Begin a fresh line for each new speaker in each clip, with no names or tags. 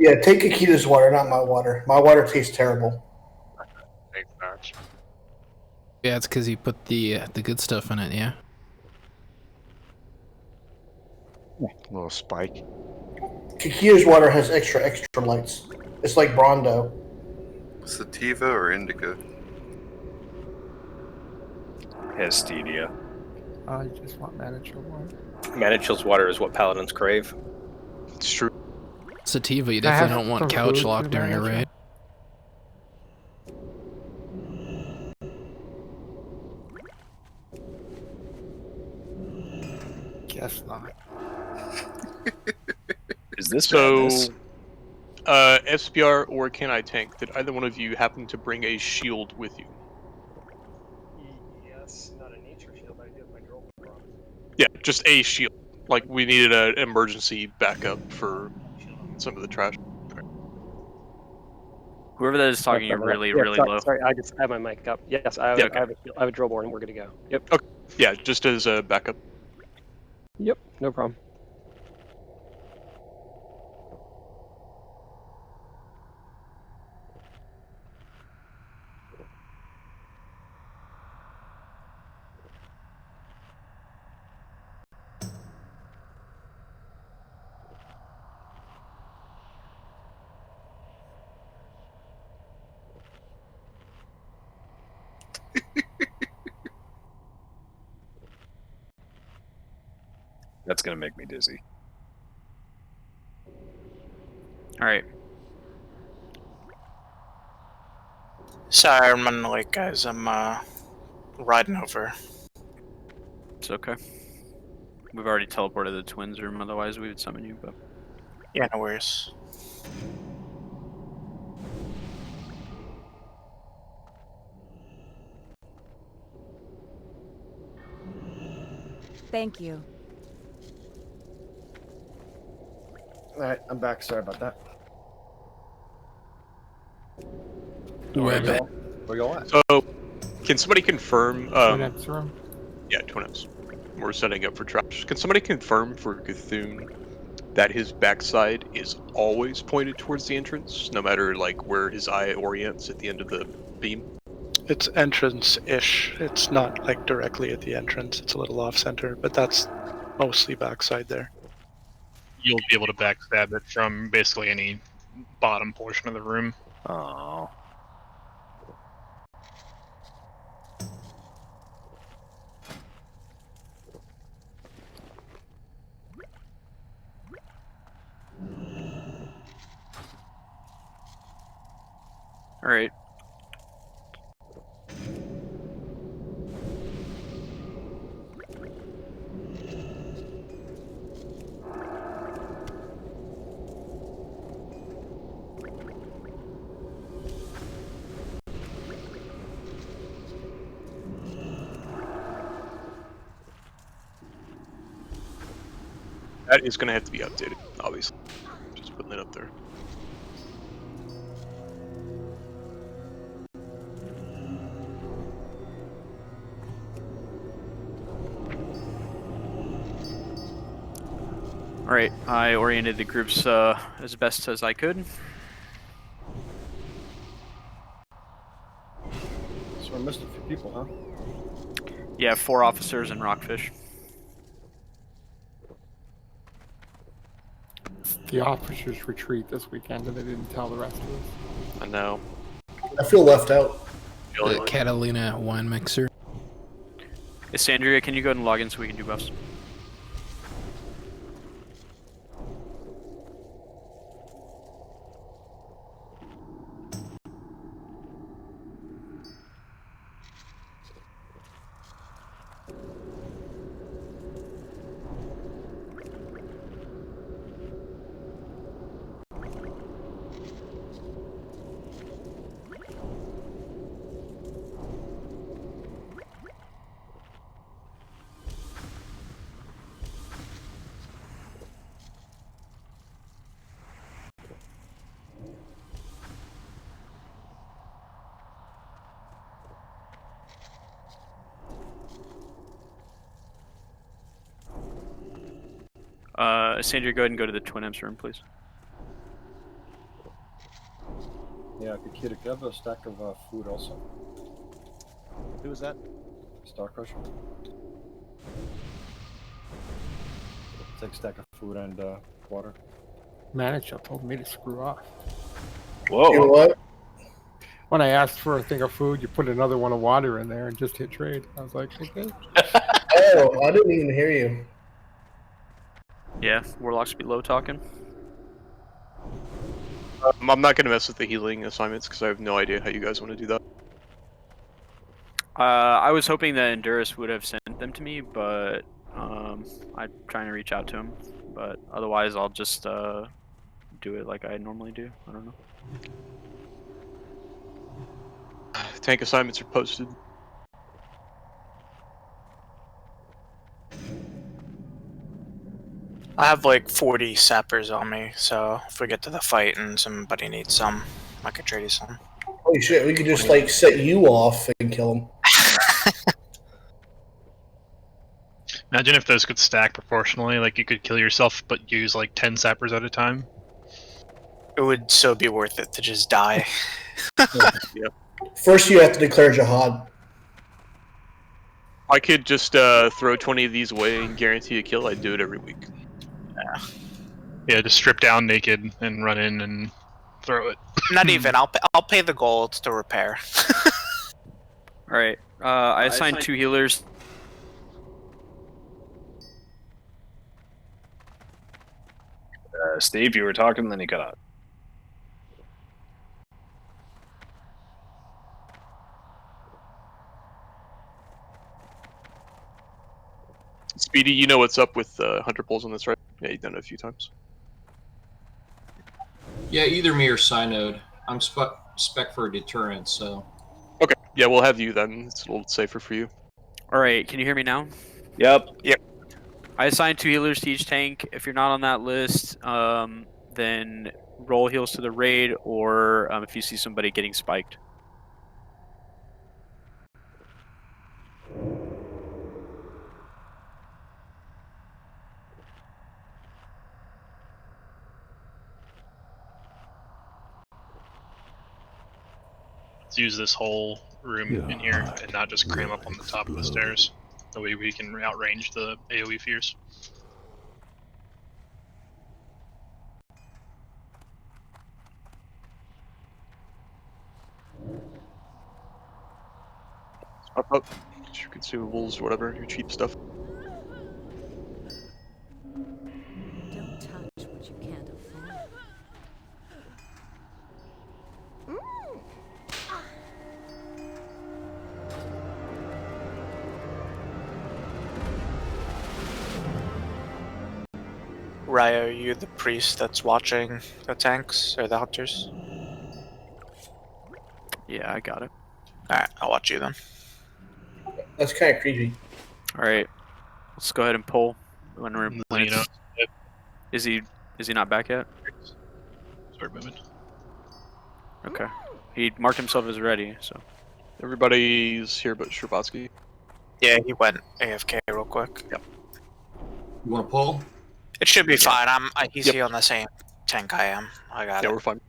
Yeah, take Akita's water, not my water. My water tastes terrible.
Thanks, Notch.
Yeah, it's because you put the good stuff in it, yeah?
Little spike.
Kakita's water has extra lights. It's like Brondo.
Sativa or indica?
Has stevia.
I just want Manichil water.
Manichil's water is what paladins crave.
It's true.
Sativa, you
Can I
definitely
have
don't want
some
couch
food
lock
for
during a
Manichil?
raid.
Guess not.
Is this
So,
madness?
SPR or Can I Tank, did either one of you happen to bring a shield with you?
Yes, not a nature shield, but I do have my drill bronze.
Yeah, just a shield. Like, we needed an emergency backup for some of the trash.
Whoever that is talking, you're really low.
Sorry, I have my mic up. Yes, I have a drill board and we're good to go. Yep.
Okay. Yeah, just as a backup.
Yep, no problem.
That's gonna make me dizzy.
All right.
Sorry, I'm running late, guys. I'm riding over.
It's okay. We've already teleported the twins room, otherwise we would summon you, but...
Yeah, no worries.
Thank you.
Alright, I'm back. Sorry about that.
Web.
Where you at?
So, can somebody confirm...
Twinets room?
Yeah, Twinets. We're setting up for trash. Can somebody confirm for Cthulhu that his backside is always pointed towards the entrance, no matter like where his eye orients at the end of the beam?
It's entrance-ish. It's not like directly at the entrance. It's a little off-center, but that's mostly backside there.
You'll be able to backstab it from basically any bottom portion of the room.
Oh.
All right.
That is going to have to be updated, obviously. Just putting it up there.
All right. I oriented the groups as best as I could.
So we're missing a few people, huh?
Yeah, 4 officers and Rockfish.
The officers retreat this weekend and they didn't tell the rest of us.
I know.
I feel left out.
The Catalina wine mixer.
Hey, Sandria, can you go ahead and log in so we can do buffs? Sandra, go ahead and go to the Twin Imps room, please.
Yeah, Kid, if you have a stack of food also.
Who was that?
Star Crusher. Take a stack of food and water.
Manager told me to screw off.
Whoa.
You know what?
When I asked for a thing of food, you put another one of water in there and just hit trade. I was like, okay.
Oh, I didn't even hear you.
Yeah, Warlocks be low talking.
I'm not going to mess with the healing assignments because I have no idea how you guys want to do that.
I was hoping that Endurus would have sent them to me, but I'm trying to reach out to him. But otherwise, I'll just do it like I normally do. I don't know.
Tank assignments are posted.
I have like 40 sappers on me, so if we get to the fight and somebody needs some, I could trade you some.
Holy shit, we could just like set you off and kill him.
Imagine if those could stack proportionally. Like you could kill yourself, but use like 10 sappers at a time.
It would so be worth it to just die.
Yeah.
First, you have to declare jihad.
I could just throw 20 of these away and guarantee a kill. I'd do it every week.
Yeah, just strip down naked and run in and throw it.
Not even. I'll pay the gold to repair.
All right. I assigned 2 healers.
Steve, you were talking, then you cut out.
Speedy, you know what's up with Hunter Pulls on this, right? Yeah, you've done it a few times.
Yeah, either me or Synode. I'm spec for a deterrent, so.
Okay, yeah, we'll have you then. It's a little safer for you.
All right. Can you hear me now?
Yep.
I assigned 2 healers to each tank. If you're not on that list, then roll heals to the raid, or if you see somebody getting spiked.
Let's use this whole room in here and not just cram up on the top of the stairs. That way we can outrange the AoE fears.
Up. Get your consumables, whatever, your cheap stuff.
Don't touch what you can't afford.
Raya, are you the priest that's watching the tanks or the hunters?
Yeah, I got it.
Alright, I'll watch you then.
That's kind of creepy.
All right. Let's go ahead and pull. When
Xeno.
Is he not back yet?
Start moving.
Okay. He marked himself as ready, so.
Everybody's here but Sherbatsky.
Yeah, he went AFK real quick.
Yep.
You want to pull?
It should be fine. He's here on the same tank I am. I got it.
Yeah, we're fine.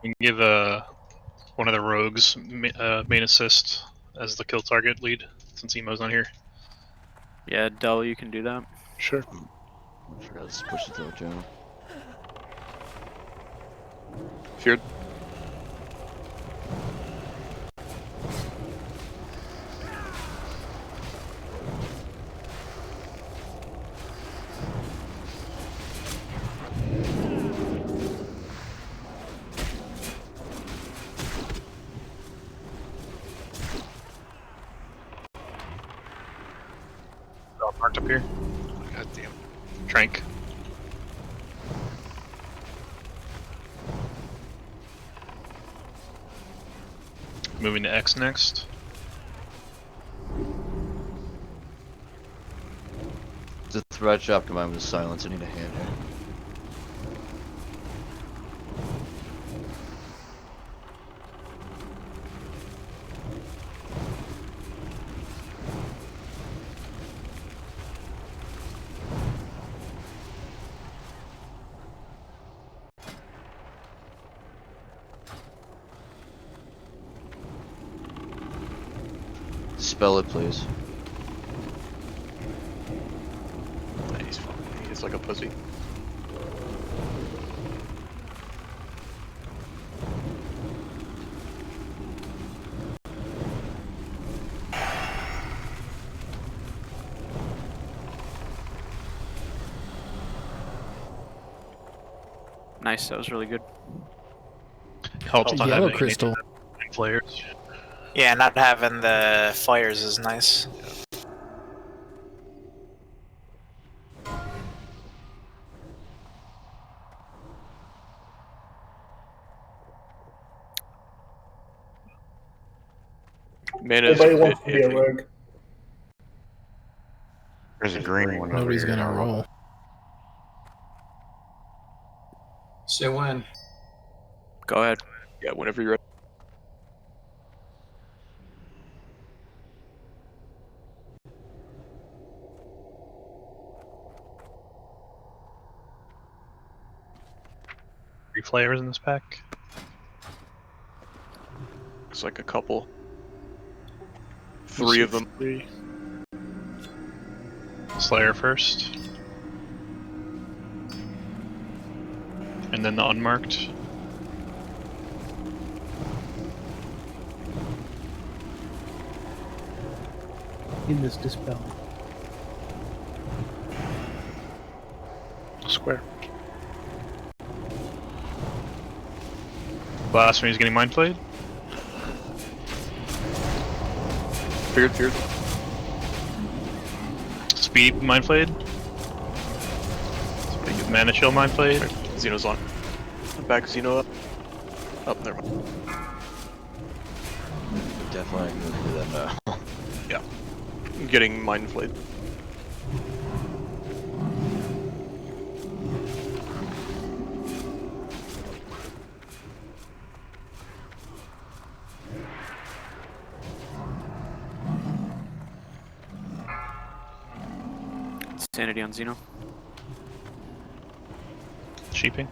We can give one of the rogues main assist as the kill target lead, since Emo's not here.
Yeah, Del, you can do that.
Sure.
I forgot to push the dojo.
Feared.
Marked up here. God damn. Trank. Moving to X next.
The threat shop combined with silence. I need a hand here. Spell it, please.
He's fine. He's like a pussy.
Nice, that was really good.
Helps not
Yellow
having
crystal.
any flares.
Yeah, not having the fires is nice.
Mana is
Nobody
a bit
wants to be a
iffy.
rogue.
There's a green one.
Nobody's
over here.
gonna roll.
Say when.
Go ahead.
Yeah, whenever you're ready.
Three flavors in this pack.
Looks like a couple. Three of them.
Three.
Slayer first. And then the unmarked.
In this dispel.
Square.
Last one, he's getting mind played.
Feared.
Speed mind played. Mana chill mind played.
Xeno's on. Back Xeno up. Oh, never mind.
Definitely gonna do that now.
Yeah. I'm getting mind flayed.
Sanity on Xeno.
Sheeping.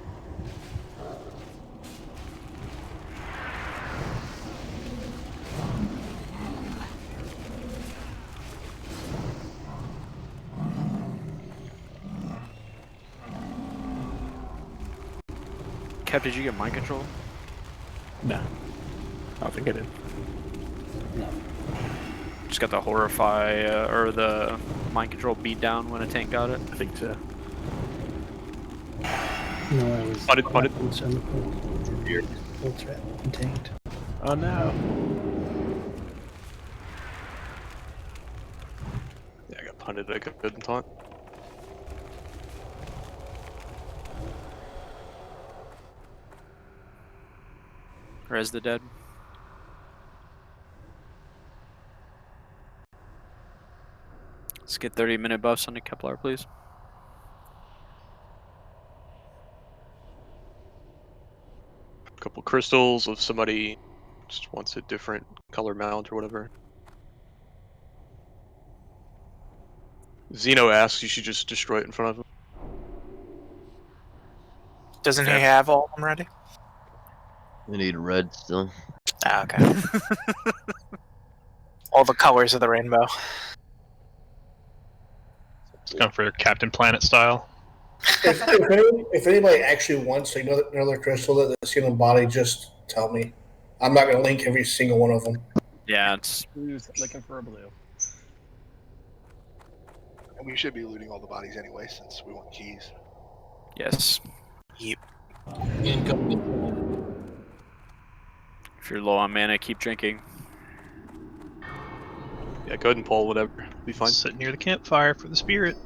Kev, did you get mind control?
No. I don't think I did.
Just got the horrify or the mind control beat down when a tank got it.
I think so.
No, I was.
Punted.
Full threat and tanked.
Oh no.
Yeah, I got punted. I couldn't taunt.
Res the dead. Let's get 30-minute buffs on the Kepler, please.
A couple crystals if somebody just wants a different color mount or whatever. Xeno asks you should just destroy it in front of him.
Doesn't he
Yeah.
have all of them ready?
We need red still.
Ah, okay. All the colors of the rainbow.
It's going for Captain Planet style.
If anybody actually wants another crystal that's in the body, just tell me. I'm not going to link every single one of them.
Yeah, it's
Who's looking for a blue?
And we should be looting all the bodies anyway, since we want keys.
yes.
Yep.
Incoming.
If you're low on mana, keep drinking.
Yeah, go ahead and pull whatever. Be fine.
Sit near the campfire for the spirit.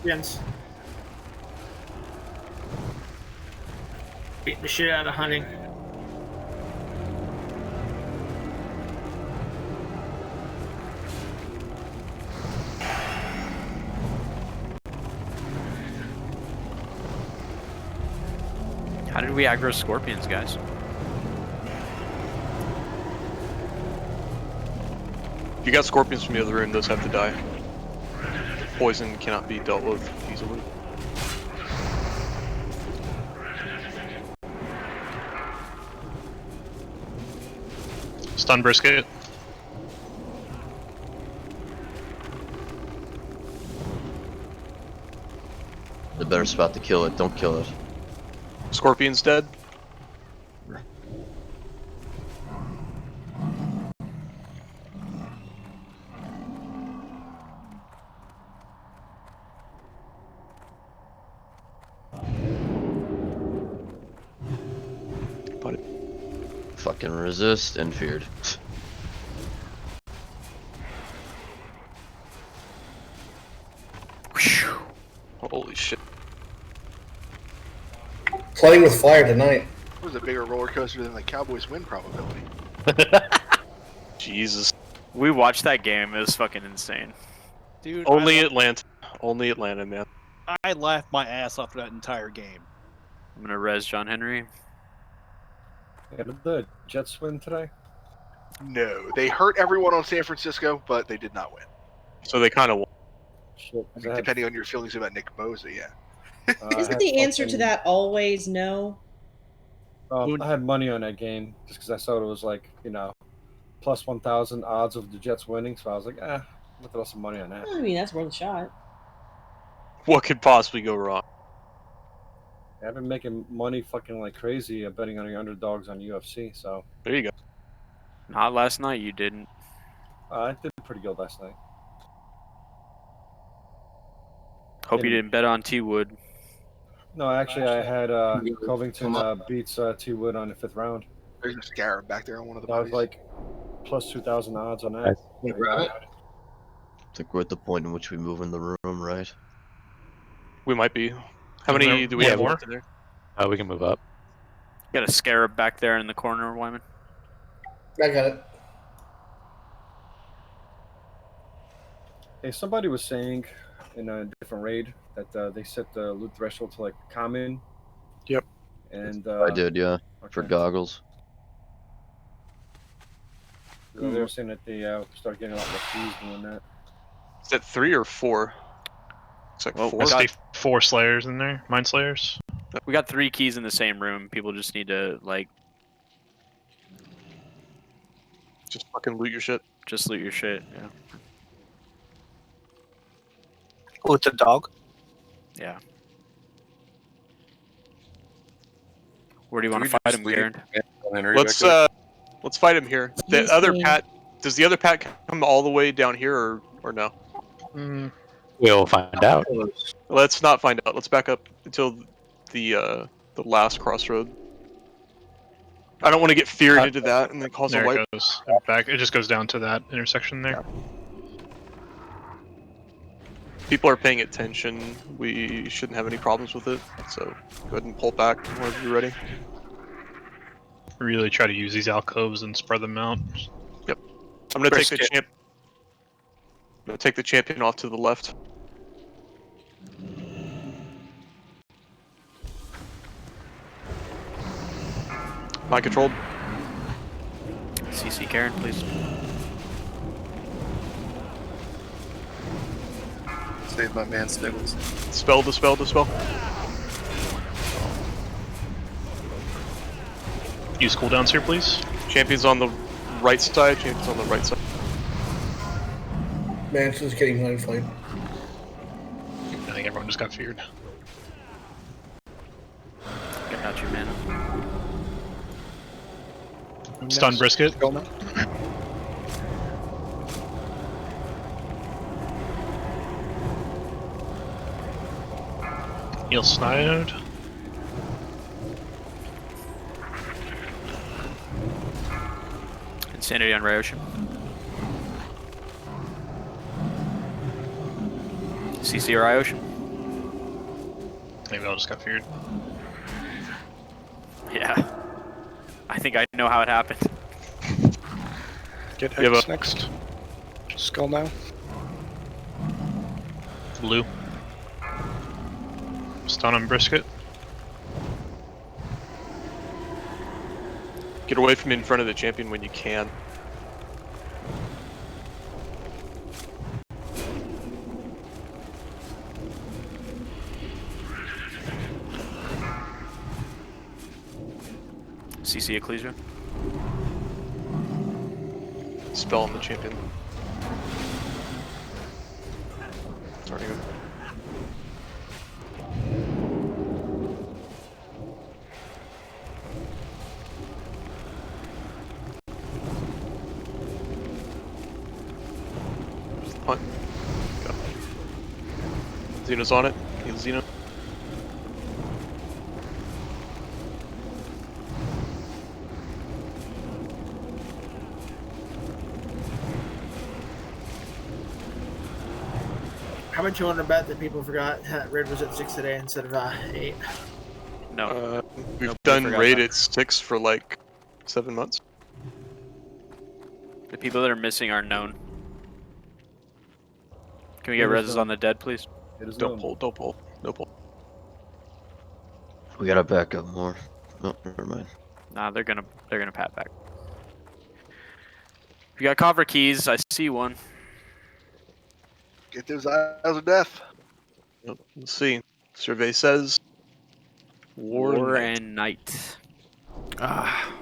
Yes. Beat the shit out of hunting.
How did we aggro scorpions, guys?
If you got scorpions from the other room, those have to die. Poison cannot be dealt with easily.
Stun brisket.
The better spot to kill it. Don't kill it.
Scorpion's dead.
Fucking resist and feared.
Holy shit.
Playing with fire tonight.
It was a bigger roller coaster than the Cowboys win probability.
Jesus.
We watched that game. It was fucking insane.
Dude,
Only Atlanta. Only Atlanta, man.
I laughed my ass off that entire game.
I'm gonna res John Henry.
Yeah, did the Jets win today?
No, they hurt everyone on San Francisco, but they did not win.
So they kind of won.
Shit,
I mean, depending on your feelings about Nick Bosa, yeah.
Isn't the answer to that always no?
I had money on that game just because I saw it was like, you know, plus 1,000 odds of the Jets winning. So I was like, I'm gonna throw some money on that.
I mean, that's worth a shot.
What could possibly go wrong?
Yeah, I've been making money fucking like crazy betting on the underdogs on UFC. So
there you go.
Not last night. You didn't.
I did pretty good last night.
Hope you didn't bet on T Wood.
No, actually, I had Covington beats T Wood on the 5th round.
There's a scarab back there on one of the
That was
bodies.
like plus 2,000 odds on that.
I think we're at the point in which we move in the room, right?
We might be. How many do we have more? There?
We can move up.
Got a scarab back there in the corner, Wyman.
I got it.
Hey, somebody was saying in a different raid that they set the loot threshold to like common.
Yep.
And
I did, yeah, for goggles.
They were saying that they start getting a lot more keys doing that.
Is that 3 or 4? It's like 4.
I see 4 slayers in there. Mind slayers.
We got 3 keys in the same room. People just need to like
just fucking loot your shit.
Just loot your shit. Yeah.
With the dog?
Yeah. Where do you want to fight him, Garen?
Let's fight him here. The other Pat, does the other Pat come all the way down here or no?
We'll find out.
Let's not find out. Let's back up until the last crossroad. I don't want to get feared into that and then cause a
There
wipe.
it goes. Back. It just goes down to that intersection there.
People are paying attention. We shouldn't have any problems with it. So go ahead and pull back whenever you're ready.
Really try to use these alcoves and spread them out.
Yep. I'm gonna take the champ. I'm gonna take the champion off to the left. Mind controlled.
CC Karen, please.
Save my man Sniggles.
Dispel, dispel, dispel.
Use cooldowns here, please.
Champion's on the right side. Champion's on the right side.
Manson's getting mind flame.
I think everyone just got feared.
Got your mana.
Stun brisket. Heal snide.
Insanity on Ryoshin. CC Ryoshin.
Maybe I just got feared.
Yeah. I think I know how it happened.
Get
Give
X
up.
next. Skull now.
Blue. Stun on brisket.
Get away from in front of the champion when you can.
CC Ecclesia.
Spell on the champion. Starting him. Punt. Go. Xeno's on it. Heal Xeno.
How much you want to bet that people forgot Raid was at 6 today instead of 8?
No.
We've done raid at 6 for like 7 months.
The people that are missing are known. Can we get reses on the dead, please?
Don't pull, don't pull, no pull.
We gotta back up more. No, never mind.
Nah, they're gonna pat back. If you got coffer keys, I see one.
Get those eyes of death.
Yep, let's see. Survey says
War and Night.
Ah.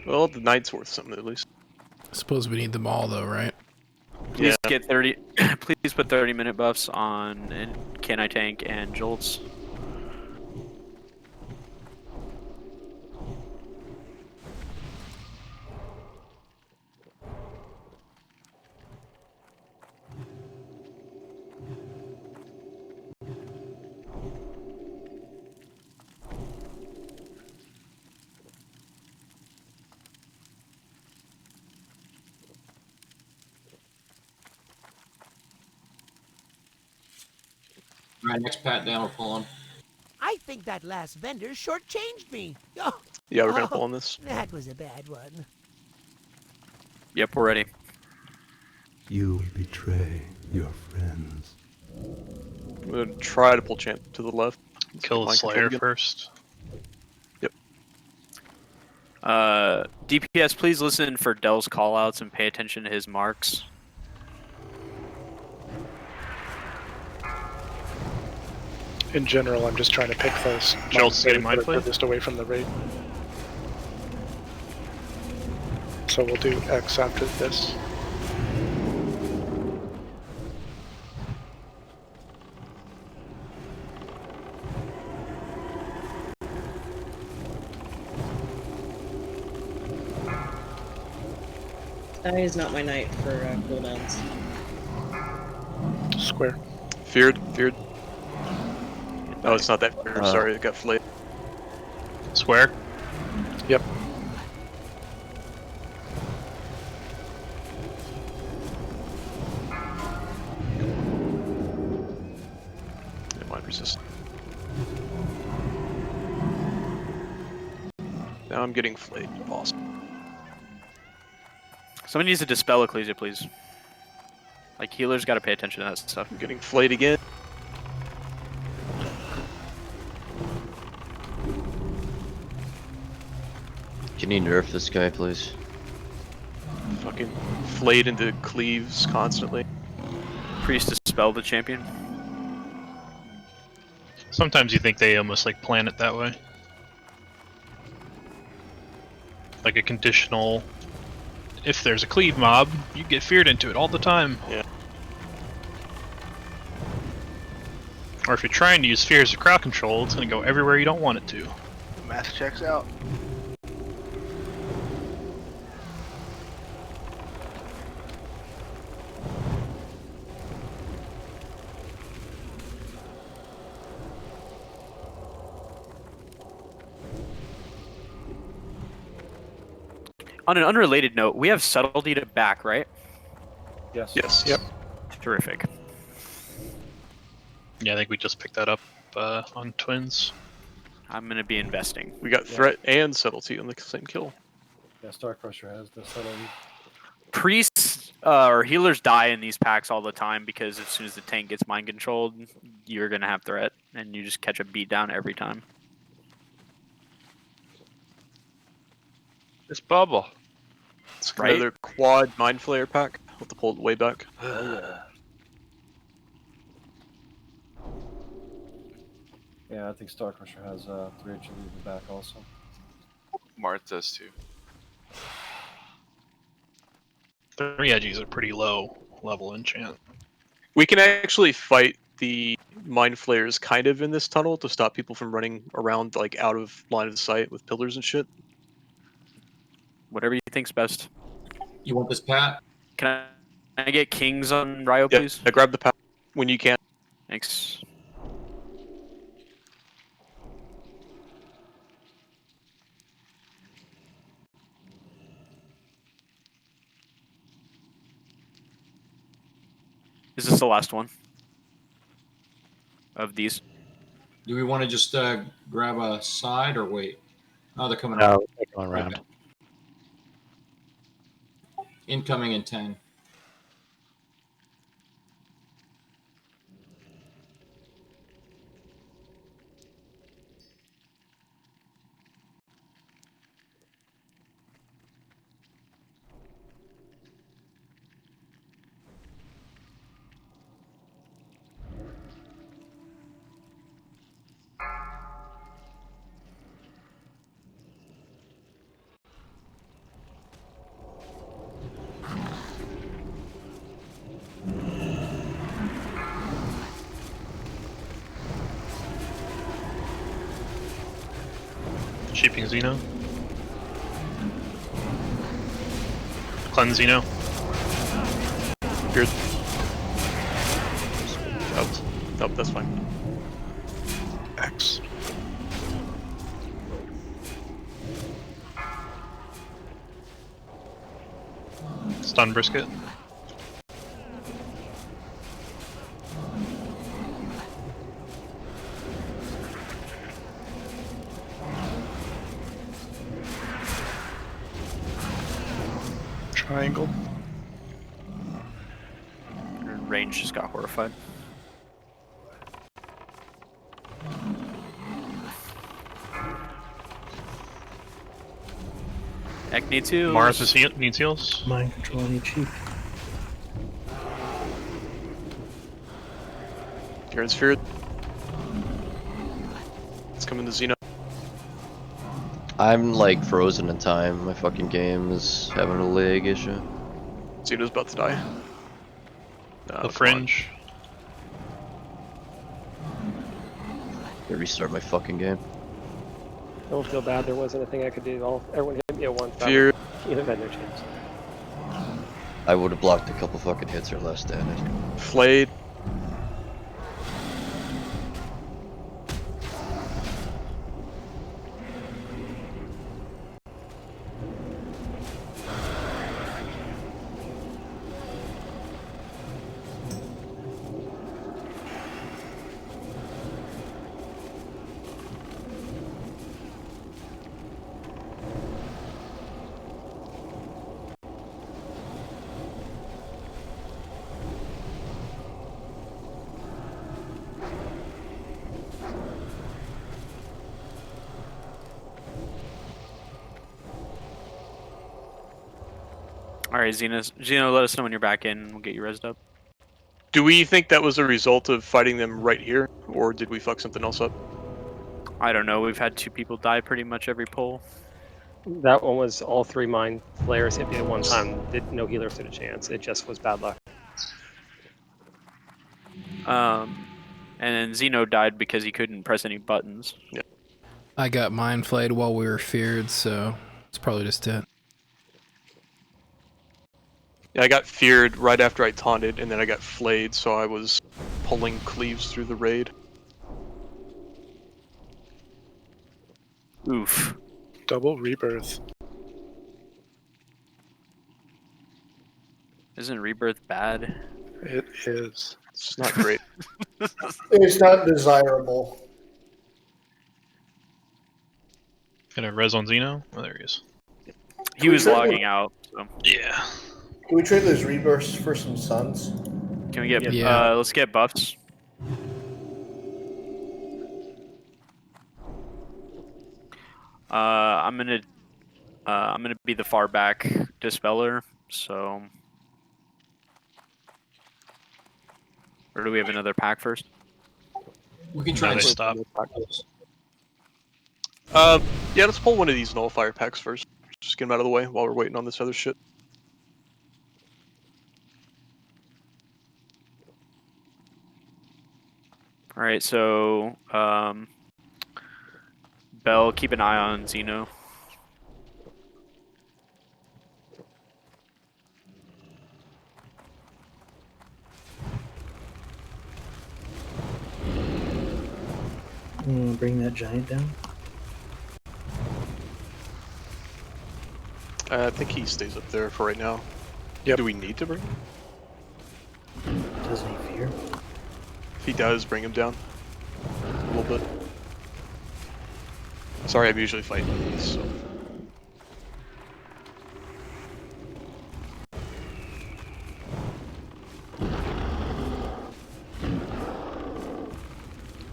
Well, the Knight's worth something at least.
I suppose we need them all though, right?
Please get 30. Please put 30-minute buffs on Can I Tank and Jolts.
Alright, next pat down, we're pulling.
I think that last vendor shortchanged me. Oh,
Yeah, we're gonna pull on this.
That was a bad one.
Yep, we're ready.
You betray your friends.
I'm gonna try to pull champ to the left.
Kill the
Mind control
Slayer
again.
first.
Yep.
DPS, please listen for Dell's callouts and pay attention to his marks.
In general, I'm just trying to pick those
Jolt's getting
mines that
mind
are furthest away from the raid. So we'll do X after this.
That is not my night for cooldowns.
Square.
Feared. Oh, it's not that feared. Sorry, it got flayed.
Square.
Yep.
Mind resist. Now I'm getting flayed. Awesome.
Somebody needs to dispel Ecclesia, please. Like, healers gotta pay attention to that stuff.
I'm getting flayed again.
Can you nerf this guy, please?
Fucking flayed into cleaves constantly.
Priest dispel the champion.
Sometimes you think they almost like plan it that way. Like a conditional, if there's a cleave mob, you get feared into it all the time.
Yeah.
Or if you're trying to use fear as a crowd control, it's going to go everywhere you don't want it to.
Math checks out.
On an unrelated note, we have subtlety to back, right?
Yes.
Yes.
Yep.
Terrific.
Yeah, I think we just picked that up on Twins.
I'm gonna be investing.
We got threat and subtlety on the same kill.
Yeah, Star Crusher has the subtlety.
Priests or healers die in these packs all the time because as soon as the tank gets mind controlled, you're gonna have threat, and you just catch a beat down every time.
This bubble.
It's
Right?
another quad mind flayer pack. I'll have to pull it way back.
Yeah, I think Star Crusher has 3 HLE in the back also.
Marth does too.
3 edgies are pretty low level enchant.
We can actually fight the mind flayers kind of in this tunnel to stop people from running around like out of line of sight with pillars and shit.
Whatever you think's best.
You want this, Pat?
Can I get kings on Ryo,
Yeah,
please?
grab the pack when you can.
Thanks. Is this the last one of these?
Do we want to just grab a side or wait? Oh, they're coming
No,
around.
they're going around.
Okay. Incoming in 10.
Shaping Xeno. Cleanse Xeno.
Good. Nope, that's fine.
X.
Stun Brisket.
Triangle.
Range just got horrified. Ek needs heals.
Mars needs heals.
Mind control any cheap.
Karen's feared. It's coming to Xeno.
I'm like frozen in time. My fucking game is having a lag issue.
Xeno's about to die. No,
The Fringe.
I restart my fucking game.
Don't feel bad. There wasn't a thing I could do. Everyone hit me at once.
Fear.
You'd have had no chance.
I would have blocked a couple fucking hits or less damage.
Flayed.
Alright, Xeno, let us know when you're back in and we'll get you rezzed up.
Do we think that was a result of fighting them right here, or did we fuck something else up?
I don't know, we've had 2 people die pretty much every pull.
That one was all 3 mind flares hit me at one time. No healer stood a chance. It just was bad luck.
And then Xeno died because he couldn't press any buttons.
Yeah.
I got mind flayed while we were feared, so it's probably just it.
Yeah, I got feared right after I taunted, and then I got flayed, so I was pulling cleaves through the raid.
Oof.
Double rebirth.
Isn't rebirth bad?
It is.
It's just not great.
It's not desirable.
Gonna res on Xeno? Oh, there he is.
He was logging out, so.
Yeah.
Can we trade those rebirths for some suns?
Can we get,
Yeah.
let's get buffs. I'm I'm gonna be the far back dispeller. So, or do we have another pack first?
We can try and
stop.
Yeah, let's pull one of these nullifier packs first. Just get them out of the way while we're waiting on this other shit.
All right, so Bell, keep an eye on Xeno.
Bring that giant down.
I think he stays up there for right now.
Yep.
Do we need to bring him?
Doesn't he fear?
If he does, bring him down a little bit. Sorry, I'm usually fighting these, so.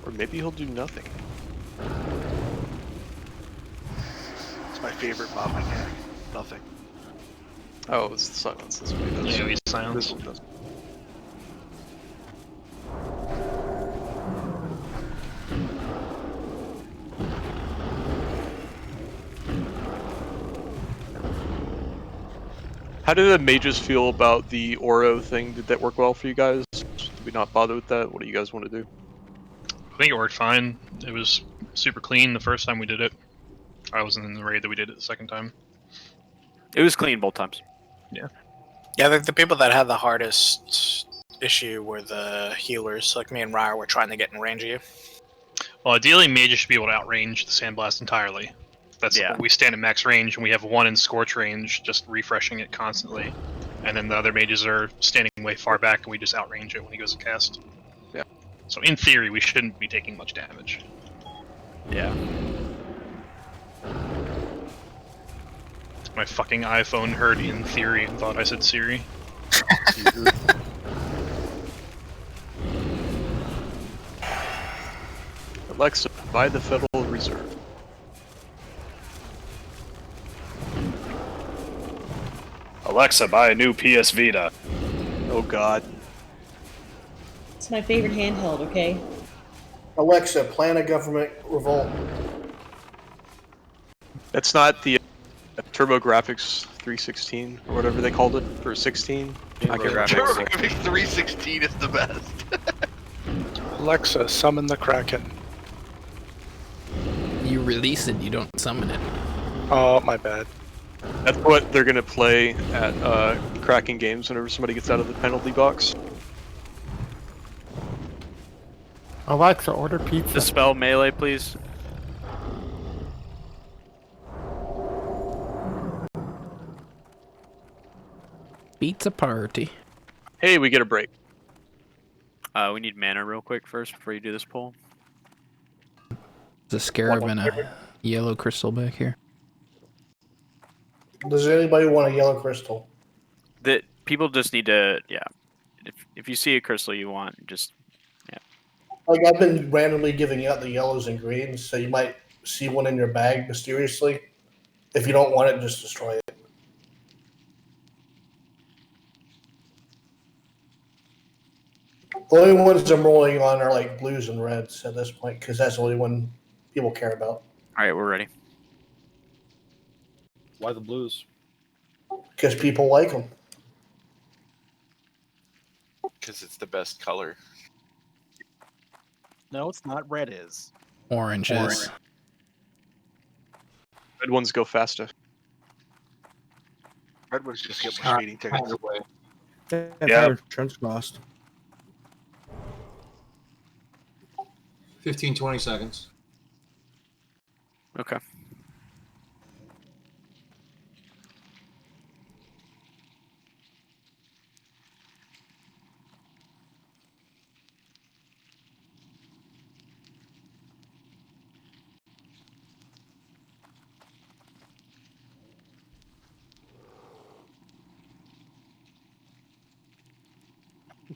Or maybe he'll do nothing.
It's my favorite mob mechanic. Nothing.
Oh, it's the silence. That's what he does.
Yeah, he's silence.
This one does. How did the mages feel about the Oro thing? Did that work well for you guys? Did we not bother with that? What do you guys want to do?
I think it worked fine. It was super clean the first time we did it. I wasn't in the raid that we did it the second time.
It was clean both times.
Yeah.
Yeah, the people that had the hardest issue were the healers. Like me and Ryer were trying to get in range of you.
Well, ideally, mages should be able to outrange the Sandblast entirely. That's we stand at max range, and we have one in Scorch range, just refreshing it constantly. And then the other mages are standing way far back, and we just outrange it when he goes to cast.
Yeah.
So in theory, we shouldn't be taking much damage.
Yeah.
My fucking iPhone heard in theory and thought I said Siri.
Alexa, buy the Federal Reserve.
Alexa, buy a new PS Vita.
Oh God.
It's my favorite handheld, okay?
Alexa, plan a government revolt.
That's not the TurboGrafx 316 or whatever they called it for 16.
TurboGrafx 316 is the best.
Alexa, summon the Kraken.
You release it, you don't summon it.
Oh, my bad.
That's what they're gonna play at Kraken games whenever somebody gets out of the penalty box.
Alexa, order pizza.
Dispel melee, please.
Pizza party.
Hey, we get a break.
We need mana real quick first before you do this pull.
There's a scarab and a yellow crystal back here.
Does anybody want a yellow crystal?
That people just need to, yeah. If you see a crystal you want, just
Like, I've been randomly giving out the yellows and greens, so you might see one in your bag mysteriously. If you don't want it, just destroy it. The only ones I'm rolling on are like blues and reds at this point, because that's the only one people care about.
All right, we're ready.
Why the blues?
Because people like them.
Because it's the best color.
No, it's not. Red is.
Oranges.
Red ones go faster.
Red ones just get more speeding tickets.
Yeah.
Trench lost.
15, 20 seconds.
Okay.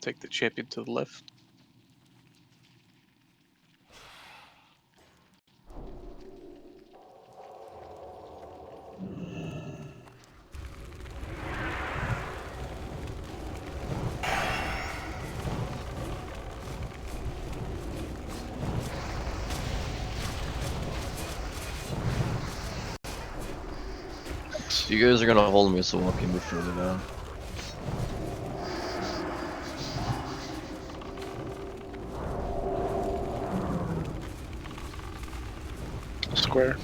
Take the champion to the left.
So you guys are gonna hold me, so walk me further down.
Square.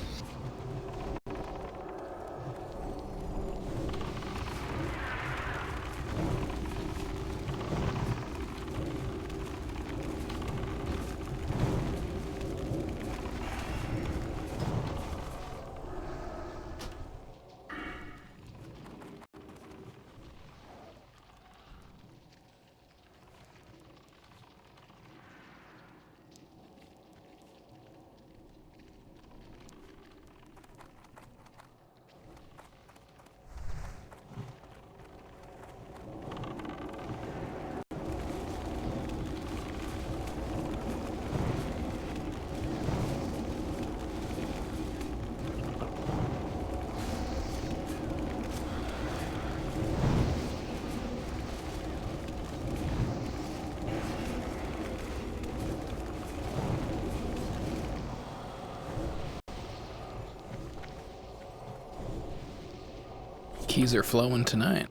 Keys are flowing tonight.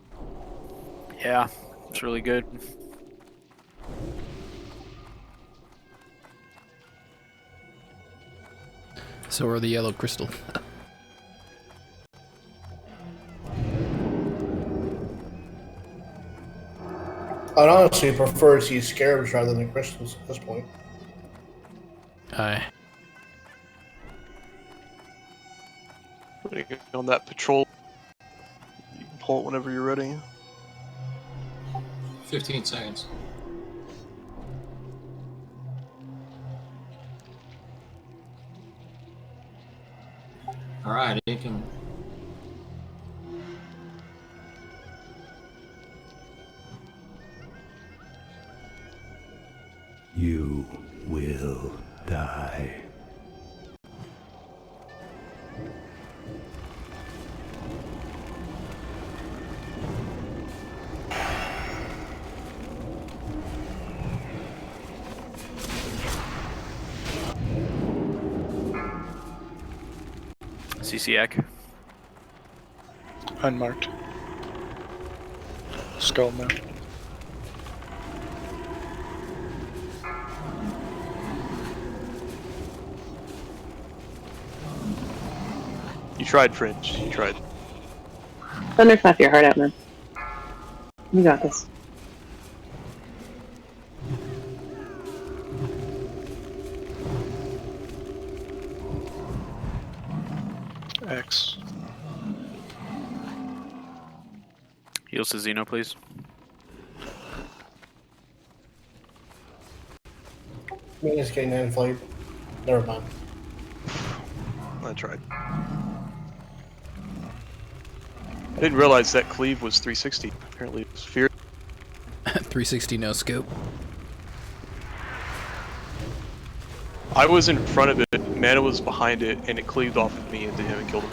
Yeah, it's really good.
So are the yellow crystal.
I'd honestly prefer to see scarabs rather than crystals at this point.
Aye.
Putting on that patrol. You can pull it whenever you're ready.
15 seconds. Alright, incoming.
You will die.
CCAC.
Unmarked. Skull now.
You tried, Fringe. You tried.
Thunderclap your heart out, man. You got this.
X.
Heals to Xeno, please.
Me is getting inflated. Never mind.
I tried. I didn't realize that cleave was 360. Apparently it was fear.
360 no scope.
I was in front of it, Mana was behind it, and it cleaved off of me into him and killed him.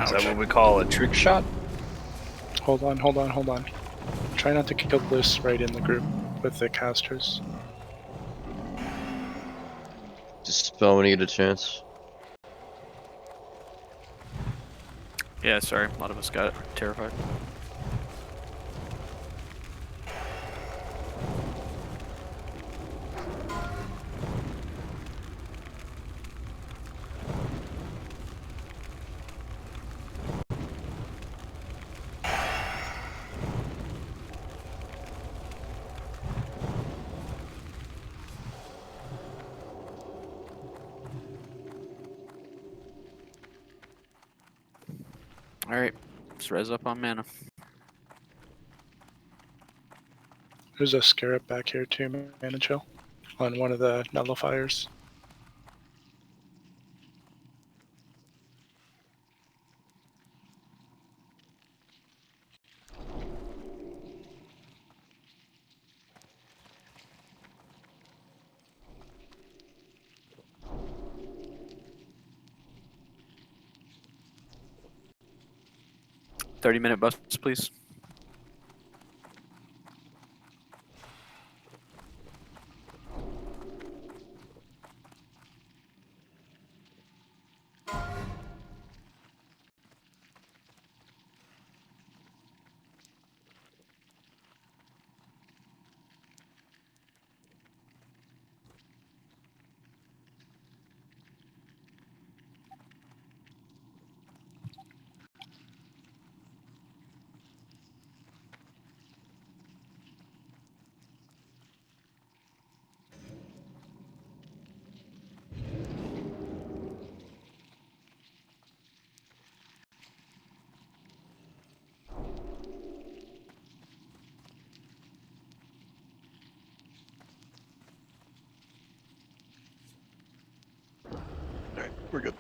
Is that what we call a trick shot?
Hold on, hold on, hold on. Try not to kill this right in the group with the casters.
Just spell when you get a chance.
Yeah, sorry. A lot of us got terrified. Alright, let's res up on mana.
There's a scarab back here too, Mana Chill, on one of the nullifiers.
$30-minute busts, please.
We're good.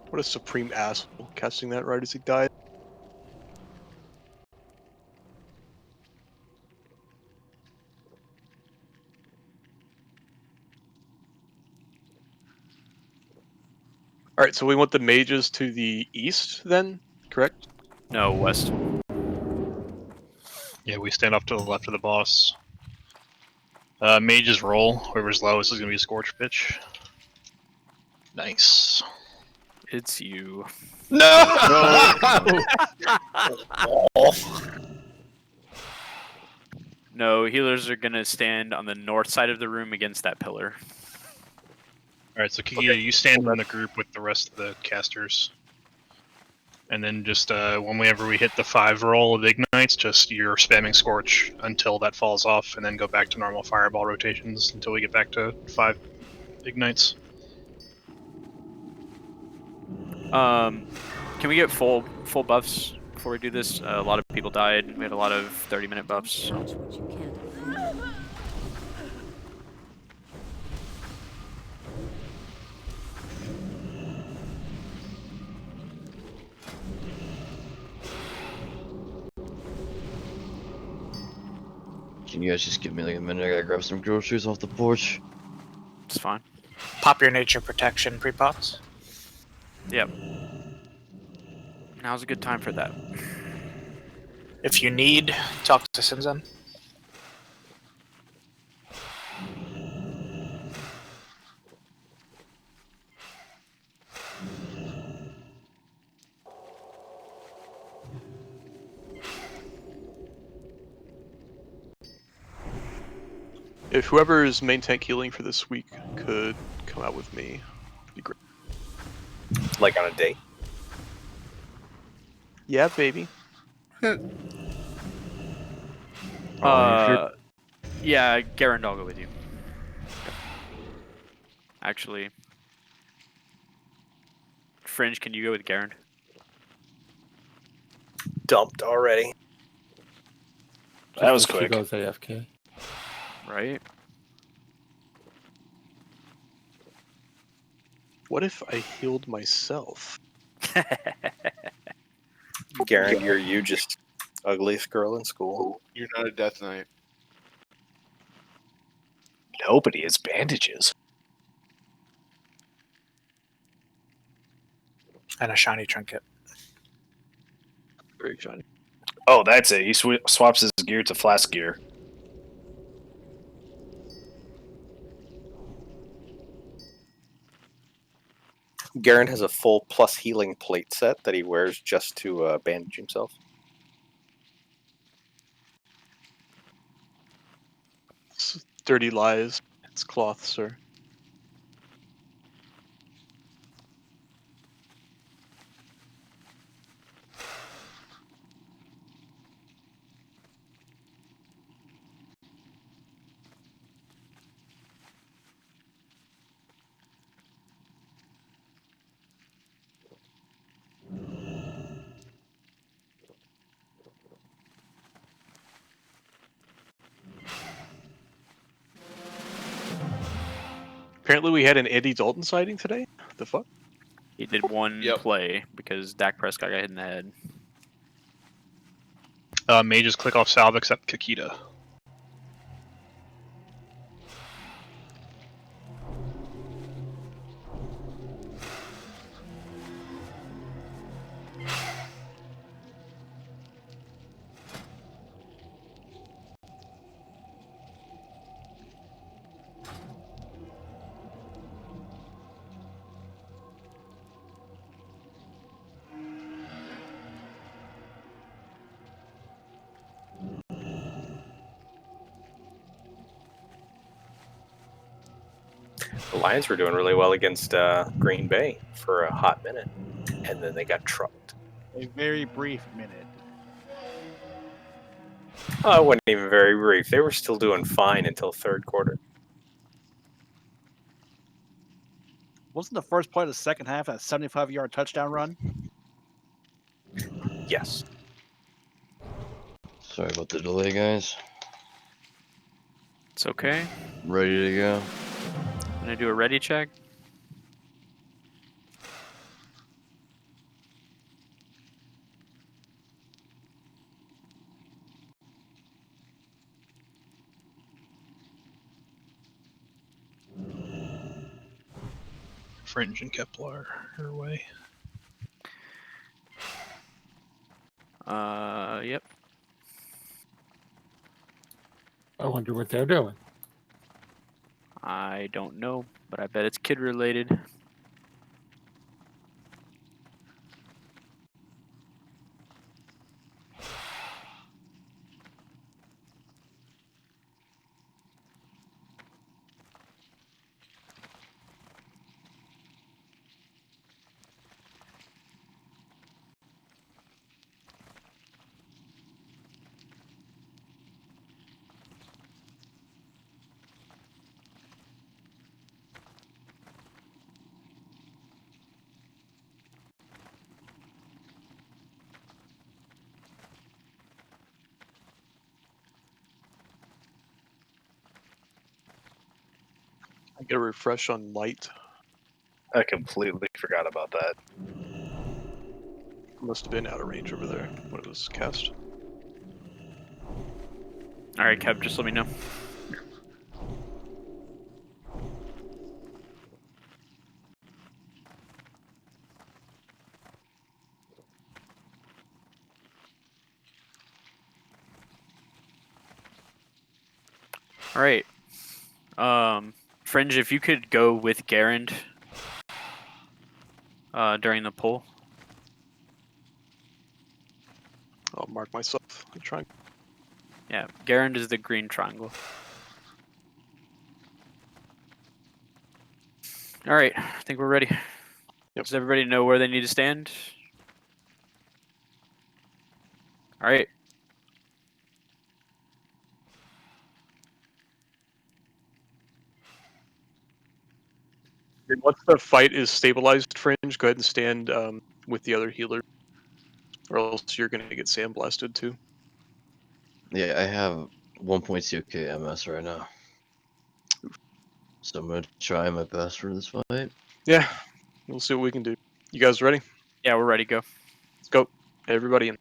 What a supreme asshole, casting that right as he died. Alright, so we want the mages to the east then, correct?
No, west.
Yeah, we stand off to the left of the boss. Mages roll. Whoever's lowest is going to be a Scorch Pitch. Nice.
It's you.
No!
No, healers are gonna stand on the north side of the room against that pillar.
Alright, so Kikita, you stand in the group with the rest of the casters. And then just whenever we hit the 5 roll of ignites, just you're spamming Scorch until that falls off, and then go back to normal fireball rotations until we get back to 5 ignites.
Can we get full buffs before we do this? A lot of people died. We had a lot of 30-minute buffs.
Can you guys just give me like a minute? I gotta grab some groceries off the porch.
It's fine.
Pop your nature protection pre-pops.
Yep. Now's a good time for that.
If you need, talk to Sinzen.
If whoever is main tank healing for this week could come out with me, it'd be great.
Like on a date?
Yeah, baby.
Yeah, Garand, I'll go with you. Actually, Fringe, can you go with Garand?
Dumped already. That was quick.
She goes AFK.
Right?
What if I healed myself?
Garen, you're you just ugliest girl in school.
You're not a Death Knight.
Nobody has bandages.
And a shiny trinket.
Very shiny.
Oh, that's it. He swaps his gear to flask gear. Garen has a full plus healing plate set that he wears just to bandage himself.
It's dirty lies. It's cloth, sir. Apparently we had an Andy Dalton sighting today. What the fuck?
He did one play because Dak Prescott got hit in the head.
Mages click off salve except Kikita.
The Lions were doing really well against Green Bay for a hot minute, and then they got trucked.
A very brief minute.
Oh, it wasn't even very brief. They were still doing fine until third quarter.
Wasn't the first play of the second half a 75-yard touchdown run?
Yes.
Sorry about the delay, guys.
It's okay.
Ready to go.
I'm gonna do a ready check.
Fringe and Kepler are away.
Yep.
I wonder what they're doing.
I don't know, but I bet it's kid related.
I get a refresh on light.
I completely forgot about that.
Must have been out of range over there when it was cast.
All right, Kev, just let me know. All right. Fringe, if you could go with Garand during the poll.
I'll mark myself. I'm trying.
Yeah, Garand is the green triangle. All right, I think we're ready.
Yep.
Does everybody know where they need to stand? All right.
And once the fight is stabilized, Fringe, go ahead and stand with the other healer, or else you're going to get sandblasted too.
Yeah, I have 1.2k MS right now. So I'm gonna try my best for this fight.
Yeah, we'll see what we can do. You guys ready?
Yeah, we're ready. Go.
Let's go. Everybody in.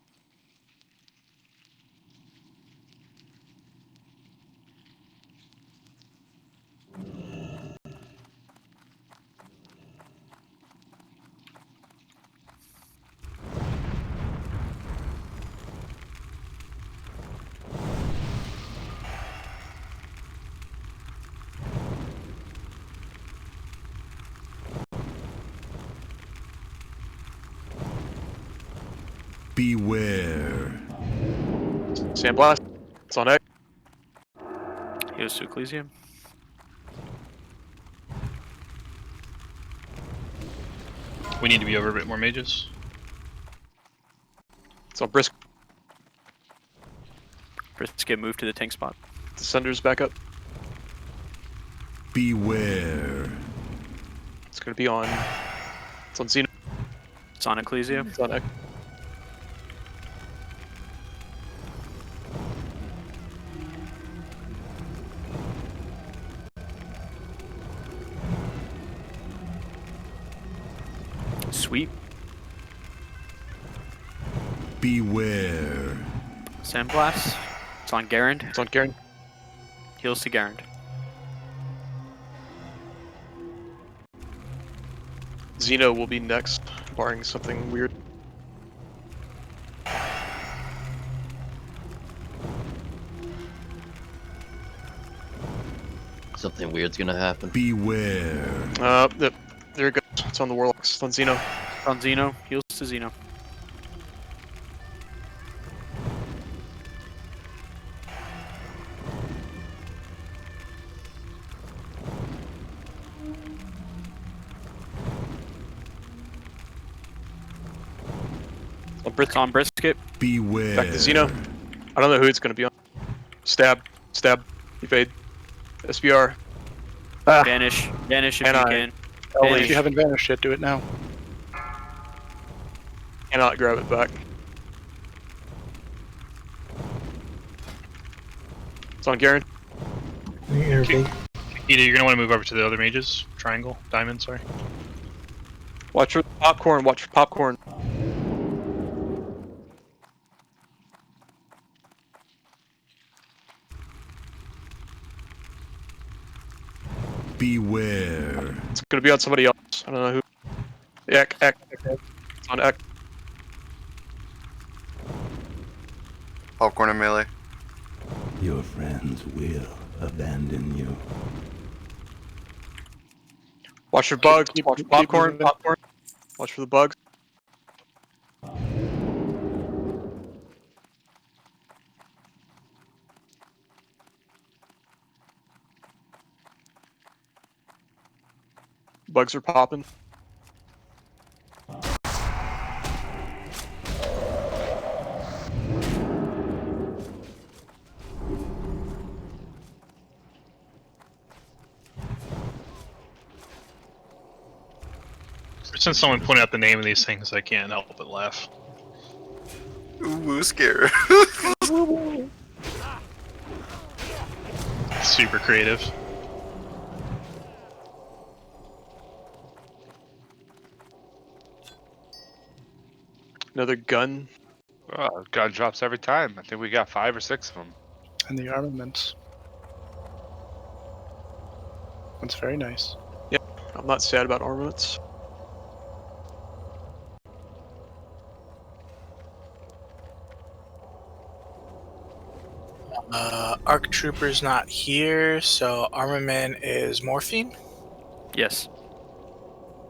Beware.
Sandblast. It's on X.
Heals to Ecclesia.
We need to be over a bit more mages.
It's on Brisk.
Brisket move to the tank spot.
Descender's back up.
Beware.
It's going to be on. It's on Xeno.
It's on Ecclesia.
It's on X.
Sweep.
Beware.
Sandblast. It's on Garand.
It's on Garand.
Heals to Garand.
Xeno will be next, barring something weird.
Something weird's gonna happen.
Beware.
There it goes. It's on the Warlocks. It's on Xeno.
It's on Xeno. Heals to Xeno. It's on brisket.
Beware.
Back to Xeno. I don't know who it's going to be on. Stab. Evade. SBR.
Vanish if you can.
If you haven't vanished yet, do it now.
Cannot grab it back. It's on Garen.
Either you're gonna want to move over to the other mages. Triangle, diamond, sorry.
Watch for popcorn. Watch for popcorn.
Beware.
It's gonna be on somebody else. I don't know who. Ek. It's on Ek.
Popcorn and melee.
Your friends will abandon you.
Watch for bugs. Watch for popcorn. Watch for the bugs. Bugs are popping.
Since someone pointed out the name of these things, I can't help but laugh.
Ooh, scare.
Super creative.
Another gun.
Oh, gun drops every time. I think we got 5 or 6 of them.
And the armaments. That's very nice.
Yeah, I'm not sad about armaments.
Arc Trooper's not here, so armament is morphine?
Yes.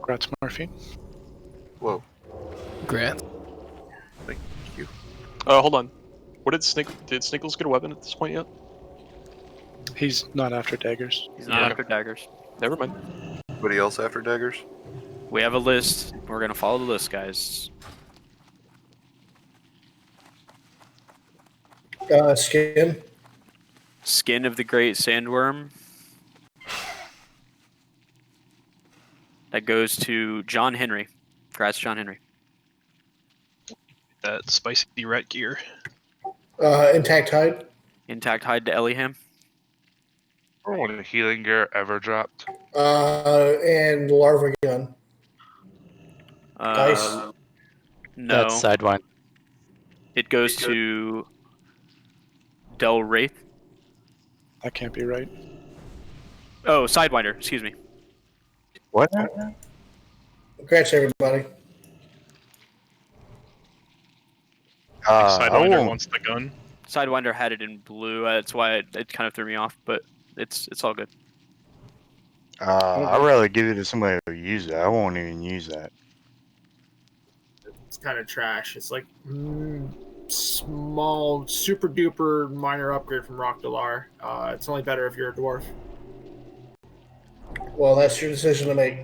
Gratz morphine.
Whoa.
Grant.
Thank you.
Hold on. What did Snickles get a weapon at this point yet?
He's not after daggers.
He's not after daggers.
Never mind.
Anybody else after daggers?
We have a list. We're gonna follow the list, guys.
Skin.
Skin of the Great Sandworm. That goes to John Henry. Congrats, John Henry.
That spicy rat gear.
Intact hide.
Intact hide to Ellingham.
When a healing gear ever dropped.
And larva gun. Dice.
No.
That's Sidewinder.
It goes to Del Wraith.
That can't be right.
Oh, Sidewinder. Excuse me.
What?
Congrats, everybody.
Sidewinder wants the gun.
Sidewinder had it in blue. That's why it kind of threw me off, but it's all good.
I'd rather give it to somebody who use it. I won't even use that.
It's kind of trash. It's like small, super duper minor upgrade from Rock Delar. It's only better if you're a dwarf.
Well, that's your decision to make.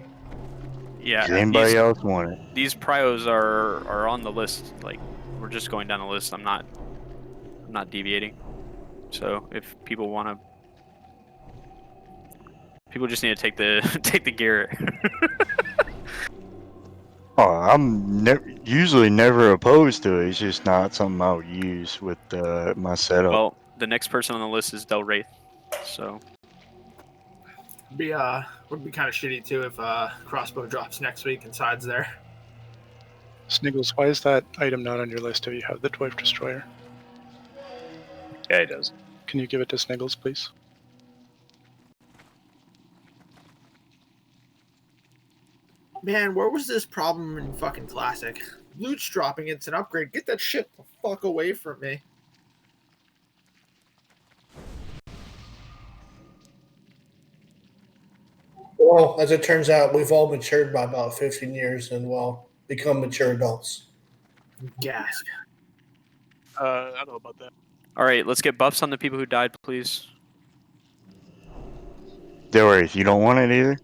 Yeah.
Does anybody else want it?
These prios are on the list. Like, we're just going down the list. I'm not deviating. So if people want to, people just need to take the gear.
Oh, I'm usually never opposed to it. It's just not something I would use with my setup.
Well, the next person on the list is Del Wraith. So
Would be kind of shitty too if crossbow drops next week and sides there.
Sniggles, why is that item not on your list if you have the Dwarf Destroyer?
Yeah, he does.
Can you give it to Sniggles, please?
Man, where was this problem in fucking Classic? Loot's dropping, it's an upgrade. Get that shit the fuck away from me.
Well, as it turns out, we've all matured by about 15 years and, well, become mature adults.
Gasp.
I don't know about that.
all right, let's get buffs on the people who died, please.
Don't worry, if you don't want it either.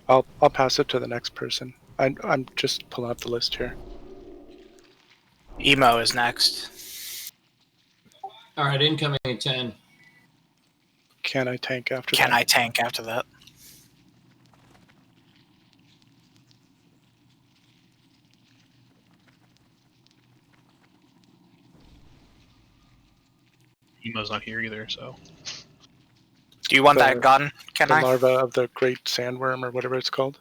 I'll pass it to the next person. I'm just pulling up the list here.
Emo is next.
All right, incoming at 10.
Can I tank after
Can
that?
I tank after that?
Emo's not here either, so.
Do you want that gun? Can
the
I?
larva of the great sandworm or whatever it's called?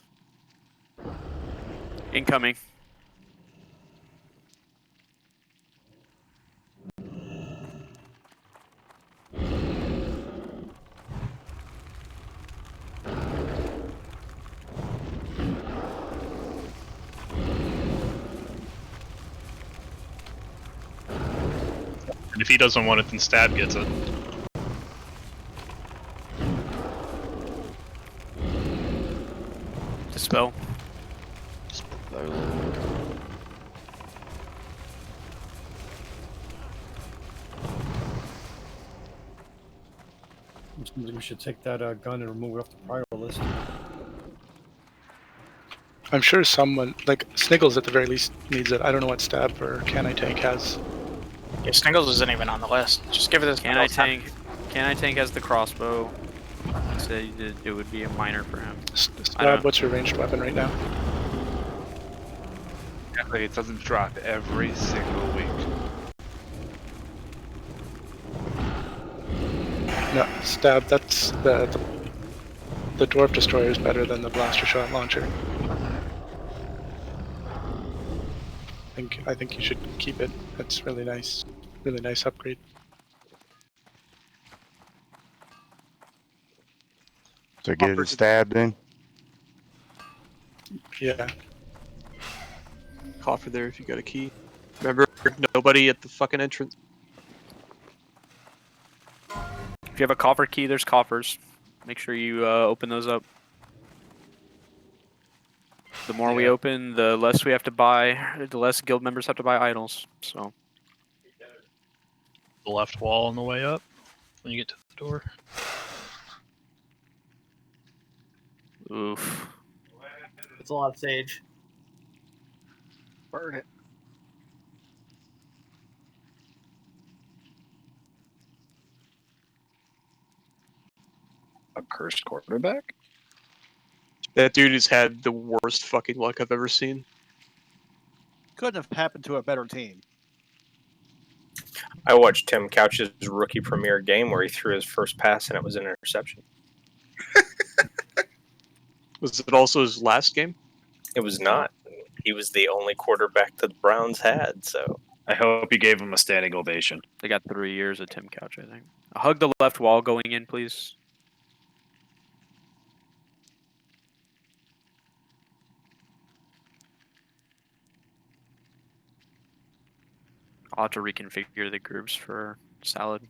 Incoming.
And if he doesn't want it, then Stab gets it.
Dispel.
We should take that gun and remove it off the prior list.
I'm sure someone, like Sniggles at the very least, needs it. I don't know what stab or can I tank has.
Yeah, Sniggles isn't even on the list. Just give it this.
Can I tank? Can I tank as the crossbow? I'd say it would be a minor for him.
Stab, what's your ranged weapon right now?
Exactly, it doesn't drop every single week.
No, stab, that's the dwarf destroyer is better than the blaster shot launcher. I think you should keep it. That's really nice upgrade.
So get it stabbed in.
Yeah.
Coffer there if you got a key. Remember, nobody at the fucking entrance.
If you have a coffer key, there's coffers. Make sure you open those up. The more we open, the less we have to buy. The less guild members have to buy idols. So.
The left wall on the way up when you get to the door.
Oof.
It's a lot of sage.
Burn it.
A cursed quarterback?
That dude has had the worst fucking luck I've ever seen.
Couldn't have happened to a better team.
I watched Tim Couch's rookie premiere game where he threw his first pass and it was an interception.
Was it also his last game?
It was not. He was the only quarterback that the Browns had, so.
I hope you gave him a standing ovation.
They got 3 years of Tim Couch, I think. Hug the left wall going in, please. I'll have to reconfigure the groups for salad.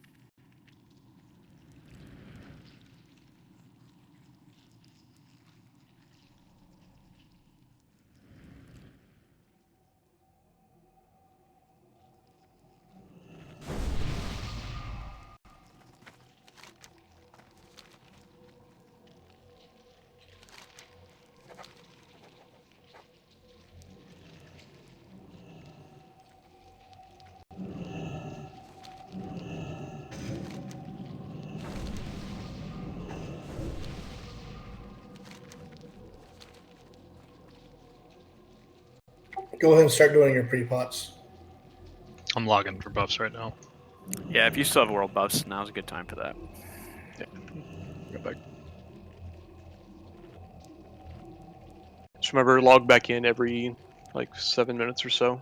Go ahead and start doing your pre-pots.
I'm logging for buffs right now.
Yeah, if you still have world buffs, now's a good time for that.
Yeah. Go back. Just remember, log back in every like 7 minutes or so.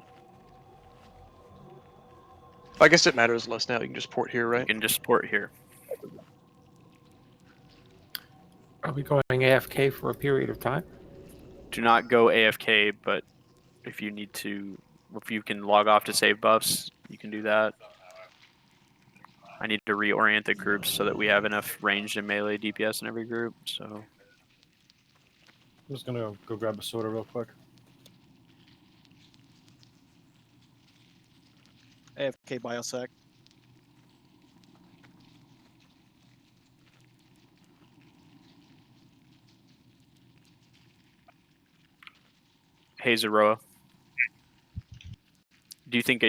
I guess it matters less now. You can just port here, right?
You can just port here.
Are we going AFK for a period of time?
Do not go AFK, but if you need to, if you can log off to save buffs, you can do that. I need to reorient the groups so that we have enough ranged and melee DPS in every group. So
I'm just gonna go grab a soda real quick.
AFK biosec.
Hey Zeroa. do you think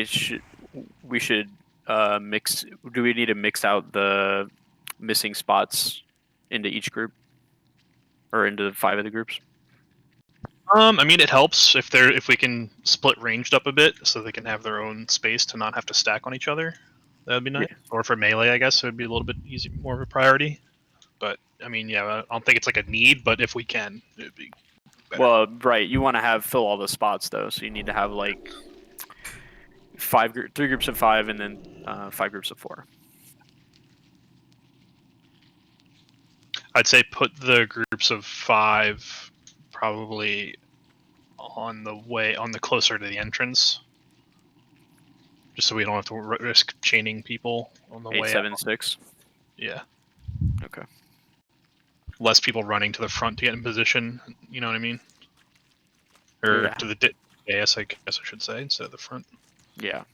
we should mix? Do we need to mix out the missing spots into each group, or into 5 of the groups?
I mean, it helps if we can split ranged up a bit, so they can have their own space to not have to stack on each other. That would be nice.
Yeah.
Or for melee, I guess it would be a little bit easy, more of a priority. But I mean, yeah, I don't think it's like a need, but if we can, it'd be better.
Well, right. You want to fill all the spots though, so you need to have like 3 groups of 5, and then 5 groups of 4.
I'd say put the groups of 5 probably on the closer to the entrance, just so we don't have to risk chaining people on the
8,
way
7,
out.
6.
Yeah.
Okay.
Less people running to the front to get in position. You know what I mean? Or
Yeah.
to the dais, I guess I should say, instead of the front.
Yeah.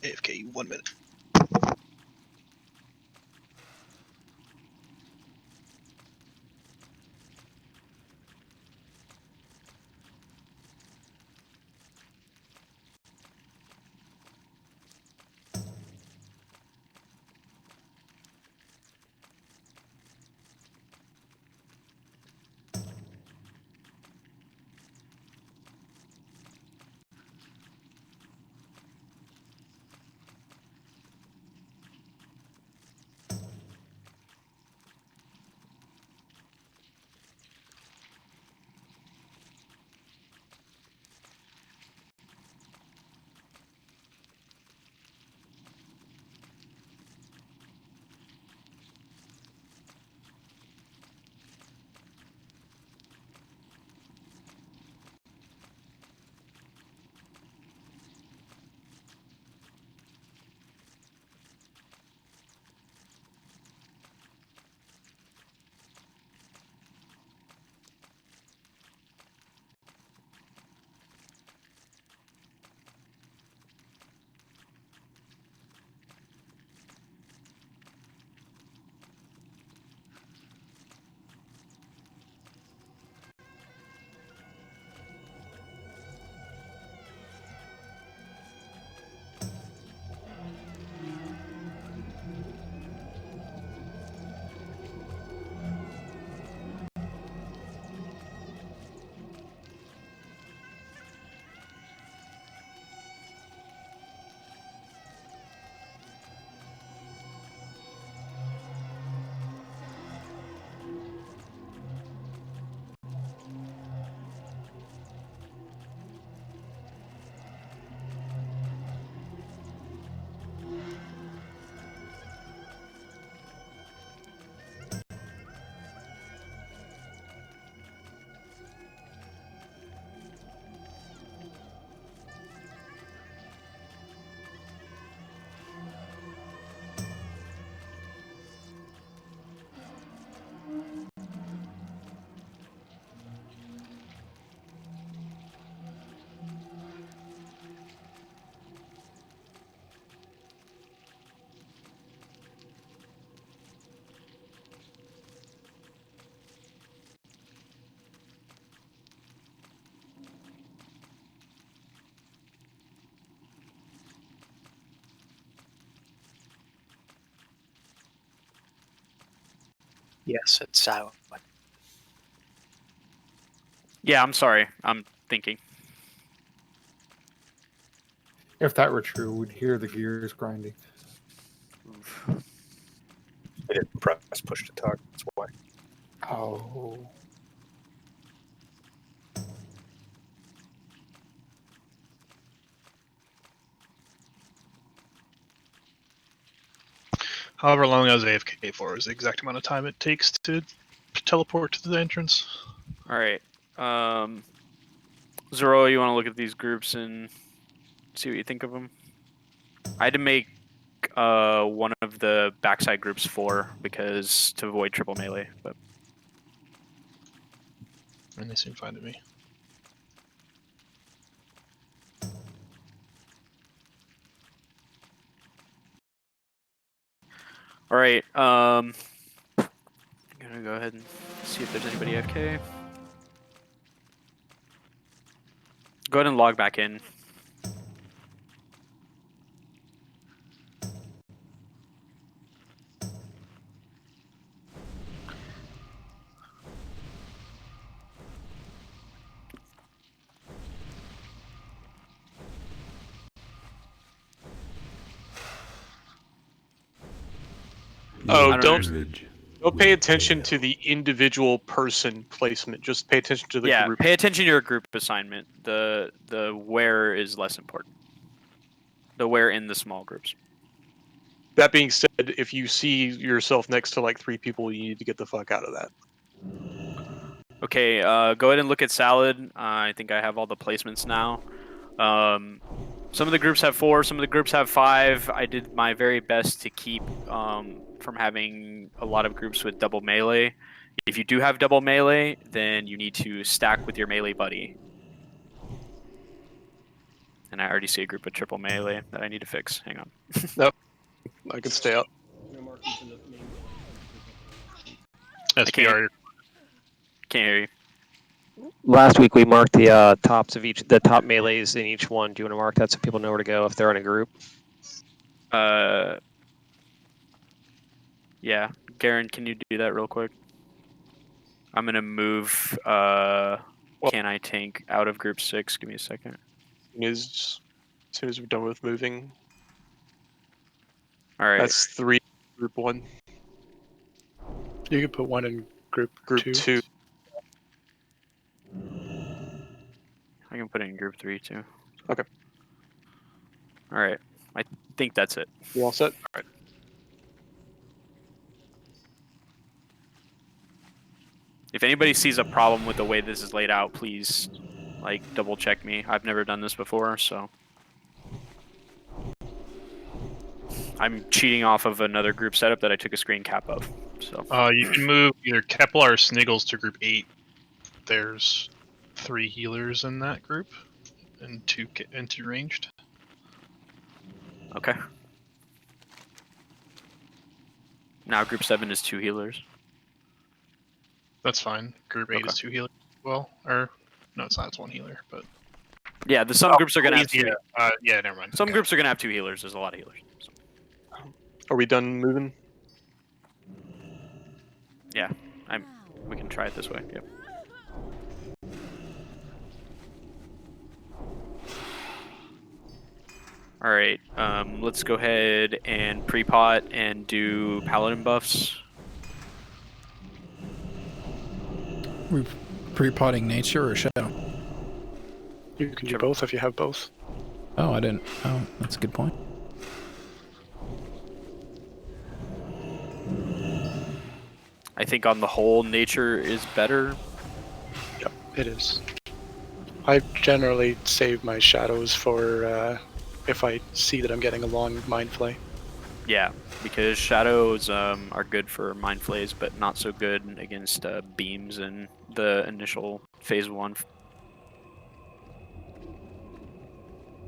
AFK, 1 minute.
Yes, it's out.
Yeah, I'm sorry. I'm thinking.
If that were true, we'd hear the gears grinding.
I didn't press push to talk. That's why.
Oh.
However long I was AFK for is the exact amount of time it takes to teleport to the entrance.
All right. Zoro, you want to look at these groups and see what you think of them? I had to make one of the backside groups 4 because to avoid triple melee. But
And they seem fine to me.
all right, I'm gonna go ahead and see if there's anybody AFK. Go ahead and log back in.
Oh, don't pay attention to the individual person placement. Just pay attention to the group.
Pay attention to your group assignment. The where is less important. The where in the small groups.
That being said, if you see yourself next to like 3 people, you need to get the fuck out of that.
Okay, go ahead and look at Salad. I think I have all the placements now. Some of the groups have 4, some of the groups have 5. I did my very best to keep from having a lot of groups with double melee. If you do have double melee, then you need to stack with your melee buddy. And I already see a group with triple melee that I need to fix. Hang on.
Nope. I can stay up.
SPR.
Can't hear you.
Last week we marked the tops of the top melees in each one. Do you want to mark that so people know where to go if they're in a group?
Yeah, Garen, can you do that real quick? I'm gonna move Can I Tank out of group 6. Give me a second.
As soon as we're done with moving.
All right.
That's 3 group 1.
You can put 1 in group
2.
I can put it in group 3 too.
Okay.
All right. I think that's it.
You all set?
All right. If anybody sees a problem with the way this is laid out, please like double check me. I've never done this before, so I'm cheating off of another group setup that I took a screen cap of. So
You can move either Kepler or Sniggles to group 8. There's 3 healers in that group, and 2 ranged.
Okay. Now group 7 is 2 healers.
That's fine. Group 8 is 2 healers as well. Or no, it's not. It's 1 healer, but
yeah, some groups are gonna have 2.
Yeah, never mind.
Some groups are gonna have 2 healers. There's a lot of healers. So.
Are we done moving?
Yeah, we can try it this way. Yep. All right, let's go ahead and pre-pot and do paladin buffs.
Pre-potting nature or shadow?
You can do both if you have both.
Oh, I didn't. Oh, that's a good point.
I think on the whole, nature is better.
Yep, it is. I generally save my shadows for if I see that I'm getting a long mind flay.
Yeah, because shadows are good for mind flays, but not so good against beams in the initial phase 1.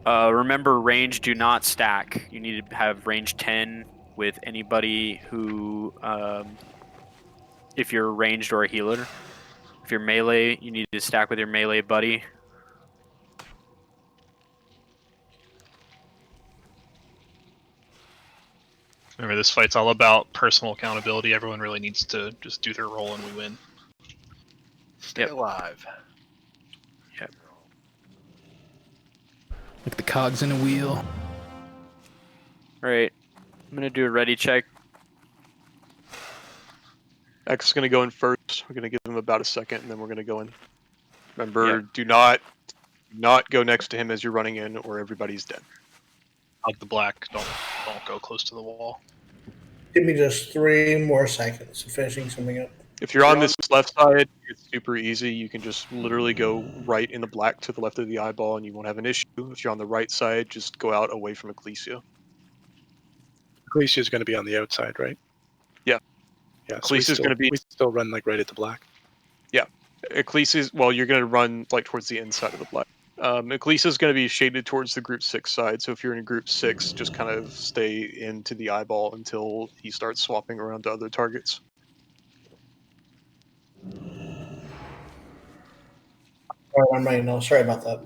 Remember, range do not stack. You need to have range 10 with anybody who, if you're ranged or a healer. If you're melee, you need to stack with your melee buddy.
Remember, this fight's all about personal accountability. Everyone really needs to just do their role and we win.
Stay alive.
Yep.
Like the cogs in a wheel.
Alright. I'm gonna do a ready check.
X is going to go in first. We're going to give him about a second, and then we're going to go in. Remember, do not go next to him as you're running in, or everybody's dead.
Hug the black. Don't go close to the wall.
Give me just 3 more seconds of finishing something up.
If you're on this left side, it's super easy. You can just literally go right in the black to the left of the eyeball and you won't have an issue. If you're on the right side, just go out away from Ecclesia.
Ecclesia is going to be on the outside, right?
Yeah.
Yeah, so
Ecclesia is going to be...
we still run like right at the black.
Yeah. Ecclesia, well, you're going to run like towards the inside of the black. Ecclesia is going to be shaded towards the group 6 side. So if you're in group 6, just kind of stay into the eyeball until he starts swapping around to other targets.
All right, I'm ready. No, sorry about that.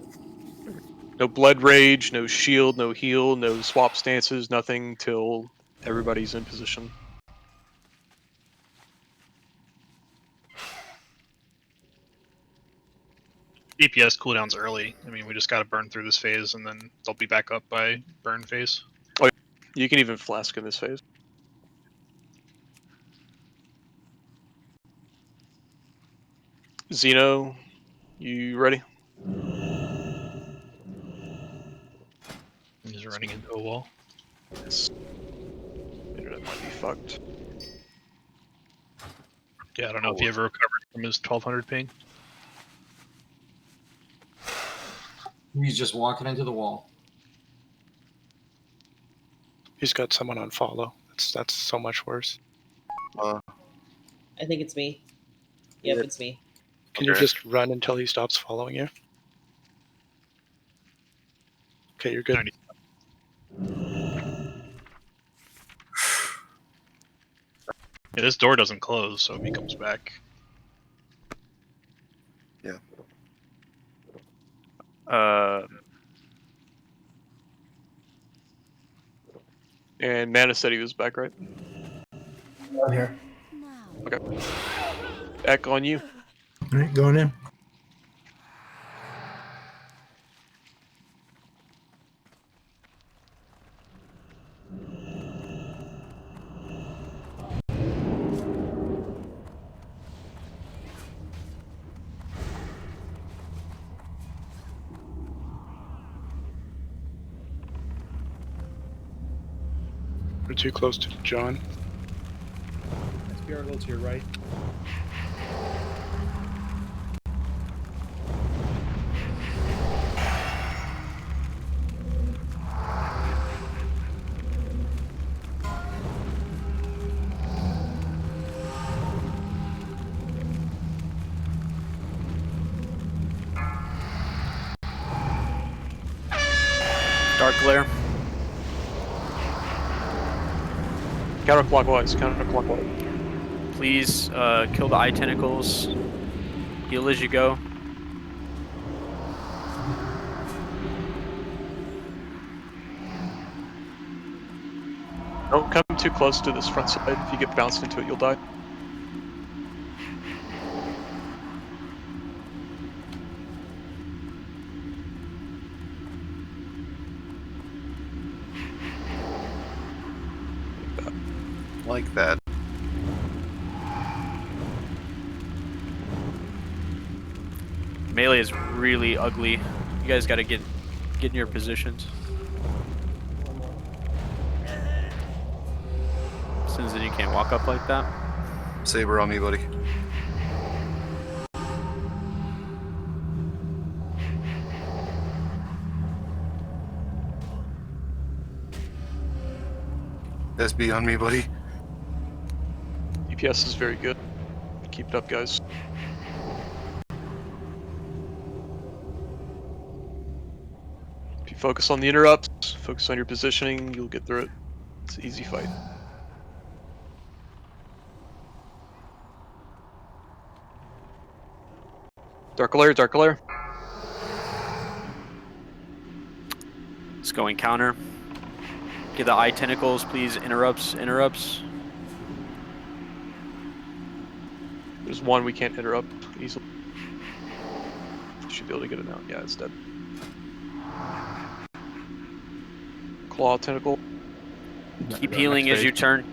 No blood rage, no shield, no heal, no swap stances, nothing till everybody's in position.
DPS cooldowns early. I mean, we just got to burn through this phase, and then they'll be back up by burn phase.
Oh, yeah. You can even flask in this phase. Xeno, you ready?
He's running into a wall.
Yes. Internet might be fucked.
Yeah, I don't know if he ever recovered from his 1200 ping.
He's just walking into the wall.
He's got someone on follow. That's so much worse.
I think it's me. Yep, it's me.
Can you just run until he stops following you? Okay, you're good.
Yeah, this door doesn't close, so if he comes back.
Yeah.
And Mana said he was back, right?
I'm here.
Okay. Back on you.
All right, going in.
We're too close to John.
SPR a little to your right.
Dark glare.
Counterclockwise, counterclockwise.
Please kill the eye tentacles. Heal as you go.
Don't come too close to this front side. If you get bounced into it, you'll die.
Like that.
Melee is really ugly. You guys got to get in your positions. Since then you can't walk up like that.
Saber on me, buddy. SB on me, buddy.
DPS is very good. Keep it up, guys. If you focus on the interrupts, focus on your positioning, you'll get through it. It's an easy fight. Dark glare, dark glare.
It's going counter. Get the eye tentacles, please. Interrupts.
There's one we can't interrupt easily. Should be able to get it out. Yeah, it's dead. Claw tentacle.
Keep healing as you turn.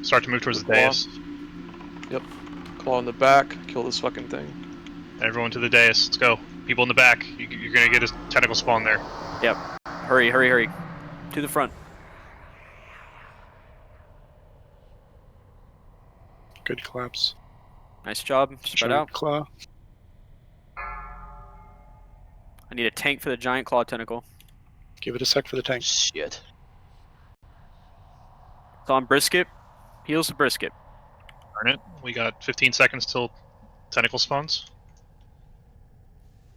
Start to move towards the dais.
Yep. Claw in the back. Kill this fucking thing.
Everyone to the dais. Let's go. People in the back. You're gonna get a tentacle spawn there.
Yep. Hurry. To the front.
Good collapse.
Nice job. Spread
Giant
out.
claw.
I need a tank for the giant claw tentacle.
Give it a sec for the tank.
Shit.
It's on brisket. Heals the brisket.
Burn it. We got 15 seconds till tentacle spawns.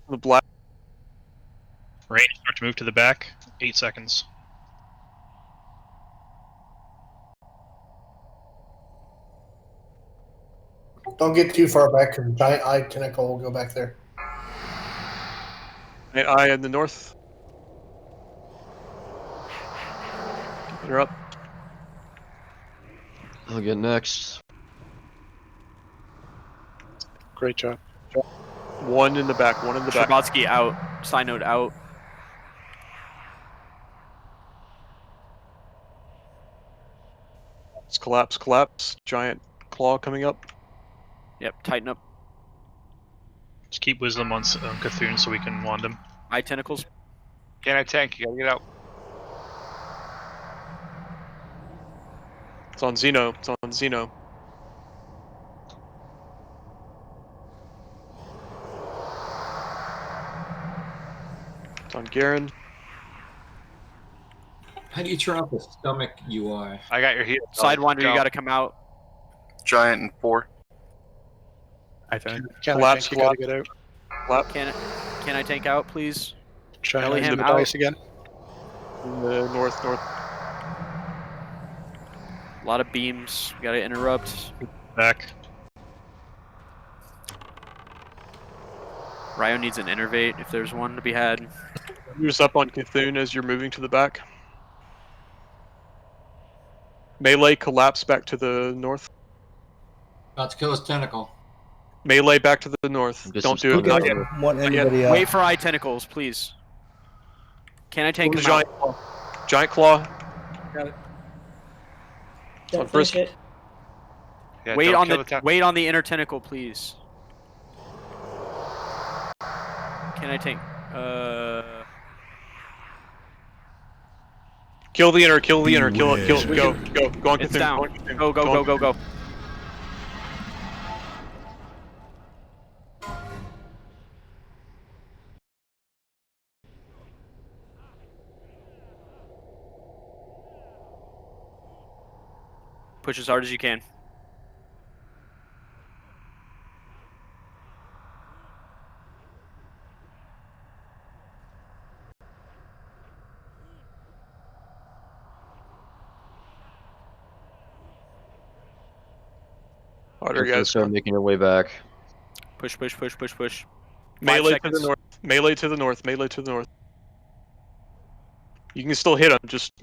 The black.
Range start to move to the back. 8 seconds.
Don't get too far back because the giant eye tentacle will go back there.
Eye in the north. You're up.
I'll get next.
Great job.
One in the back. One in the back.
Sherbatsky out. Side note out.
It's collapse, collapse. Giant claw coming up.
Yep, tighten up.
Just keep wisdom on Cthulhu so we can wand him.
Eye tentacles.
Can I tank? You gotta get out.
It's on Xeno. It's on Xeno. It's on Garen.
How do you turn off the stomach UI?
I got your heel.
Sidewinder, you gotta come out.
Giant and 4.
I think.
Collapse,
You gotta get out.
Collapse.
Can I tank out, please?
Giant
Belly
eyes
him
in the
out.
dice again.
In the north.
A lot of beams. We gotta interrupt.
Back.
Ryo needs an innervate if there's one to be had.
Use up on Cthulhu as you're moving to the back. Melee collapse back to the north.
About to kill his tentacle.
Melee back to the north. Don't do it. Not yet.
Want
Not yet.
anybody
Wait for eye tentacles, please. Can I tank him
giant
out?
claw. Giant claw.
Got it.
It's on
Don't finish
brisket.
it.
Yeah,
Wait
don't
on
kill
the
tentacle.
wait on the inner tentacle, please. Can I tank?
Kill the inner. Kill the inner. Kill it. Kill it. Go. Go. Go on
It's
Cthulhu.
down.
Go on Cthulhu.
Go, go,
on
go, go,
Cthulhu.
go. Push as hard as you can.
Harder,
Just
guys.
start making your way back.
Push, push, push, push, push.
Melee to
5
the
seconds.
north. Melee to the north. Melee to the north. You can still hit him. Just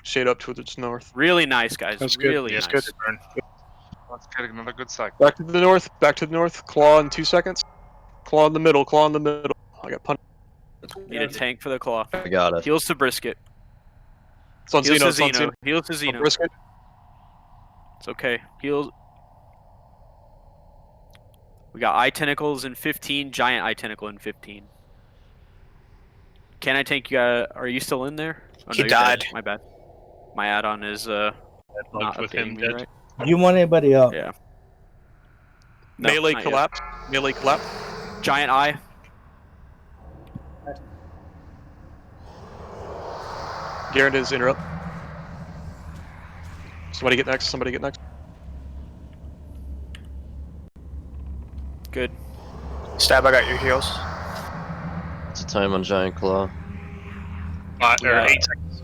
shade up towards its north.
Really nice, guys.
That's good.
Really
That's
nice.
good.
Burn. Let's get another good cycle.
Back to the north. Back to the north. Claw in 2 seconds. Claw in the middle. Claw in the middle. I got punched.
Need a tank for the claw.
I got it.
Heals to brisket.
It's on
Heals
Xeno.
to
It's on
Xeno.
Xeno.
Heals to
It's on
Xeno.
brisket.
It's okay. Heals. We got eye tentacles in 15. Giant eye tentacle in 15. Can I tank you? Are you still in there? Oh,
He
no, you're dead.
died.
My bad. My add-on is not
with him
updating me
dead.
right.
Do you want anybody up?
Yeah. No,
Melee
not yet.
collapse. Melee collapse.
Giant eye.
Garen is interrupt. Somebody get next. Somebody get next.
Good.
Stab, I got your heals.
What's the time on Giant Claw?
Yeah.
8 seconds.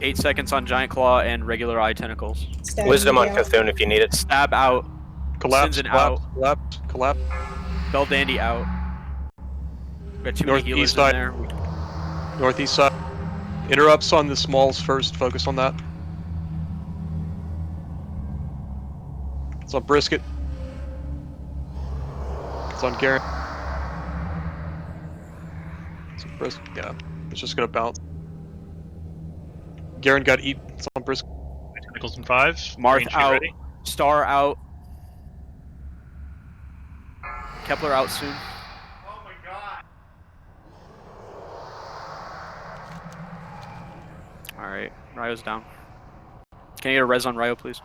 8 seconds on giant claw and regular eye tentacles.
Stab
Wisdom on
me out.
Cthulhu if you need it.
Stab out.
Collapse.
Sinzin
Collapse.
out.
Collapse. Collapse.
Bell Dandy out. Got too many
Northeast
healers in
side.
there.
Northeast side. Interrupts on the smalls first. Focus on that. It's on brisket. It's on Garen. It's on brisket. Yeah. It's just gonna bounce. Garen got eat. It's on brisket.
Tentacles in 5.
Marth
Range, get
out.
ready.
Star out. Kepler out soon. Alright, Ryo's down. Can I get a res on Ryo, please?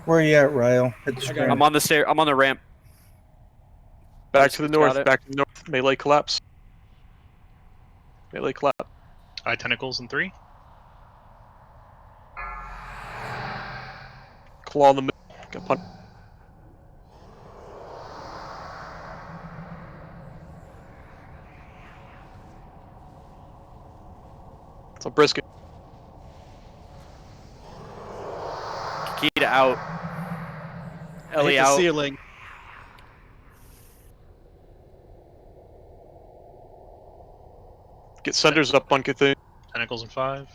Where are you at, Ryle? Hit the screen.
I'm on the stair. I'm on the ramp.
Back to the
Got
north.
it.
Back to the north. Melee collapse. Melee collapse.
Eye tentacles in 3.
Claw in the middle. Get punched. It's a brisket.
Kikita out.
I hit
Ellie
the
out.
ceiling.
Get Sunders up on Cthulhu.
Tentacles in 5.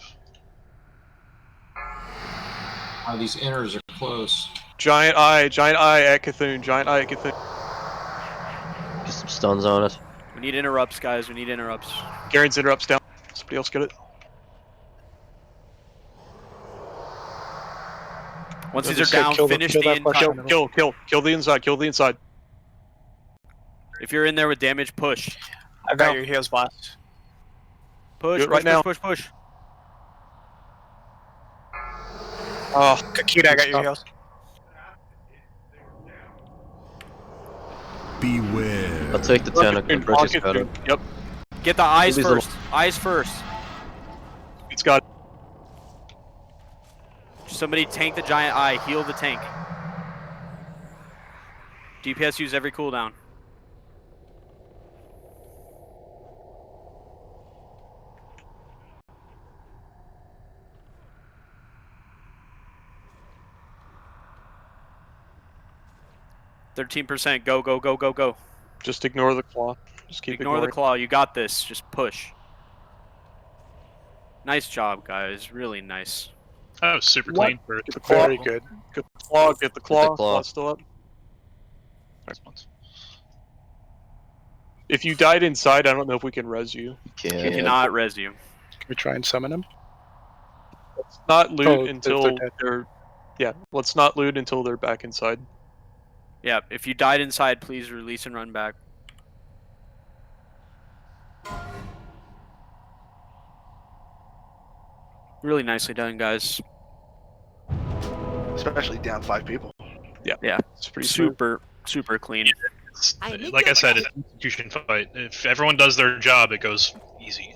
Oh, these inners are close.
Giant eye at Cthulhu. Giant eye at Cthulhu.
Get some stuns on it.
We need interrupts, guys. We need interrupts.
Garen's interrupts down. Somebody else get it.
Once
No,
these are
just say
down,
kill
finish
kill
the
that fucker.
inside.
Kill the inside. Kill the inside.
If you're in there with damage, push.
I got your heals, boss.
Push,
Do it right
push,
now.
push, push, push.
Oh,
Kakita, I got your heals.
Beware.
I'll take the tentacle. Brisket got it.
Yep.
Get the eyes
These
first.
little-
Eyes first.
It's got.
Somebody tank the giant eye. Heal the tank. DPS use every cooldown. %. Go, go, go, go, go.
Just ignore the claw. Just keep
Ignore the
ignoring.
claw. You got this. Just push. Nice job, guys. Really nice.
That was super clean. For
Get the claw.
Very good.
Get the claw. Get the claw.
claw.
Claw's still up.
Nice ones.
If you died inside, I don't know if we can res you.
You cannot res you.
Can we try and summon him?
Let's not loot
Oh,
until
they're dead.
they're. Yeah, let's not loot until they're back inside.
Yeah, if you died inside, please release and run back. Really nicely done, guys.
Especially down 5 people.
Yeah,
Yeah,
it's pretty smooth.
super clean.
Like I said, it's an institution fight. If everyone does their job, it goes easy.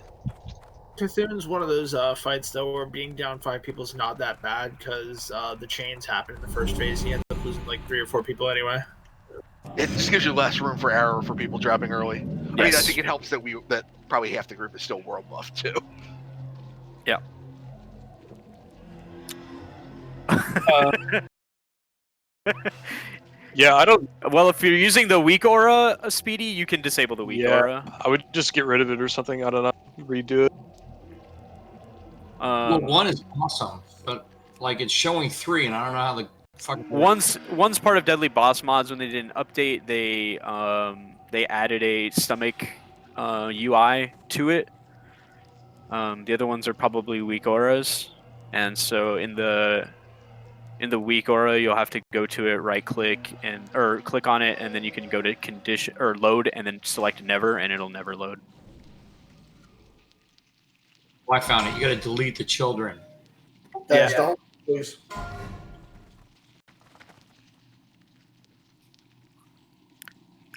Cthulhu's one of those fights, though, where being down 5 people is not that bad because the chains happen in the first phase. He ends up losing like 3 or 4 people anyway.
It just gives you less room for error for people dropping early. I mean, I
Yes.
think it helps that that probably half the group is still world buff too.
Yeah.
Yeah, I don't.
Well, if you're using the weak aura, Speedy, you can disable the weak
Yeah,
aura.
I would just get rid of it or something. I don't know. Redo it.
Well, 1 is awesome, but like it's showing 3, and I don't know how the fuck.
One's part of Deadly Boss mods. When they did an update, they added a stomach UI to it. The other ones are probably weak auras, and so in the weak aura, you'll have to go to it, right click or click on it, and then you can go to condition or load, and then select never, and it'll never load.
Oh, I found it. You got to delete the children.
Yeah. Don't, please.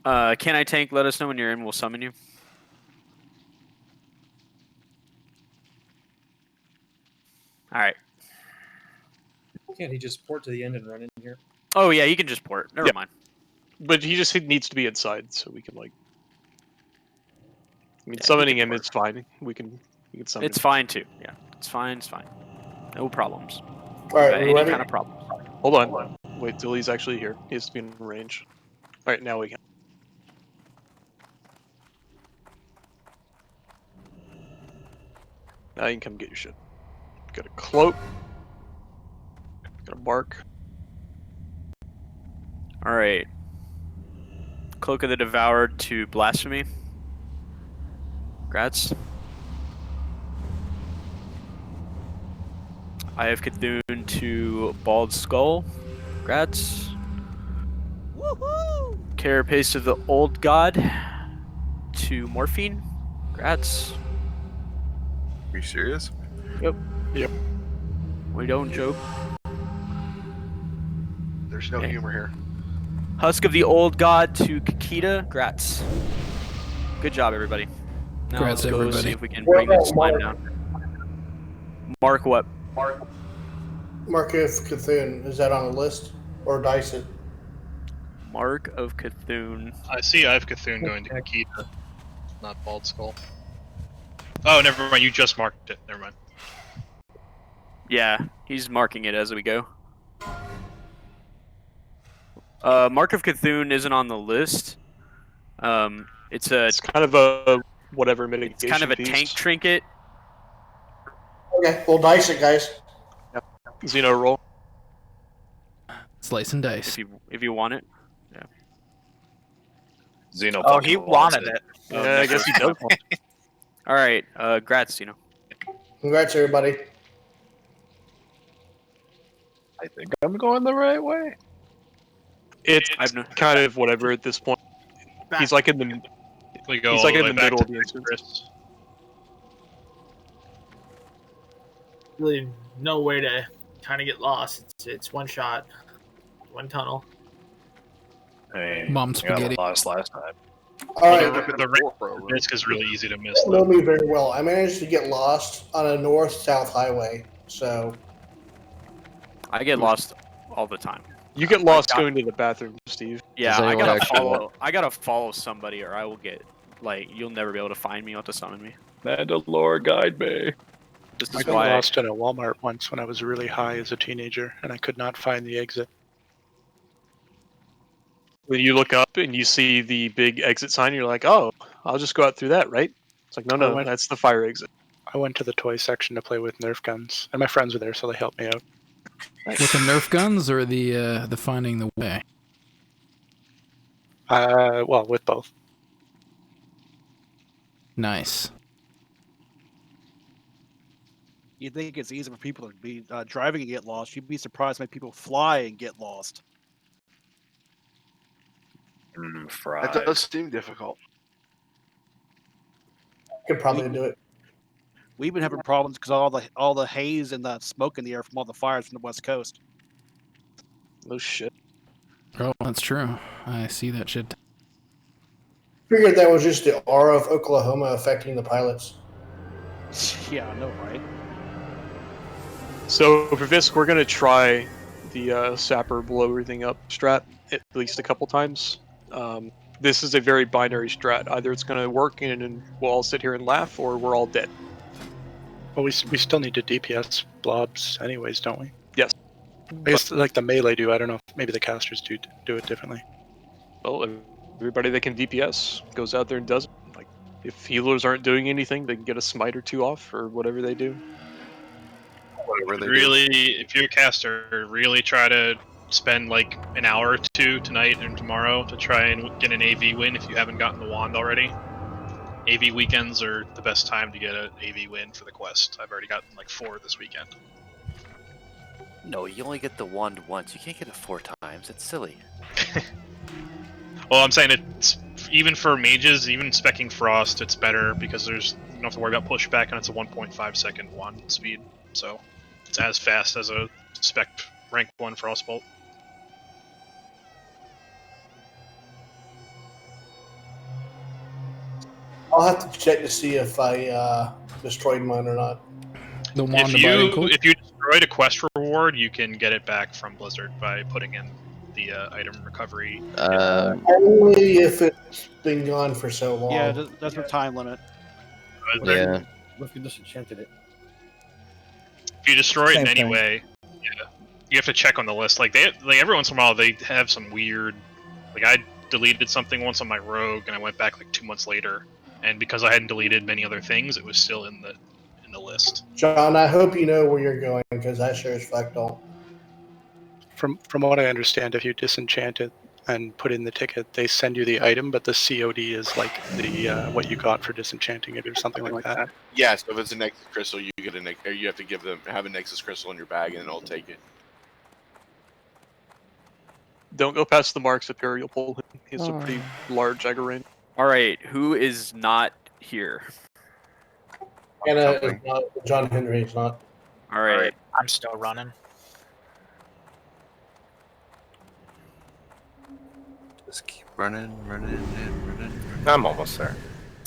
Can I tank? Let us know when you're in. We'll summon you. All right.
Can't he just port to the end and run in here?
Oh yeah, you can just port. Never
Yeah.
mind.
But he just needs to be inside, so we can like. I mean,
Yeah,
summoning
he can
him is fine. We can summon.
It's
him.
fine too. Yeah, it's fine. It's fine. No problems.
All right,
Any
ready?
kind of problem.
Hold on. Wait till he's actually here. He has to be in range. All right, now we can. Now you can come get your shit. Got a cloak. Got a bark.
All right. Cloak of the Devoured to Blasphemy. Grats. I have Cthulhu to Bald Skull. Grats. Woohoo! Carapace of the Old God to Morphine. Grats.
Are you serious?
Yep.
Yep.
We don't joke.
There's no humor here.
Husk of the Old God to Kakita. Grats. Good job, everybody. Now
Grats,
let's go
everybody.
see if we can bring this slime down. Mark what?
Mark of Cthulhu, is that on a list? Or dice it?
Mark of Cthulhu.
I see I have Cthulhu going to Kakita, not Bald Skull. Oh, never mind. You just marked it. Never mind.
Yeah, he's marking it as we go. Mark of Cthulhu isn't on the list. It's
kind of a whatever mitigation.
It's kind of a
piece.
tank trinket.
Okay, we'll dice it, guys.
Xeno roll.
Slice and dice.
If you want it. Yeah.
Xeno. Oh, he wanted it.
Yeah, I guess he does.
All right. Grats, Xeno.
Congrats, everybody.
I think I'm going the right way.
It's kind of whatever at this point. He's like in the he's like in the middle of the instance.
Really, no way to kind of get lost. It's one shot, one tunnel.
Hey,
Mom
I got
spaghetti.
lost last time.
All right.
The risk is really easy to miss.
You know me very well. I managed to get lost on a north-south highway, so
I get lost all the time.
You get lost going to the bathroom, Steve.
Yeah, I gotta follow somebody, or I will get you'll never be able to find me. You'll have to summon me.
Mandalore, guide me.
This
I
is
got
why
lost in a Walmart once when I was really high as a teenager, and I could not find the exit.
When you look up and you see the big exit sign, you're like, "Oh, I'll just go out through that, right?" It's like, no, that's the fire exit.
I went to the toy section to play with Nerf guns, and my friends were there, so they helped me out.
With the Nerf guns or the finding the way?
Well, with both.
Nice.
You think it's easy for people to be driving and get lost? You'd be surprised how many people fly and get lost.
That does seem difficult.
could probably do it.
We've been having problems because all the haze and the smoke in the air from all the fires from the West Coast.
No shit.
Oh, that's true. I see that shit.
Figured that was just the aura of Oklahoma affecting the pilots.
Yeah, I know, right?
So for Visk, we're gonna try the sapper blow everything up strat at least a couple times. This is a very binary strat. Either it's gonna work and we'll all sit here and laugh, or we're all dead.
Well, we still need to DPS blobs anyways, don't we?
Yes.
I guess like the melee do. I don't know if maybe the casters do it differently.
Well, everybody that can DPS goes out there and does it. Like, if healers aren't doing anything, they can get a smite or two off or whatever they do.
If you're a caster, really try to spend like an hour or two tonight and tomorrow to try and get an AV win if you haven't gotten the wand already. AV weekends are the best time to get an AV win for the quest. I've already gotten like 4 this weekend.
No, you only get the wand once. You can't get it 4 times. It's silly.
Well, I'm saying it's even for mages, even specking Frost, it's better because you don't have to worry about pushback, and it's a 1.5 second wand speed, so it's as fast as a spec rank 1 Frostbolt.
I'll have to check to see if I destroyed mine or not.
The wand
If you destroyed a quest reward, you can get it back from Blizzard by putting in the item recovery.
Only if it's been gone for so long.
Yeah, that's the time limit.
Yeah. What if you disenchanted it?
If you destroy it
Same
in any
thing.
way, yeah, you have to check on the list. Like every once in a while they have some weird. Like I deleted something once on my rogue, and I went back like 2 months later, and because I hadn't deleted many other things, it was still in the list.
John, I hope you know where you're going because I sure as fuck don't.
From what I understand, if you disenchant it and put in the ticket, they send you the item, but the COD is like the what you got for disenchanting it or something like that.
Yeah, so if it's a Nexus Crystal, you get or you have to have a Nexus Crystal in your bag, and then it'll take it.
Don't go past the marks up here, you'll pull him. He has a pretty large aggro range.
Alright, who is not here?
Anna is not. John Henry is not.
Alright.
I'm still running.
Running.
I'm almost there,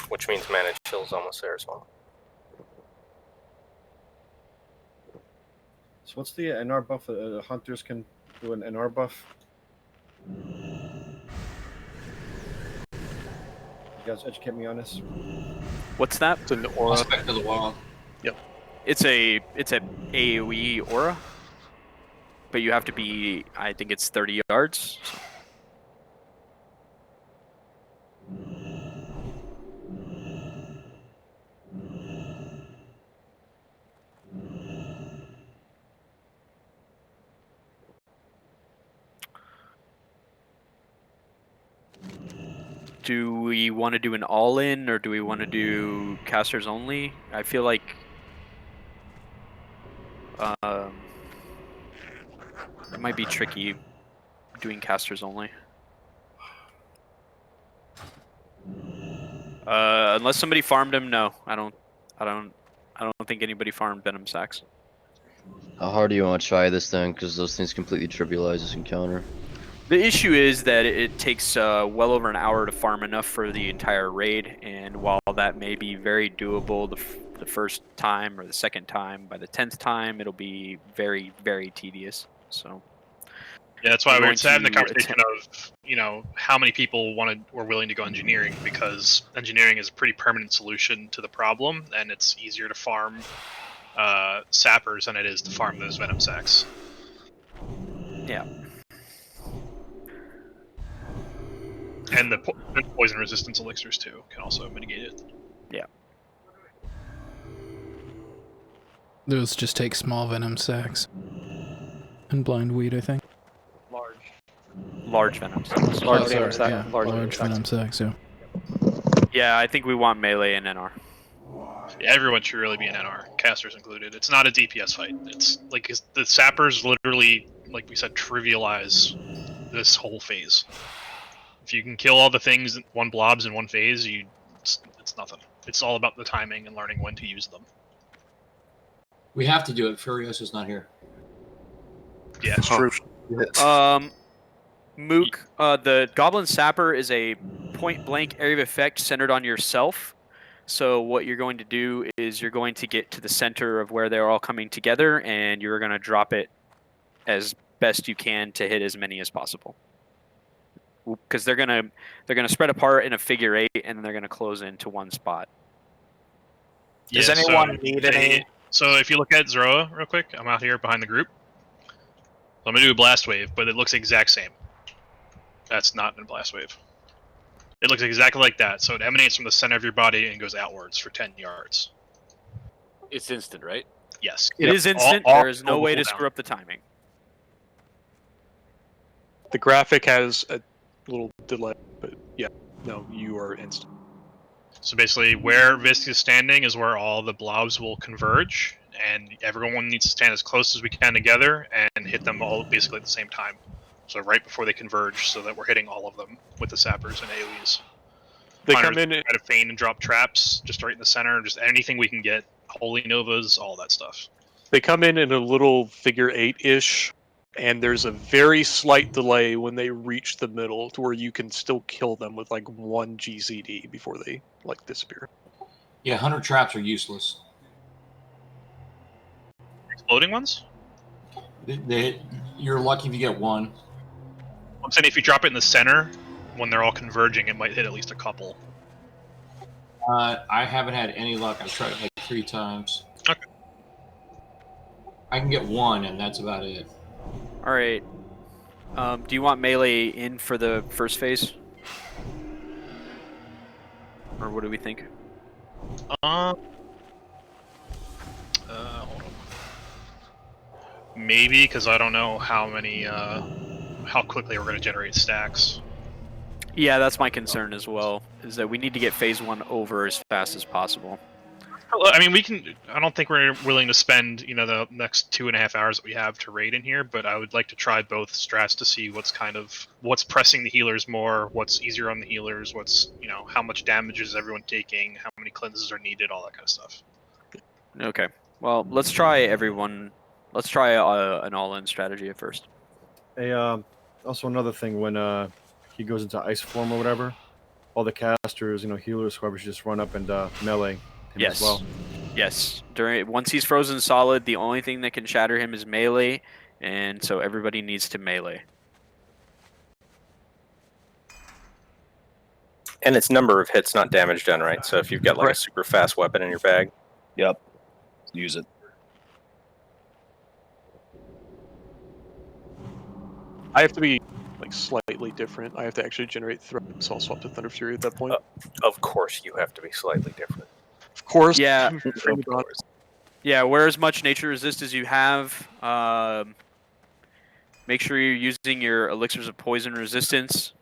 which means Manage Chill's almost there as well.
So what's the NR buff? Hunters can do an NR buff. You guys educate me on this.
What's that?
It's an aura.
Aspect of the wild.
Yep.
It's a AoE aura, but you have to be. I think it's 30 yards. Do we want to do an all-in, or do we want to do casters only? I feel like it might be tricky doing casters only. Unless somebody farmed him, no, I don't think anybody farmed Venom Sacks.
How hard do you want to try this thing? Because those things completely trivialize this encounter.
The issue is that it takes well over an hour to farm enough for the entire raid, and while that may be very doable the first time or the second time, by the 10th time it'll be very, very tedious. So
yeah, that's why
we're
we're having the
going to
conversation of how many people were willing to go engineering, because engineering is a pretty permanent solution to the problem, and it's easier to farm sappers than it is to farm those Venom Sacks.
Yeah.
And the poison resistance elixirs too can also mitigate it.
Yeah.
Those just take small venom sacks. And blind weed, I think.
Large venom sacks.
Large venom sacks, yeah.
Yeah, I think we want melee and NR.
Yeah, everyone should really be an NR, casters included. It's not a DPS fight. It's like the sappers literally, like we said, trivialize this whole phase. If you can kill all the things, one blobs in one phase, it's nothing. It's all about the timing and learning when to use them.
We have to do it. Furiosa's not here.
Yeah,
it's true.
Mook, the Goblin Sapper is a point-blank area of effect centered on yourself. So what you're going to do is you're going to get to the center of where they're all coming together, and you're going to drop it as best you can to hit as many as possible. Because they're gonna spread apart in a figure 8, and then they're gonna close into one spot.
Does anyone need any?
So if you look at Zeroa real quick, I'm out here behind the group. I'm gonna do a blast wave, but it looks the exact same. That's not a blast wave. It looks exactly like that. So it emanates from the center of your body and goes outwards for 10 yards.
It's instant, right?
Yes.
It is instant. There is no way to screw up the timing.
The graphic has a little delay, but yeah, no, you are instant.
So basically, where Visk is standing is where all the blobs will converge, and everyone needs to stand as close as we can together and hit them all basically at the same time. So right before they converge, so that we're hitting all of them with the sappers and AoEs.
They
Hunters
come in
try to feign and drop traps, just right in the center, just anything we can get, holy novas, all that stuff.
They come in a little figure 8-ish, and there's a very slight delay when they reach the middle to where you can still kill them with like 1 GCD before they like disappear.
Yeah, 100 traps are useless.
Exploding ones?
You're lucky if you get one.
I'm saying if you drop it in the center, when they're all converging, it might hit at least a couple.
I haven't had any luck. I've tried it like 3 times.
Okay.
I can get one, and that's about it.
All right. Do you want melee in for the first phase? Or what do we think?
Hold on. Maybe, because I don't know how many, how quickly we're going to generate stacks.
Yeah, that's my concern as well, is that we need to get phase 1 over as fast as possible.
I mean, we can. I don't think we're willing to spend, the next 2.5 hours that we have to raid in here. But I would like to try both strats to see what's pressing the healers more, what's easier on the healers, what's how much damage is everyone taking, how many cleanses are needed, all that kind of stuff.
Okay. Well, let's try everyone. Let's try an all-in strategy at first.
Hey, also another thing, when he goes into ice form or whatever, all the casters, healers, whoever, should just run up and melee him as well.
Yes. Once he's frozen solid, the only thing that can shatter him is melee, and so everybody needs to melee.
And it's number of hits, not damage done, right? So if you've got like a super fast weapon in your bag.
Yep. Use it.
I have to be like slightly different. I have to actually generate threat, so I'll swap to Thunder Fury at that point.
Of course, you have to be slightly different.
Of course.
Yeah.
Bring it on.
Yeah, wear as much nature resist as you have. Make sure you're using your elixirs of poison resistance.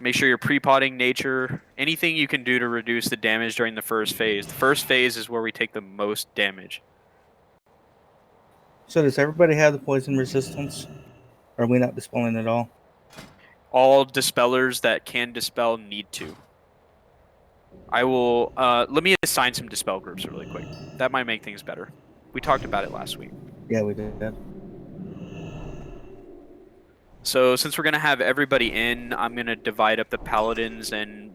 Make sure you're pre-potting nature. Anything you can do to reduce the damage during the first phase. The first phase is where we take the most damage.
So does everybody have the poison resistance? Or are we not dispelling at all?
All dispellers that can dispel need to. I will let me assign some dispel groups really quick. That might make things better. We talked about it last week.
Yeah, we did.
So since we're gonna have everybody in, I'm gonna divide up the paladins and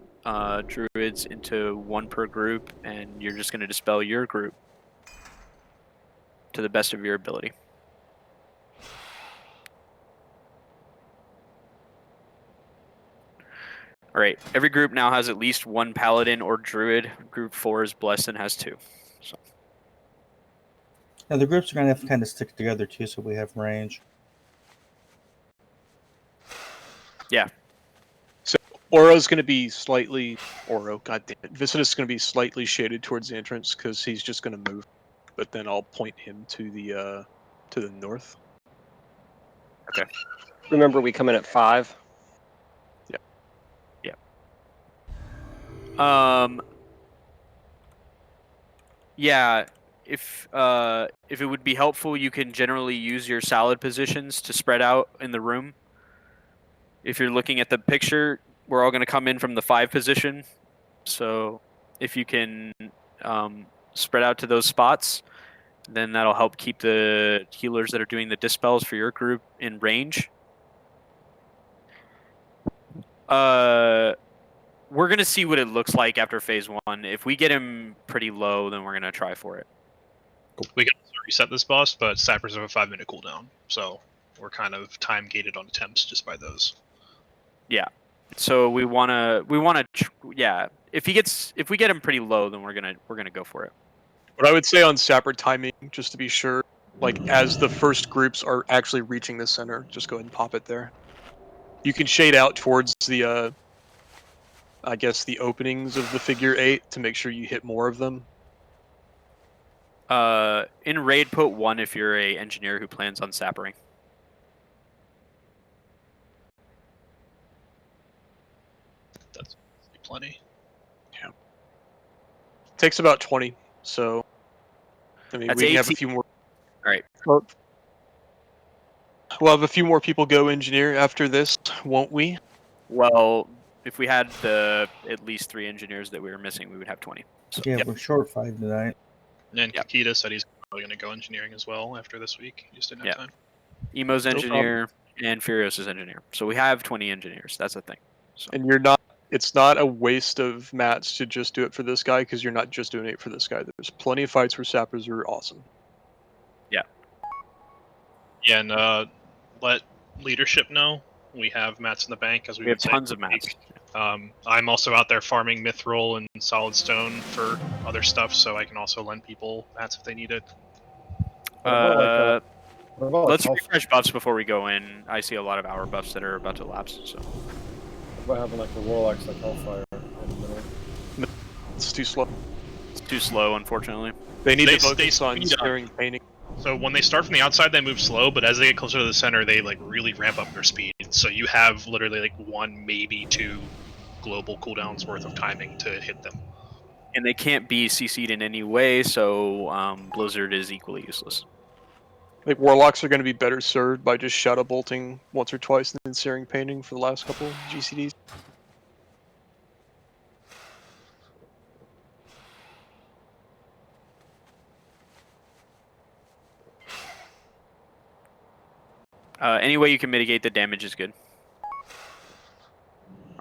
druids into one per group, and you're just gonna dispel your group to the best of your ability. All right, every group now has at least one paladin or druid. Group 4 is blessed and has 2. So.
Now the groups are going to have to kind of stick together too, so we have range.
Yeah.
So Oro's going to be slightly goddamn it. Viscidus is going to be slightly shaded towards the entrance because he's just going to move. But then I'll point him to the north.
Okay.
Remember, we come in at 5.
Yeah, if it would be helpful, you can generally use your salad positions to spread out in the room. If you're looking at the picture, we're all going to come in from the 5 position. So if you can spread out to those spots, then that'll help keep the healers that are doing the dispels for your group in range. We're going to see what it looks like after phase 1. If we get him pretty low, then we're going to try for it.
We can also reset this boss, but sappers have a 5-minute cooldown, so we're kind of time gated on attempts just by those.
Yeah. So we want to yeah, if we get him pretty low, then we're going to go for it.
What I would say on sapper timing, just to be sure, like as the first groups are actually reaching the center, just go ahead and pop it there. You can shade out towards the I guess the openings of the figure 8 to make sure you hit more of them.
In raid, put 1 if you're a engineer who plans on sappering.
That's plenty.
Yeah. Takes about 20, so I mean
That's
we can have a
18.
few more.
All right.
We'll have a few more people go engineer after this, won't we?
Well, if we had at least 3 engineers that we were missing, we would have 20. So,
Yeah, we're short 5 tonight.
And Kakita said he's probably going to go engineering as well after this week. He just didn't have time.
Emo's
No
engineer and Furious' engineer. So we have 20 engineers. That's the thing. So.
And it's not a waste of mats to just do it for this guy because you're not just doing it for this guy. There's plenty of fights where sappers are awesome.
Yeah.
Yeah, and let leadership know we have mats in the bank as we
have
would say.
tons of mats.
I'm also out there farming mithril and solid stone for other stuff, so I can also lend people mats if they need it.
Let's refresh buffs before we go in. I see a lot of hour buffs that are about to lapse. So.
What about having like the warlocks like Hellfire in the middle?
It's too slow.
It's too slow, unfortunately.
They need to focus on
speed up.
searing painting.
So when they start from the outside, they move slow, but as they get closer to the center, they like really ramp up their speed. So you have literally like 1, maybe 2 global cooldowns worth of timing to hit them.
And they can't be CC'd in any way, so Blizzard is equally useless.
Like warlocks are going to be better served by just shadow bolting once or twice and then searing painting for the last couple GCDs.
Any way you can mitigate the damage is good.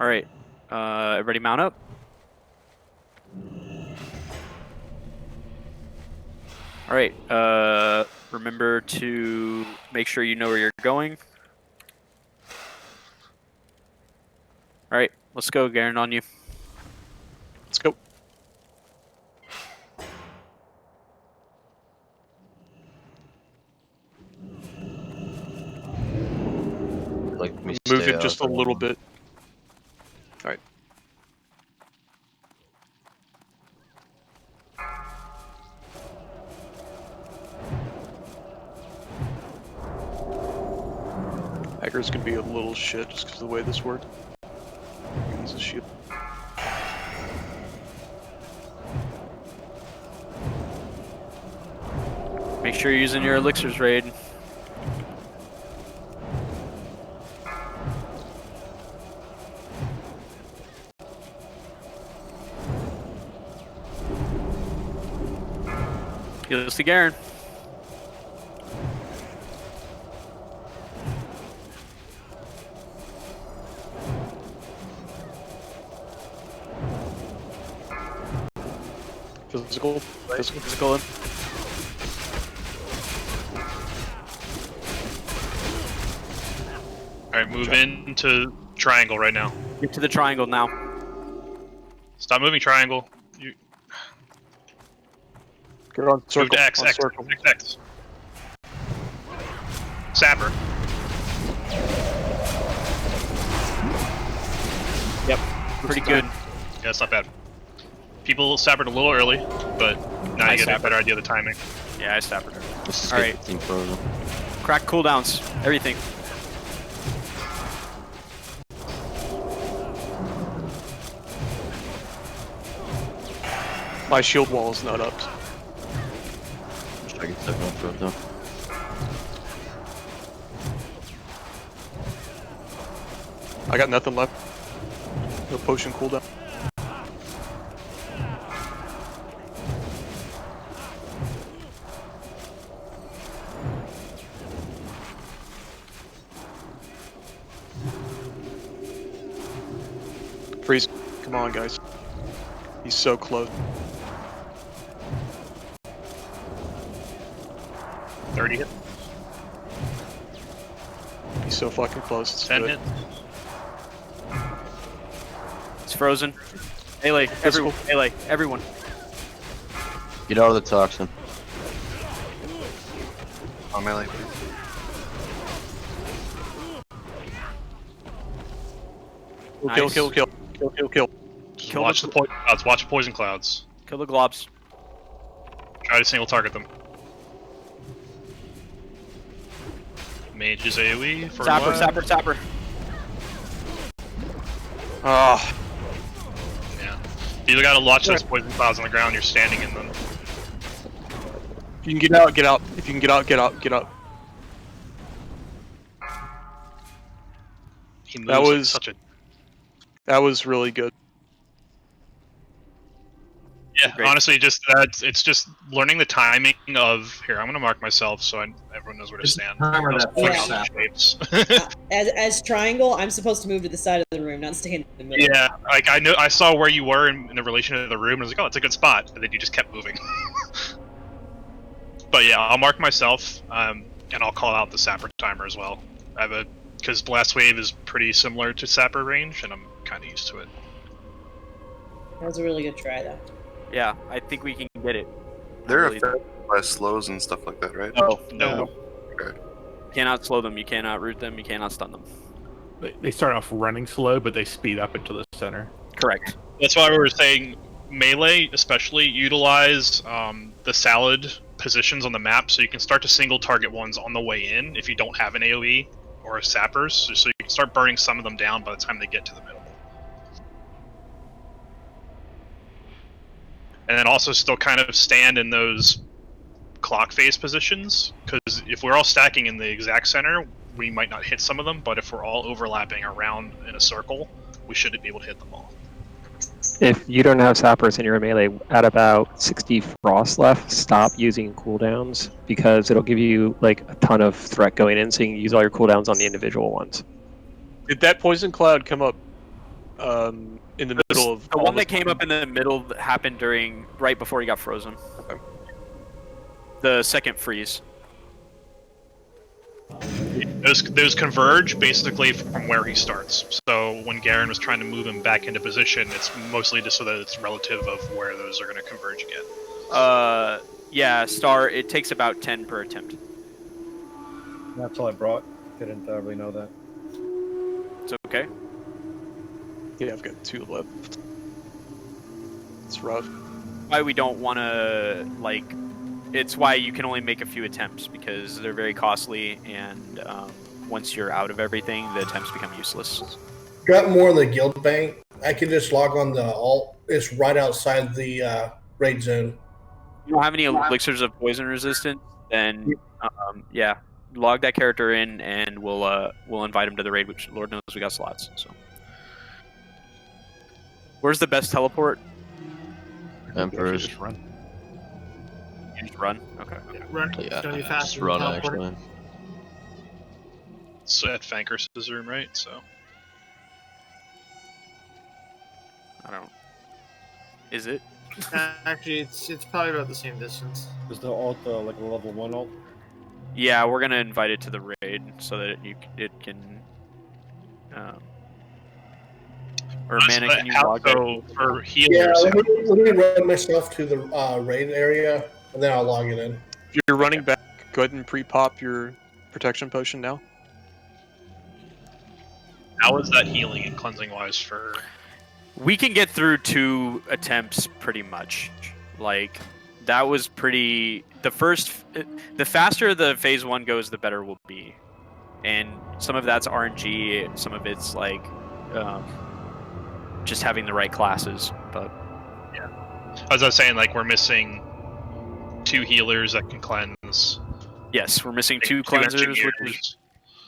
All right. Everybody mount up. All right. Remember to make sure you know where you're going. All right. Let's go, Garen, on you.
Let's go.
Like me
Move
stay
it just a
out,
little bit. All right. Hackers can be a little shit just because of the way this worked. Use a shield.
Make sure you're using your elixirs, Raid. You'll see Garen.
Physical.
Physical in.
Alright, move into triangle right now.
Get to the triangle now.
Stop moving triangle. You
Get on circle.
move to X,
on
X,
circle.
X, X. Sapper.
Yep, pretty good.
Yeah, that's not bad. People sappered a little early, but now
I
you get a
sappered.
better idea of the timing.
Yeah, I sappered.
This is
All
good
right.
team photo.
Crack cooldowns. Everything.
My shield wall is not up.
I can step up for it though.
I got nothing left. No potion cooldown. Freeze. Come on, guys. He's so close.
30 hit.
He's so fucking close. It's
10
good.
hit.
It's frozen. Melee. Everyone. Melee. Everyone.
Get out of the toxin.
On melee.
Kill,
Nice.
kill, kill. Kill, kill, kill.
Just
Kill
watch
the-
the poison clouds. Watch poison clouds.
Kill the globs.
Try to single target them. Mage is AoE for
Sapper,
what?
sapper, sapper.
Ah.
Yeah. You gotta watch those poison clouds on the ground. You're standing in them.
If you can get out, get out. If you can get out, get out, get out.
He moves
That
like
was
such a.
That was really good.
Yeah, honestly, just it's just learning the timing of here. I'm gonna mark myself so everyone knows where to stand.
timer
Those
that
point
first
out
snap.
shapes.
As triangle, I'm supposed to move to the side of the room, not stay in the middle.
Yeah, like I saw where you were in the relation to the room, and I was like, oh, it's a good spot, and then you just kept moving. But yeah, I'll mark myself, and I'll call out the sapper timer as well. I have because blast wave is pretty similar to sapper range, and I'm kind of used to it.
That was a really good try, though.
Yeah, I think we can get it.
They're
Really-
affected by slows and stuff like that, right?
No.
Okay.
You cannot slow them. You cannot root them. You cannot stun them.
They start off running slow, but they speed up into the center.
Correct.
That's why we were saying melee, especially utilize the salad positions on the map, so you can start to single target ones on the way in if you don't have an AoE or sappers, so you can start burning some of them down by the time they get to the middle. And then also still kind of stand in those clock phase positions, because if we're all stacking in the exact center, we might not hit some of them, but if we're all overlapping around in a circle, we should be able to hit them all.
If you don't have sappers in your melee at about 60 frost left, stop using cooldowns because it'll give you like a ton of threat going in, so you can use all your cooldowns on the individual ones.
Did that poison cloud come up In the middle of
the one that came up in the middle happened right before he got frozen.
Okay.
The second freeze.
Those converge basically from where he starts. So when Garen was trying to move him back into position, it's mostly just so that it's relative of where those are going to converge again.
Yeah, Star. It takes about 10 per attempt.
That's all I brought. Didn't really know that.
It's okay.
Yeah, I've got 2 left. It's rough.
Why we don't want to it's why you can only make a few attempts because they're very costly, and once you're out of everything, the attempts become useless.
Got more in the guild bank. I can just log on the alt. It's right outside the raid zone.
You don't have any elixirs of poison resistance, then yeah, log that character in, and we'll invite him to the raid. Which Lord knows we got slots. So, where's the best teleport?
Emperor's.
Just run.
You just run. Okay.
Yeah, run. It's
Yeah,
gonna be
just
faster
run
than teleport.
actually.
It's at Fanker's room, right? So
I don't. Is it?
Actually, it's probably about the same distance.
Is the alt like a level 1 alt?
Yeah, we're gonna invite it to the raid so that it can. Or mana, can you log
so for
Yeah,
healers?
let me run myself to the raid area, and then I'll log it in.
If you're running back, go ahead and pre-pop your protection potion now.
How is that healing and cleansing wise for?
We can get through 2 attempts pretty much. Like, that was pretty. The faster the phase 1 goes, the better we'll be. And some of that's RNG, some of it's like just having the right classes. But
yeah, as I was saying, like we're missing 2 healers that can cleanse.
Yes, we're missing 2 cleansers, which is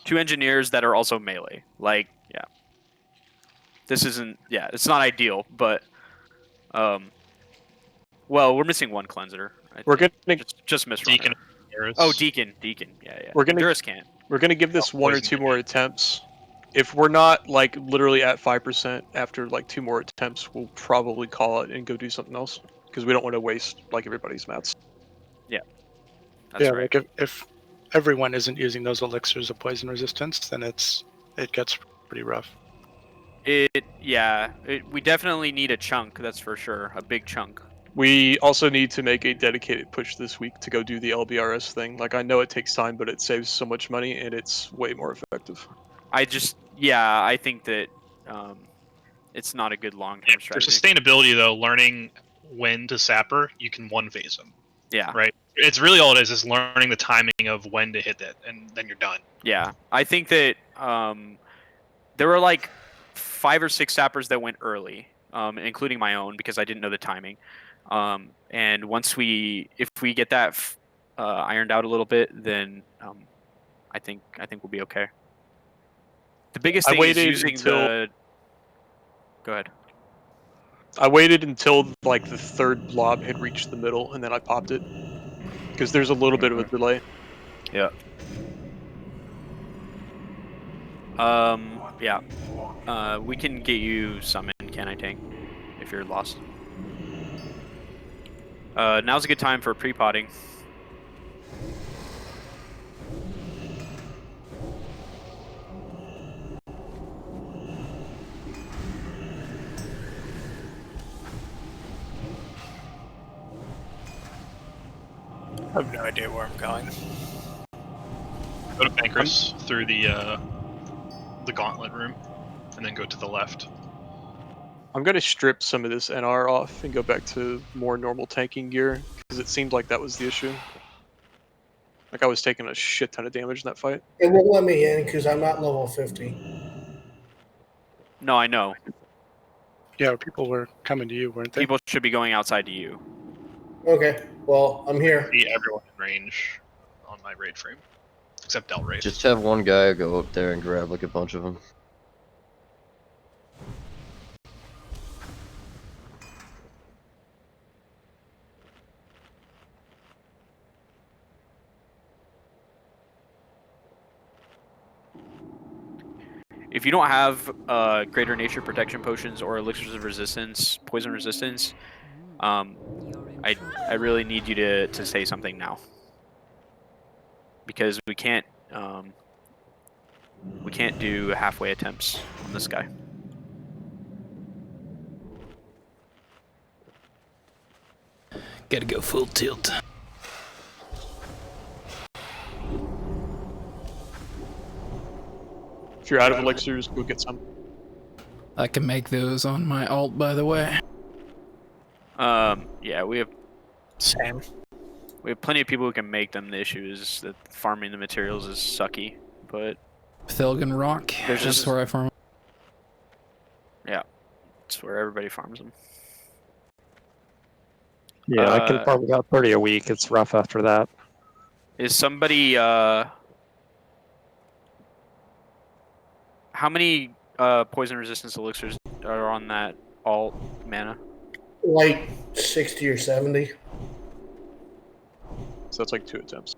2 engineers that are also melee. Like, yeah. This isn't, yeah, it's not ideal, but, well, we're missing 1 cleanser.
We're gonna
just miss
Deacon.
Oh, Deacon, yeah.
We're gonna
Endurus can't.
We're gonna give this 1 or 2 more attempts. If we're not like literally at 5% after like 2 more attempts, we'll probably call it and go do something else because we don't want to waste like everybody's mats.
Yeah, that's
yeah,
right.
like if everyone isn't using those elixirs of poison resistance, then it gets pretty rough.
We definitely need a chunk, that's for sure, a big chunk.
We also need to make a dedicated push this week to go do the LBRS thing. Like, I know it takes time, but it saves so much money and it's way more effective.
I think that it's not a good long-term strategy.
For sustainability, though, learning when to sapper, you can 1-phase them.
Yeah.
Right? It's really all it is learning the timing of when to hit it, and then you're done.
Yeah. I think that there were like 5 or 6 sappers that went early, including my own, because I didn't know the timing. And if we get that ironed out a little bit, then I think we'll be okay. The biggest thing is using the. Go ahead.
I waited until like the 3rd blob had reached the middle, and then I popped it because there's a little bit of a delay.
Yeah. Yeah. We can get you summoned, can I, Tank? If you're lost. Now's a good time for pre-potting.
I have no idea where I'm going.
Go to Bankers through the gauntlet room, and then go to the left.
I'm going to strip some of this NR off and go back to more normal tanking gear, because it seemed like that was the issue. Like I was taking a shit ton of damage in that fight.
It won't let me in because I'm not level 50.
No, I know.
Yeah, people were coming to you, weren't they?
People should be going outside to you.
Okay, well, I'm here.
See everyone in range on my raid frame, except Del Raid.
Just have one guy go up there and grab like a bunch of them.
if you don't have greater nature protection potions or elixirs of resistance, poison resistance, I really need you to say something now, because we can't do halfway attempts on this guy.
Gotta go full tilt.
If you're out of elixirs, go get some.
I can make those on my alt, by the way.
Yeah, we have
same.
We have plenty of people who can make them. The issue is that farming the materials is sucky, but
Thilgan Rock.
There's
That's
just
where I farm.
Yeah, it's where everybody farms them.
Yeah, I can farm about 30 a week. It's rough after that.
Is somebody how many poison resistance elixirs are on that alt mana?
Like 60 or 70.
So that's like 2 attempts.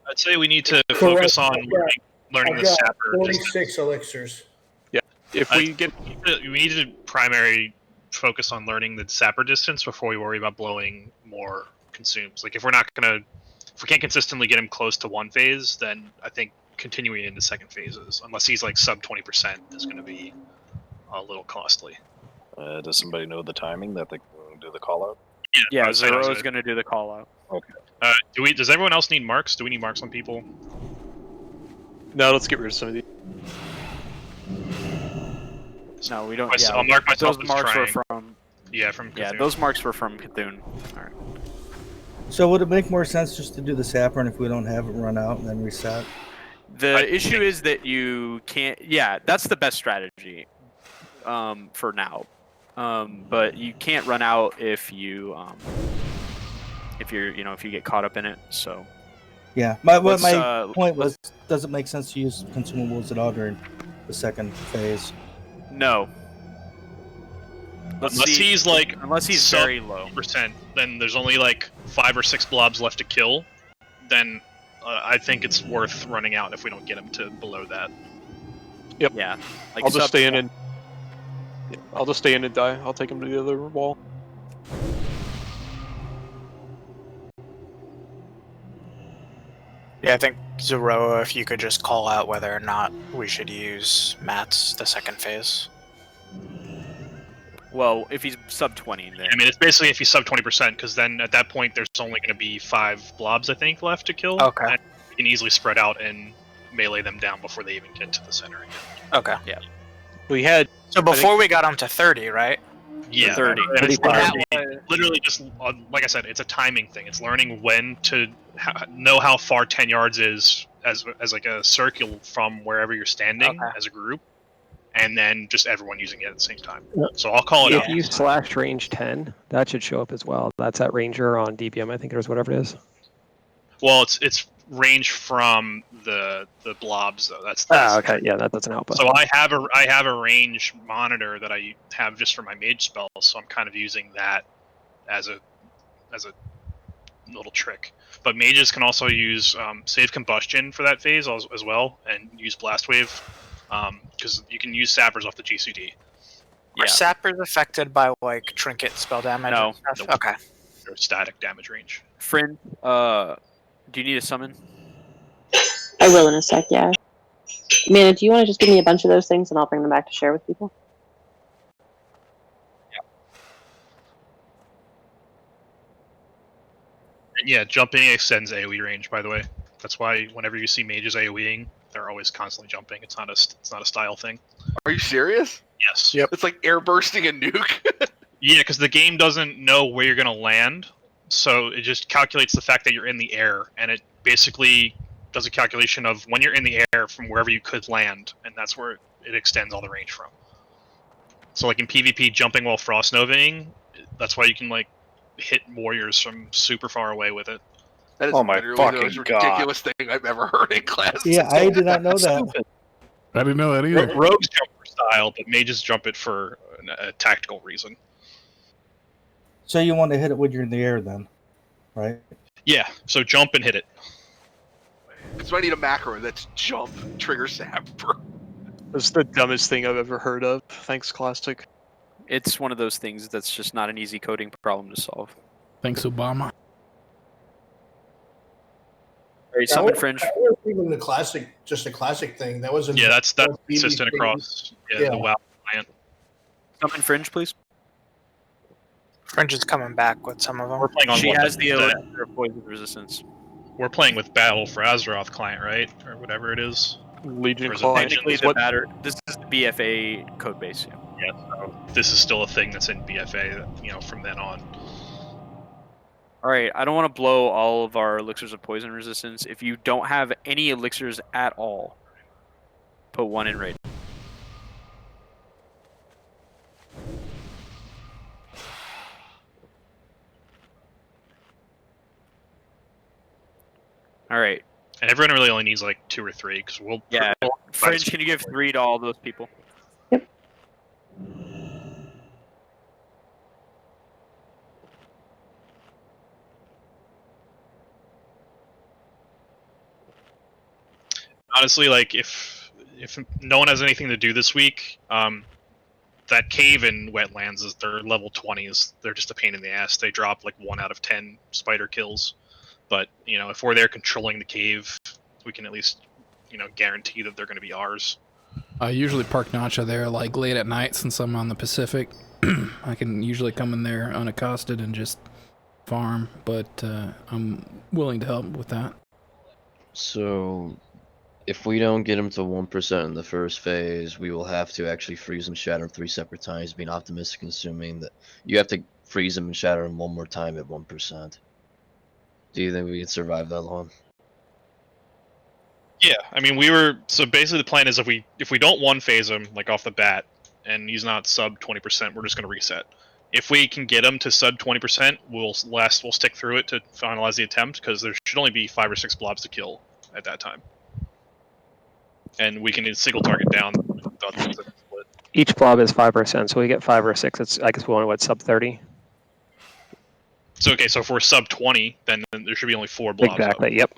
I'd say we need to focus on learning
I've
the
got
sapper.
46 elixirs.
Yeah, if we get,
we need to primary focus on learning the sapper distance before we worry about blowing more consumes. Like if we can't consistently get him close to one phase, then I think continuing into second phases, unless he's like sub 20%, is going to be a little costly.
Does somebody know the timing that they can do the call out?
Yeah, Zero is going to do the call out.
Okay.
Does everyone else need marks? Do we need marks on people?
No, let's get rid of some of these.
No, we don't.
I'll mark myself
Those
as
marks were
trying.
from.
Yeah, from Cthulhu.
Yeah, those marks were from Cthulhu. All right.
So would it make more sense just to do the sapper, and if we don't have it, run out and then reset?
The issue is that you can't. Yeah, that's the best strategy, for now. But you can't run out if you if you get caught up in it. So.
Yeah, my
Let's,
point was, does it make sense to use consumables at all during the second phase?
No.
Unless he's sub
very low
%, then there's only like 5 or 6 blobs left to kill. Then I think it's worth running out if we don't get him to below that.
Yep.
Yeah. Like
I'll just stay in and. Yeah, I'll just stay in and die. I'll take him to the other wall.
Yeah, I think Zero, if you could just call out whether or not we should use Matt's the second phase.
Well, if he's sub 20, then.
I mean, it's basically if he's sub 20%, because then at that point there's only going to be 5 blobs, I think, left to kill.
Okay.
And you can easily spread out and melee them down before they even get to the center again.
Okay.
Yeah.
We had.
So before we got him to 30, right?
Yeah,
30.
And it's literally just, like I said, it's a timing thing. It's learning when to know how far 10 yards is as like a circle from wherever you're standing as a group, and then just everyone using it at the same time. So I'll call it out.
If you slash range 10, that should show up as well. That's at Ranger on DPM, I think, or whatever it is.
Well, it's range from the blobs though. That's
okay. Yeah, that doesn't help us.
So I have a range monitor that I have just for my mage spells, so I'm kind of using that as a little trick. But mages can also use save combustion for that phase as well, and use blast wave, because you can use sappers off the GCD.
Are sappers affected by like trinket spell damage?
No.
and stuff?
Nope.
Okay.
They're static damage range.
Friend, do you need a summon?
I will in a sec, yeah. Mana, do you want to just give me a bunch of those things and I'll bring them back to share with people?
And yeah, jumping extends AoE range, by the way. That's why whenever you see mages AoEing, they're always constantly jumping. It's not a style thing.
Are you serious?
Yes.
Yep. It's like air bursting a nuke.
Yeah, because the game doesn't know where you're going to land, so it just calculates the fact that you're in the air, and it basically does a calculation of when you're in the air from wherever you could land, and that's where it extends all the range from. So like in PvP, jumping while frost novaing, that's why you can like hit warriors from super far away with it.
That is literally the most ridiculous thing I've ever heard in class.
Yeah, I did not know that.
I didn't know that either.
Rogues jump for style, but mages jump it for a tactical reason.
So you want to hit it when you're in the air then, right?
Yeah, so jump and hit it.
Because I need a macro that's jump, trigger sapper.
That's the dumbest thing I've ever heard of. Thanks, Classic.
It's one of those things that's just not an easy coding problem to solve.
Thanks, Obama.
Alright, summon Fringe.
That was even the classic, just a classic thing. That wasn't.
Yeah, that's
BB
consistent
thing.
across the WoW client.
Summon Fringe, please.
Fringe is coming back with some of them.
We're playing on
She
one
has the
that-
elixir of poison resistance.
We're playing with Battle for Azeroth client, right? Or whatever it is.
Legion
Or is it
client.
Technically,
Legends?
this is the BFA code base.
Yeah, so this is still a thing that's in BFA, from then on.
Alright, I don't want to blow all of our elixirs of poison resistance. If you don't have any elixirs at all, put one in raid. Alright.
And everyone really only needs like 2 or 3, because we'll...
Yeah, Fringe, can you give 3 to all those people?
Honestly, like, if no one has anything to do this week, that cave in Wetlands, they're level 20s. They're just a pain in the ass. They drop like 1 out of 10 spider kills. But, if we're there controlling the cave, we can at least, guarantee that they're going to be ours.
I usually park Nacha there like late at night since I'm on the Pacific. I can usually come in there unaccosted and just farm, but I'm willing to help with that.
So, if we don't get him to 1% in the first phase, we will have to actually freeze and shatter him 3 separate times, being optimistic and assuming that you have to freeze him and shatter him 1 more time at 1%. Do you think we can survive that long?
Yeah, I mean, so basically the plan is if we don't 1-phase him, like off the bat, and he's not sub 20%, we're just going to reset. If we can get him to sub 20%, we'll stick through it to finalize the attempt, because there should only be 5 or 6 blobs to kill at that time. And we can single target down.
Each blob is 5%, so we get 5 or 6. It's, I guess we want sub 30.
So so if we're sub 20, then there should be only 4 blobs.
Exactly. Yep.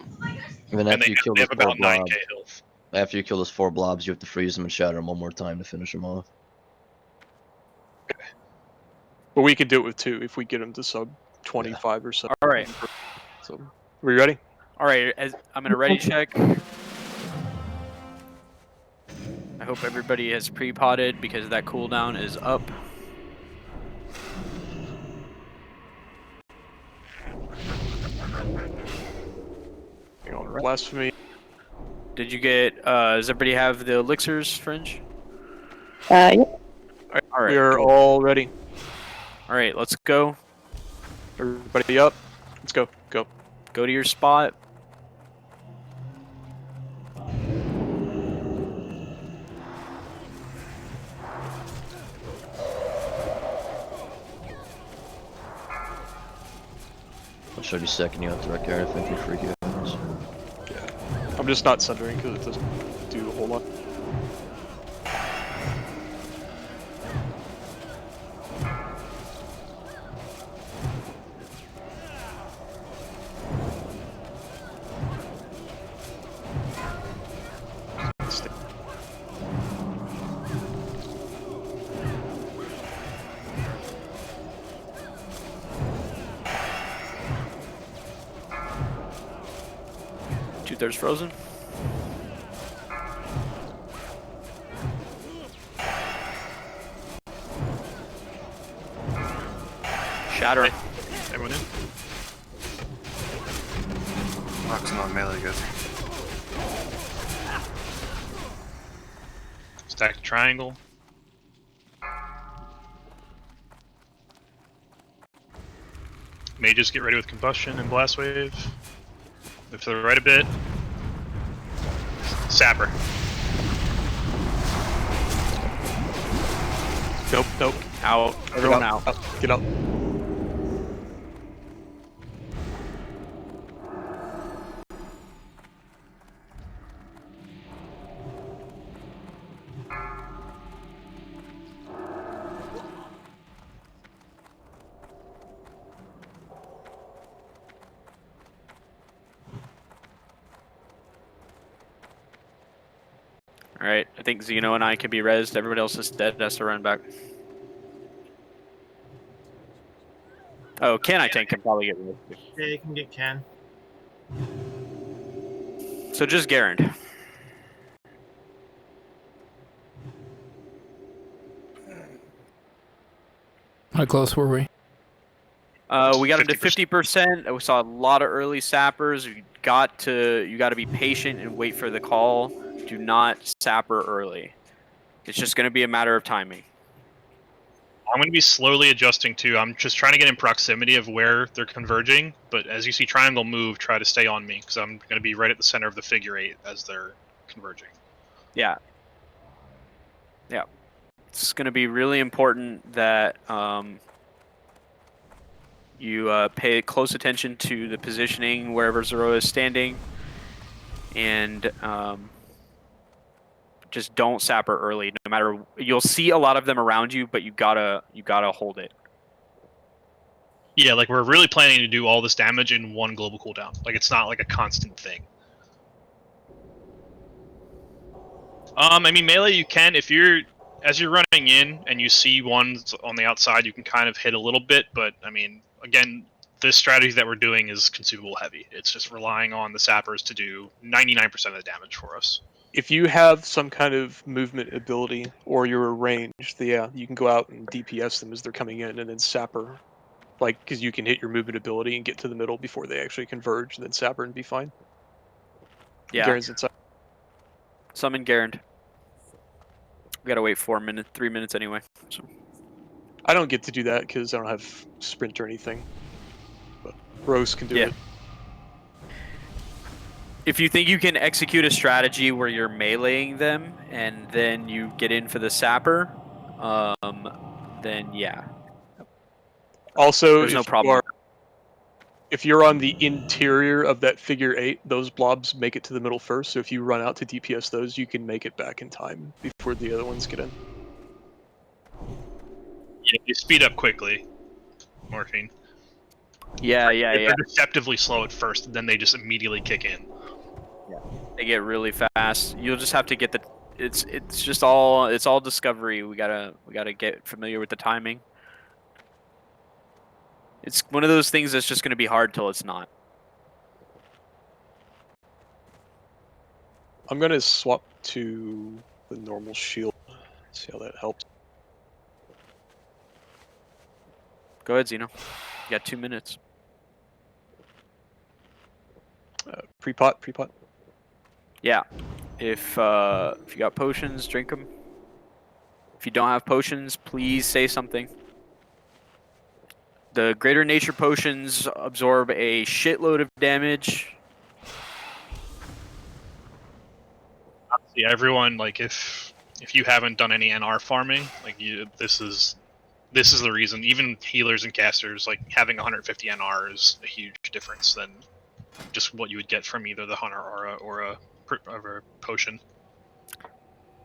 And then
And
after you kill
they
those
have
4
about 9k
blobs,
health.
after you kill those 4 blobs, you have to freeze them and shatter them 1 more time to finish them off.
But we could do it with 2 if we get him to sub 25 or something.
Alright.
So, are we ready?
Alright, I'm going to ready check. I hope everybody has pre-potted because that cooldown is up.
Hang on, blasphemy.
Did you get, does everybody have the elixirs, Fringe?
Yep.
Alright.
We are all ready.
Alright, let's go.
Everybody up. Let's go. Go.
Go to your spot.
I'll show you second you out direct air, I think you're freaky out.
I'm just not sundering because it doesn't do a whole lot.
Two-thirds frozen. Shatter.
Everyone in?
Rock's not melee, guys.
Stack the triangle. Mages get ready with combustion and blast wave. Move to the right a bit. Sapper.
Nope, nope.
Out. Everyone out.
Get out.
Alright, I think Xeno and I can be rezzed. Everybody else is dead. Has to run back. Oh, Can I Tank can probably get rezzed.
Yeah, you can get Ken.
So just Garand.
How close were we?
We got him to 50%. We saw a lot of early sappers. You got to be patient and wait for the call. Do not sapper early. It's just going to be a matter of timing.
I'm going to be slowly adjusting too. I'm just trying to get in proximity of where they're converging. But as you see triangle move, try to stay on me because I'm going to be right at the center of the figure 8 as they're converging.
Yeah. Yeah. It's going to be really important that you pay close attention to the positioning wherever Zero is standing, and just don't sapper early. No matter, you'll see a lot of them around you, but you gotta hold it.
Yeah, like we're really planning to do all this damage in one global cooldown. Like it's not like a constant thing. I mean melee you can if you're as you're running in and you see ones on the outside, you can kind of hit a little bit, but I mean again, this strategy that we're doing is consumable heavy. It's just relying on the sappers to do 99% of the damage for us.
If you have some kind of movement ability or you're ranged, yeah, you can go out and DPS them as they're coming in and then sapper. Like, because you can hit your movement ability and get to the middle before they actually converge, and then sapper and be fine.
Yeah.
Garand's inside.
Summon Garand. We gotta wait 3 minutes anyway. So.
I don't get to do that because I don't have sprint or anything. But Rose can do it.
If you think you can execute a strategy where you're meleeing them and then you get in for the sapper, then yeah.
Also,
there's no problem.
If you're on the interior of that figure 8, those blobs make it to the middle first. So if you run out to DPS those, you can make it back in time before the other ones get in.
Yeah, you speed up quickly. Morphine.
Yeah.
They're deceptively slow at first, and then they just immediately kick in.
Yeah. They get really fast. You'll just have to get the. It's all discovery. We gotta get familiar with the timing. It's one of those things that's just gonna be hard till it's not.
I'm gonna swap to the normal shield. See how that helps.
Go ahead, Xeno. You got 2 minutes.
Pre-pot.
Yeah. If you got potions, drink them. If you don't have potions, please say something. The greater nature potions absorb a shitload of damage.
See, everyone, like if you haven't done any NR farming, like this is the reason. Even healers and casters, like having 150 NR is a huge difference than just what you would get from either the hunter or a potion.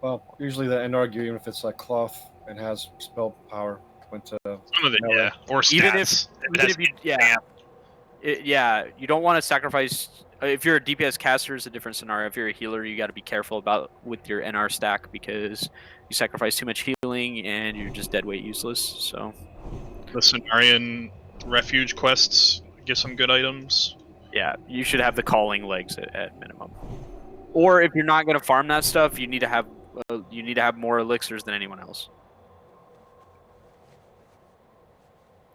Well, usually the NR gear, even if it's like cloth and has spell power, went to
some of it,
melee.
yeah, or stats.
You don't want to sacrifice. If you're a DPS caster, it's a different scenario. If you're a healer, you got to be careful about with your NR stack because you sacrifice too much healing and you're just dead weight useless. So
the Cenarian refuge quests give some good items.
Yeah, you should have the calling legs at minimum. Or if you're not going to farm that stuff, you need to have more elixirs than anyone else.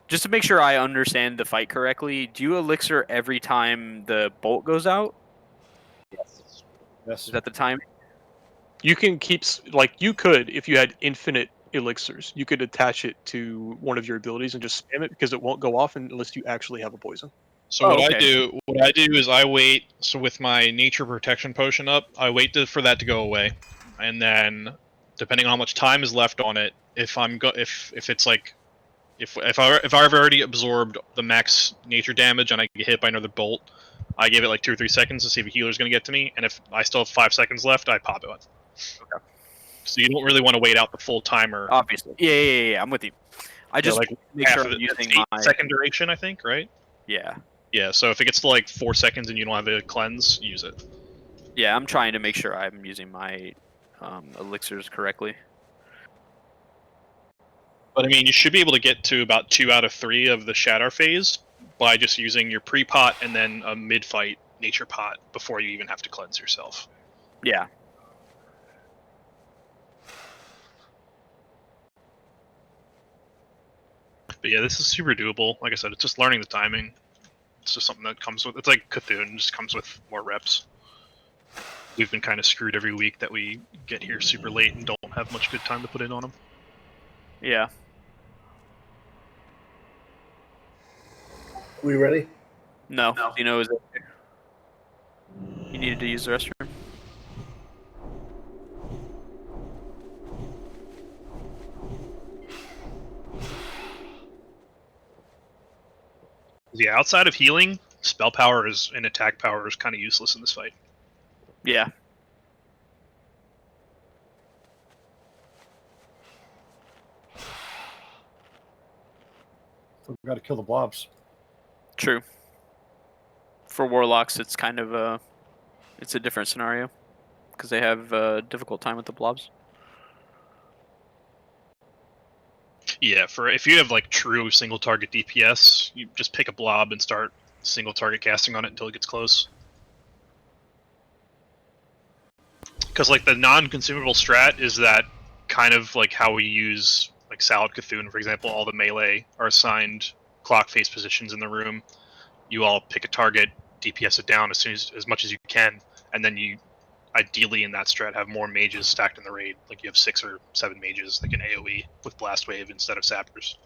Just to make sure I understand the fight correctly, do you elixir every time the bolt goes out?
Yes.
Is that the time?
You can keep, like, you could, if you had infinite elixirs, you could attach it to one of your abilities and just spam it because it won't go off unless you actually have a poison.
So what I do is I wait. So with my nature protection potion up, I wait for that to go away, and then depending on how much time is left on it, if it's like if I've already absorbed the max nature damage and I get hit by another bolt, I give it like 2 or 3 seconds to see if a healer's going to get to me, and if I still have 5 seconds left, I pop it. Okay. So you don't really want to wait out the full timer.
Obviously. Yeah. I'm with you. I just
like
make sure I'm using my
8-second duration, I think, right?
Yeah.
Yeah. So if it gets to like 4 seconds and you don't have a cleanse, use it.
Yeah, I'm trying to make sure I'm using my elixirs correctly.
But I mean, you should be able to get to about 2 out of 3 of the Shatter phase by just using your pre-pot and then a mid-fight nature pot before you even have to cleanse yourself.
Yeah.
But yeah, this is super doable. Like I said, it's just learning the timing. It's just something that comes with. It's like Cthulhu, just comes with more reps. We've been kind of screwed every week that we get here super late and don't have much good time to put in on them.
Yeah.
We ready?
No. Zeno is. You needed to use the restroom.
Yeah, outside of healing, spell power and attack power is kind of useless in this fight.
Yeah.
We've got to kill the blobs.
True. For warlocks, it's kind of it's a different scenario because they have a difficult time with the blobs.
Yeah, for if you have like true single target DPS, you just pick a blob and start single target casting on it until it gets close. Because like the non-consumable strat is that kind of like how we use like Salad Cthulhu, for example. All the melee are assigned clock face positions in the room. You all pick a target, DPS it down as much as you can, and then you ideally in that strat have more mages stacked in the raid. Like you have 6 or 7 mages like an AoE with Blast Wave instead of sappers.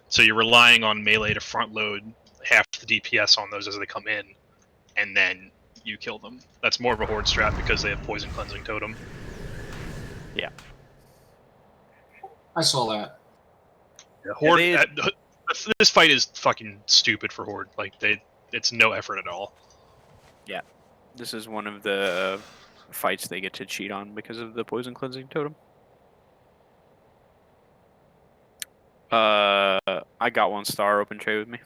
So you're relying on melee to front load half the DPS on those as they come in, and then you kill them. That's more of a horde strat because they have poison cleansing totem.
Yeah.
I saw that.
Yeah, horde. This fight is fucking stupid for horde. Like it's no effort at all.
Yeah. This is one of the fights they get to cheat on because of the poison cleansing totem. I got 1 star open trade with me.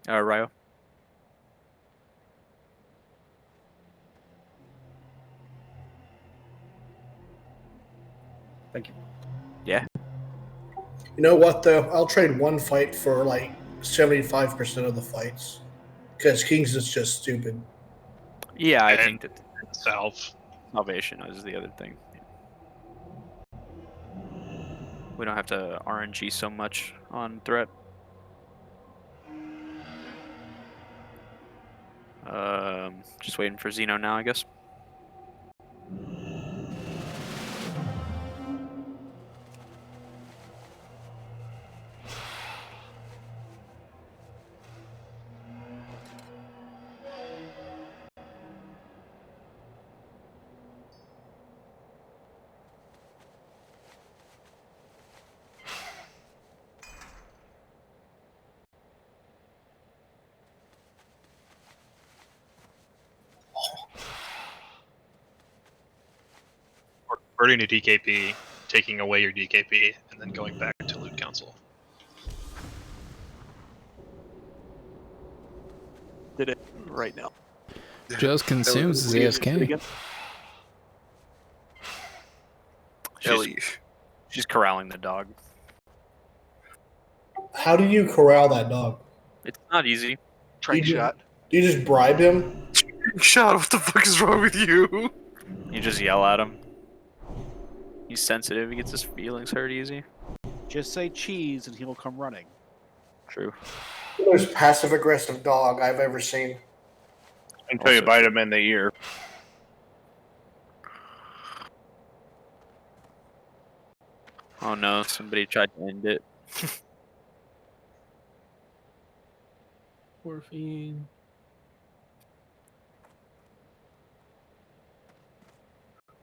Ryo.
Thank you.
Yeah.
You know what though? I'll trade 1 fight for like 75% of the fights because Kings is just stupid.
Yeah, I think that
salvation
is the other thing. We don't have to RNG so much on threat. Just waiting for Xeno now, I guess.
Or converting to DKP, taking away your DKP, and then going back to loot council.
Did it right now.
Just consumes his AFK.
She's corralling the dog.
How do you corral that dog?
It's not easy.
Trank shot.
Do you just bribe him?
Shot, what the fuck is wrong with you?
You just yell at him. He's sensitive. He gets his feelings hurt easy.
Just say cheese and he'll come running.
True.
The most passive aggressive dog I've ever seen.
Until you bite him in the ear.
Oh no, somebody tried to end it.
Morphine.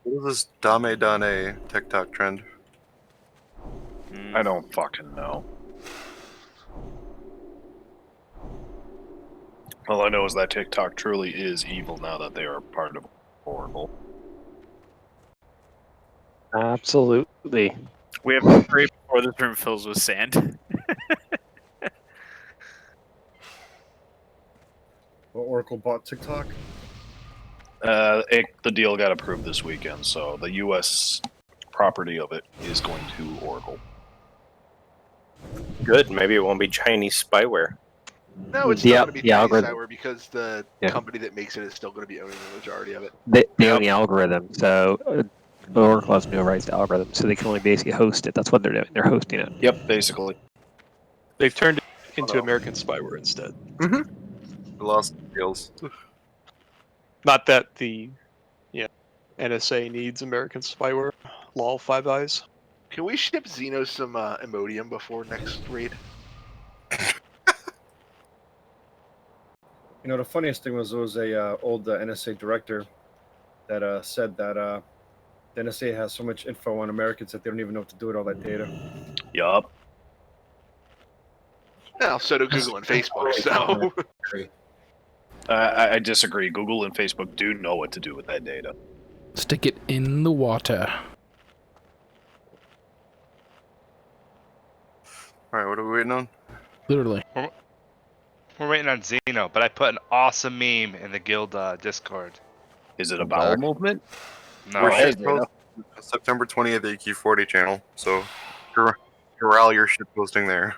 What is this Dame Dane TikTok trend?
I don't fucking know. All I know is that TikTok truly is evil now that they are part of Oracle.
Absolutely.
We have to pray before this room fills with sand.
What Oracle bought TikTok?
The deal got approved this weekend, so the U.S. property of it is going to Oracle.
Good. Maybe it won't be Chinese spyware.
No, it's still going to be Chinese
algorithm.
spyware because the company that makes it is still going to be owning the majority of it.
They own the algorithm, so Oracle has no rights to algorithm, so they can only basically host it. That's what they're doing. They're hosting it.
Yep, basically.
They've turned it into American spyware instead.
Mm-hmm. Lost deals.
Not that the NSA needs American spyware. Lol, Five Eyes.
Can we ship Xeno some Imodium before next raid?
You know, the funniest thing was there was a old NSA director that said that the NSA has so much info on Americans that they don't even know what to do with all that data.
Yup.
Well, so do Google and Facebook. So
I disagree. Google and Facebook do know what to do with that data.
Stick it in the water.
Alright, what are we waiting on?
Literally.
We're waiting on Xeno, but I put an awesome meme in the guild Discord.
Is it a bowel movement?
No.
We're shitposting September 20th AQ40 channel, so corral your shit posting there.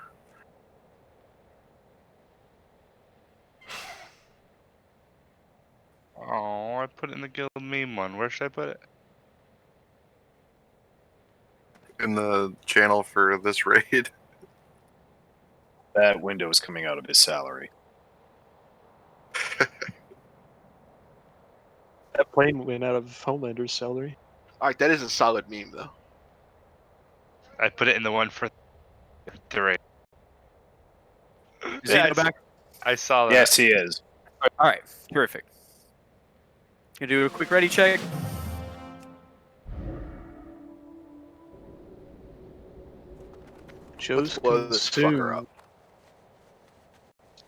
Oh, I put it in the guild meme one. Where should I put it?
In the channel for this raid.
That window is coming out of his salary.
That plane went out of Homelander's salary.
Alright, that is a solid meme though.
I put it in the one for the raid.
Is Xeno back?
I saw that.
Yes, he is.
All right, terrific. Gonna do a quick ready check.
Joe's
blow this fucker up.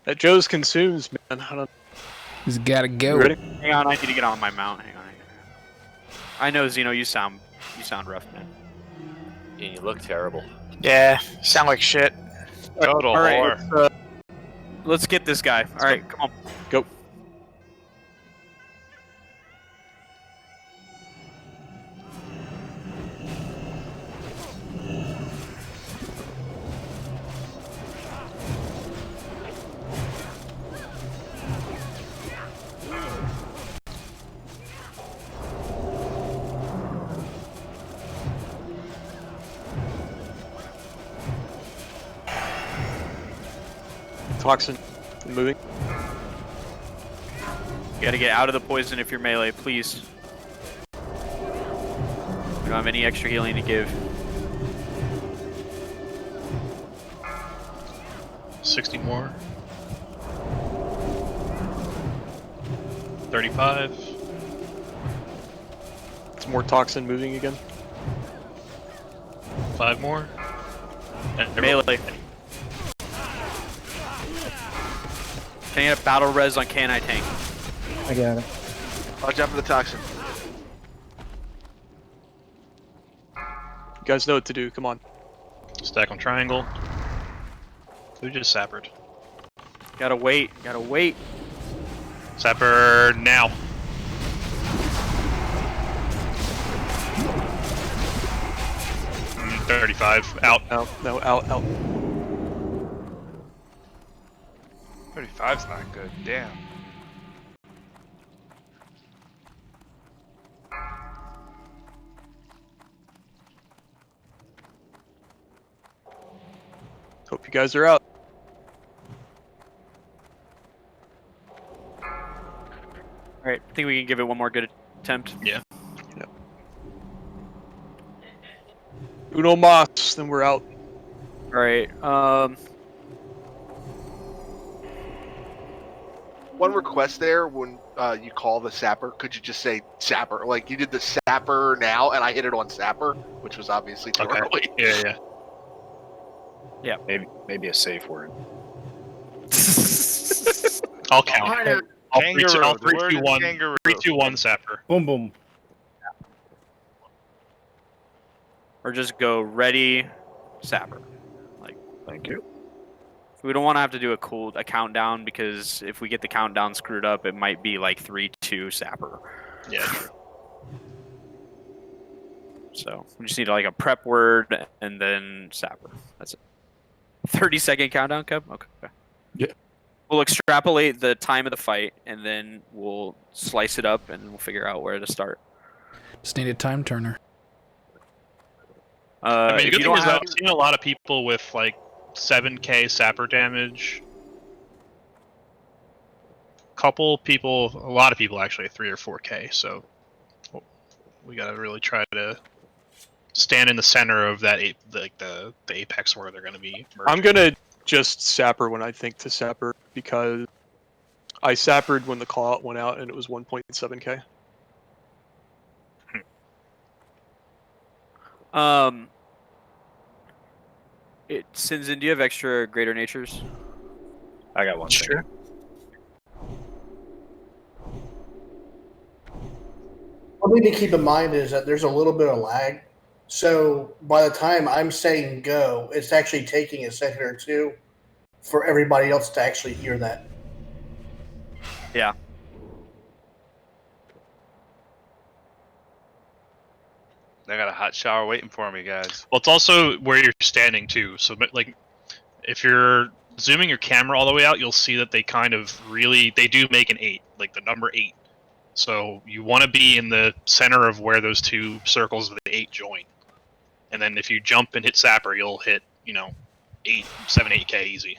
That Joe's consumes, man. I don't.
He's gotta go.
You ready?
Hang on, I need to get on my mount. Hang on. I know, Xeno, you sound rough, man.
And you look terrible.
Yeah, you sound like shit.
Total
All right,
whore.
let's get this guy. All right, come on.
Go. Toxin moving.
You gotta get out of the poison if you're melee, please. We don't have any extra healing to give.
60 more. 35.
It's more toxin moving again.
5 more. And
Melee. Can I get a battle res on Can I Tank?
I got it.
Watch out for the toxin.
You guys know what to do. Come on.
Stack on triangle. Who just sappered?
Gotta wait. Gotta wait.
Sapper now. Mm, 35. Out.
No, out.
35's not good. Damn.
Hope you guys are out.
Alright, I think we can give it one more good attempt.
Yeah.
Uno mas, then we're out.
Alright,
One request there when you call the sapper, could you just say sapper? Like you did the sapper now, and I hit it on sapper, which was obviously too early.
Yeah.
Yeah.
Maybe a safe word.
I'll count.
Kangaroo.
I'll
The
3,
word
2,
is
1.
kangaroo.
3, 2, 1, sapper.
Boom, boom.
or just go ready, sapper. Like,
thank you.
We don't want to have to do a countdown because if we get the countdown screwed up, it might be like 3-2 sapper.
Yeah, true.
So we just need like a prep word and then sapper. That's it. 30-second countdown, Kev? Okay.
Yeah.
We'll extrapolate the time of the fight and then we'll slice it up and we'll figure out where to start.
Just need a time turner.
I mean, the
if
good
you
thing
don't
is
have,
I've seen a lot of people with like 7k sapper damage. A lot of people actually 3 or 4k. So we gotta really try to stand in the center of that, the apex where they're gonna be merging.
I'm gonna just sapper when I think to sapper because I sappered when the call out went out and it was 1.7k.
Sinzin, do you have extra greater natures?
I got one.
Sure.
What we need to keep in mind is that there's a little bit of lag. So by the time I'm saying go, it's actually taking a second or two for everybody else to actually hear that.
Yeah.
I got a hot shower waiting for me, guys.
Well, it's also where you're standing too. So, like, if you're zooming your camera all the way out, you'll see that they they do make an 8, like the number 8. So you want to be in the center of where those two circles of the 8 join. And then if you jump and hit sapper, you'll hit, 8k easy.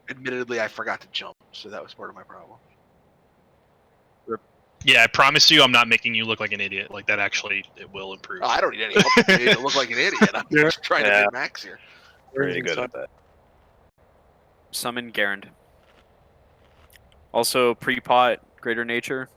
Admittedly, I forgot to jump, so that was part of my problem.
Yeah, I promise you, I'm not making you look like an idiot. Like that, actually, it will improve.
Oh, I don't need any help. I need to look like an idiot. I'm just trying to
Yeah.
min max here.
Pretty good at that.
Summon Garand. Also, pre-pot, greater nature.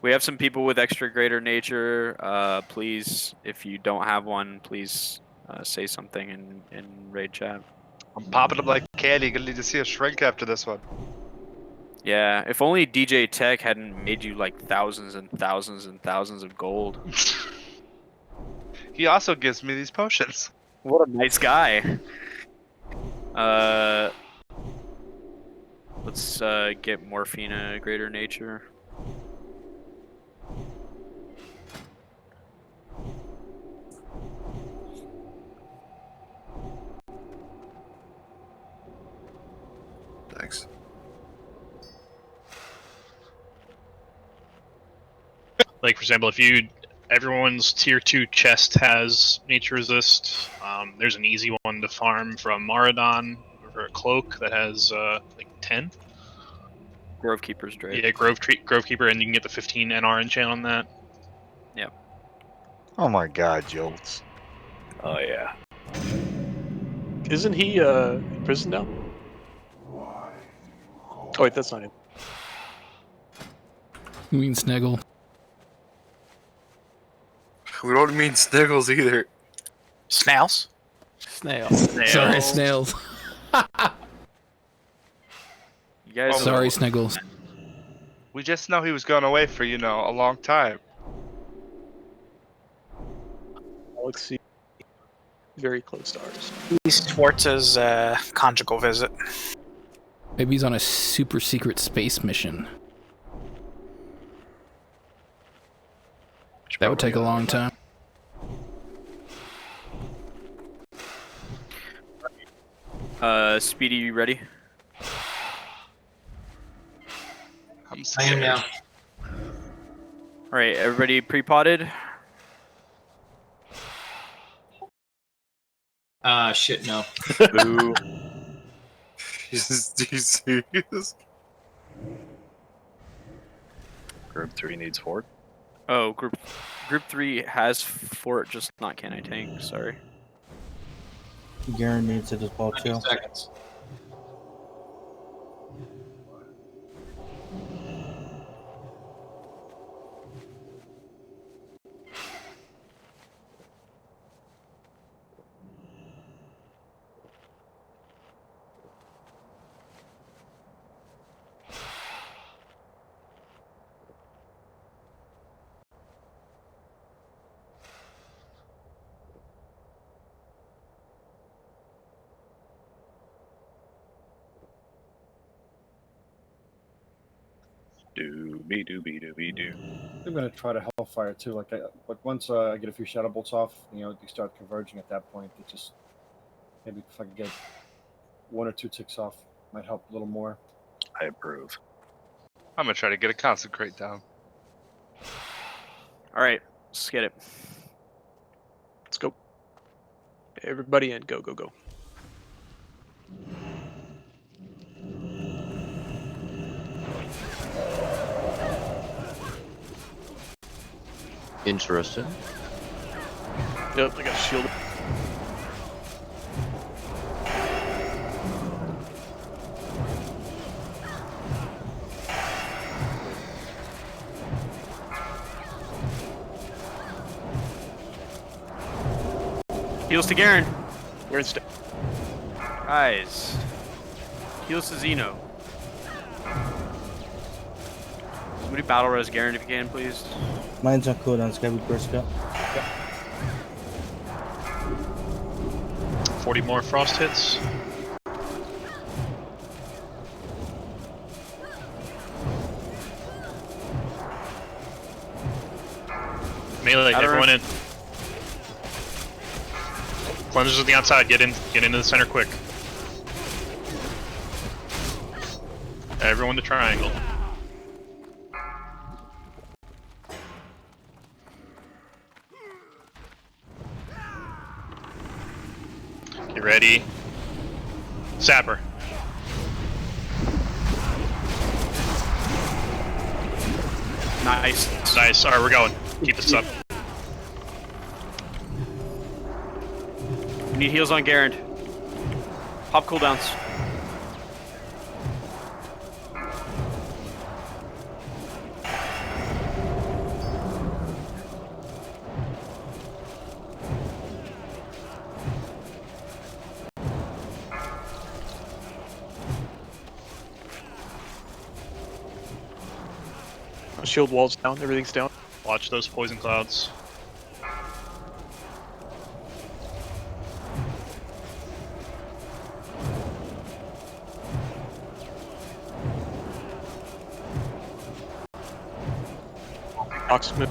We have some people with extra greater nature. Please, if you don't have one, please say something in raid chat.
I'm popping up like candy. Gonna need to see a shrink after this one.
Yeah, if only DJ Tech hadn't made you like thousands and thousands and thousands of gold.
He also gives me these potions.
What a nice guy. Let's get Morphina greater nature.
Thanks.
Like, for example, everyone's tier 2 chest has nature resist. There's an easy one to farm from Maradon for a cloak that has like 10.
Grove Keeper's Drake.
Yeah, Grove Keeper, and you can get the 15 NR enchant on that.
Yep.
Oh my god, Jolts.
Oh yeah. Isn't he in prison now? Oh wait, that's not him.
You mean Sniggle?
We don't mean Sniggles either.
Snails?
Snails.
Sorry, Snails.
You guys.
Sorry, Sniggles.
We just know he was going away for, a long time.
Galaxy. Very close to ours.
He's Schwartz's conjugal visit.
Maybe he's on a super secret space mission. That would take a long time.
Speedy, you ready?
I am now.
All right, everybody pre-potted.
Shit, no.
Boo.
Are you serious?
Group 3 needs Ford.
Oh, group 3 has fort, just not can I tank. Sorry.
Garen needs it as well too.
Seconds.
Doobie doobie doobie doo.
I'm gonna try to Hellfire too. Like once I get a few Shadow Bolts off, they start converging at that point. It just maybe if I could get 1 or 2 ticks off, might help a little more.
I approve.
I'm gonna try to get a consecrate down.
All right, let's get it.
Let's go. Everybody in. Go, go, go.
Interesting.
Yep, I got a shield.
Heals to Garen.
Garen's dead.
Guys. Heals to Xeno. Somebody battle res Garen if you can, please.
Mine's on cooldown. It's gotta be burst up.
40 more frost hits. Melee, everyone in. Cleansers at the outside, get into the center quick. Everyone to triangle. Get ready. Sapper.
Nice.
Nice. Alright, we're going. Keep this up.
We need heals on Garen. Pop cooldowns.
Shield wall's down, everything's down.
Watch those poison clouds.
Oxygen.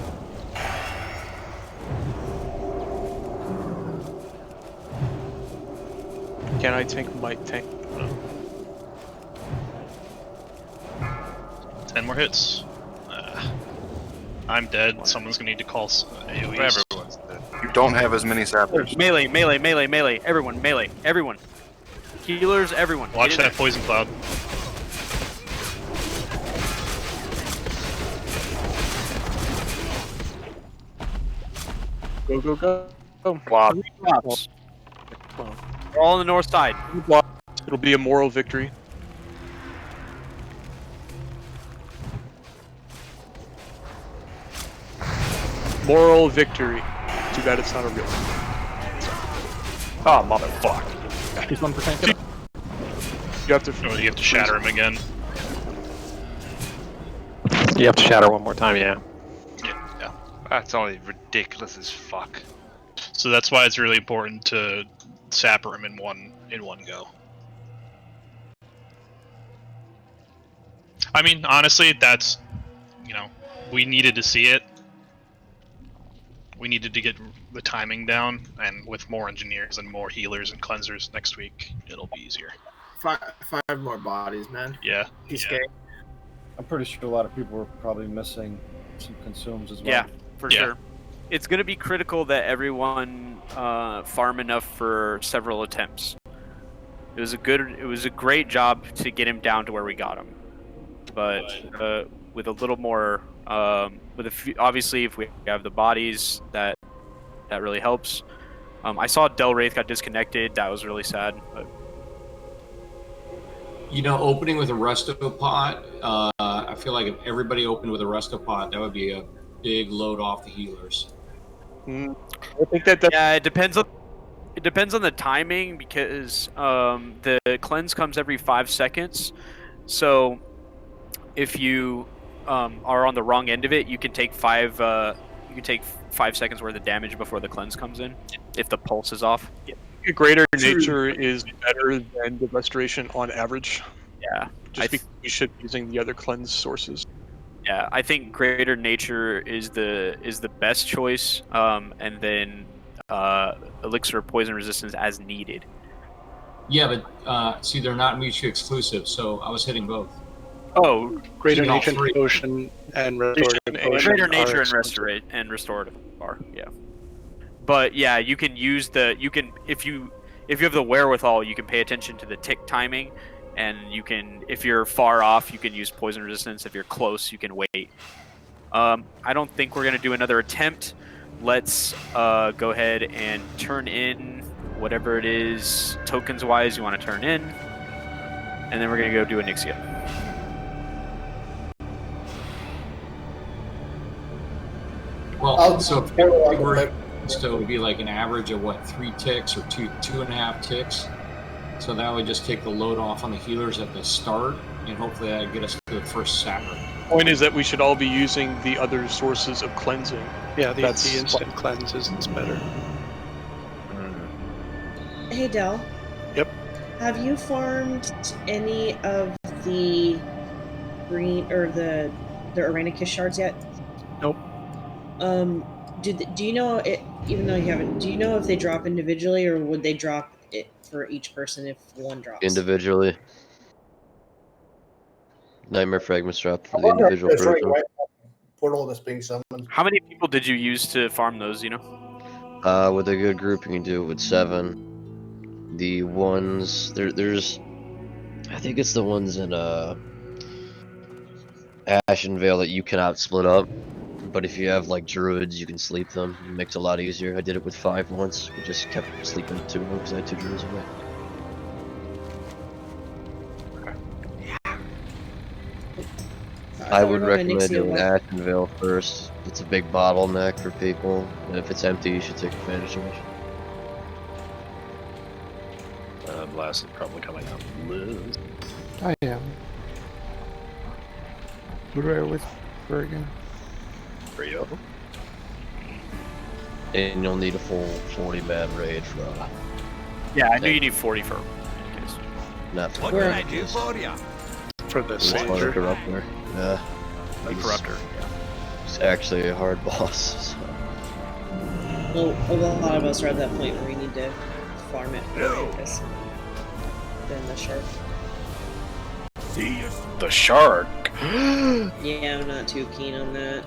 Can I tank? Might tank.
10 more hits. I'm dead. Someone's gonna need to call AoEs.
Everyone's dead.
You don't have as many sappers.
Melee, melee, melee, melee. Everyone, melee. Everyone. Healers, everyone.
Watch that poison cloud.
Go, go, go.
Wow. We're all on the north side.
It'll be a moral victory. Moral victory. Too bad it's not a real one.
Oh, motherfucker.
He's 1%.
You have to.
Oh, you have to shatter him again.
You have to shatter one more time, yeah.
Yeah.
That's only ridiculous as fuck.
So that's why it's really important to sapper him in one go. I mean, honestly, that's, we needed to see it. We needed to get the timing down, and with more engineers and more healers and cleansers next week, it'll be easier.
Five more bodies, man.
Yeah.
He's gay.
I'm pretty sure a lot of people were probably missing some consumes as well.
Yeah, for sure. It's going to be critical that everyone farm enough for several attempts. It was a great job to get him down to where we got him, but with a little more, obviously if we have the bodies, that really helps. I saw Del Wraith got disconnected. That was really sad. But
opening with a resto pot, I feel like if everybody opened with a resto pot, that would be a big load off the healers.
I think that.
Yeah, it depends on the timing, because the cleanse comes every 5 seconds. So if you are on the wrong end of it, you can take 5 seconds worth of damage before the cleanse comes in, if the pulse is off.
A greater nature is better than the restoration on average.
Yeah.
Just because we should be using the other cleanse sources.
Yeah, I think Greater Nature is the best choice, and then Elixir of Poison Resistance as needed.
Yeah, but see, they're not mutually exclusive, so I was hitting both.
Oh,
Greater
all
Nature
three.
and Potion and Restorative Potion.
Greater Nature
are
and
exclusive.
Restorative are, yeah. But yeah, you can use the if you have the wherewithal, you can pay attention to the tick timing, and you can, if you're far off, you can use Poison Resistance. If you're close, you can wait. I don't think we're gonna do another attempt. Let's go ahead and turn in whatever it is tokens wise you want to turn in, and then we're gonna go do a Nixia.
Well, so it would be like an average of what, 3 ticks or 2.5 ticks. So that would just take the load off on the healers at the start, and hopefully that would get us to the first sapper.
Point is that we should all be using the other sources of cleansing.
Yeah, the
That's
instant cleanse is better.
Hey, Del.
Yep.
Have you farmed any of the green or the Aranicus shards yet?
Nope.
Do you know it? Even though you haven't, do you know if they drop individually or would they drop it for each person if one drops?
Individually. Nightmare Fragments drop for the individual
That's right,
person.
right. Portal that's being summoned.
How many people did you use to farm those? You know.
With a good group, you can do it with 7. The ones there's, I think it's the ones in Ashen Vale that you cannot split up. But if you have like druids, you can sleep them. It makes it a lot easier. I did it with 5 once. We just kept sleeping 2 of them because I had 2 druids away. I would recommend doing Ashen Vale first. It's a big bottleneck for people, and if it's empty, you should take advantage of it.
Blast is probably coming up. Liz.
I am. Who do I whisper again?
Rio.
And you'll need a full 40 man raid for
Yeah, I knew you need 40 for.
not for
What can I
do
for
ya? For the
It's one
Slanger.
Corruptor. Yeah.
A Corruptor.
It's actually a hard boss. So.
Well, a lot of us are at that point where we need to farm it for Aranicus. Then the shark.
The shark.
Yeah, I'm not too keen on that.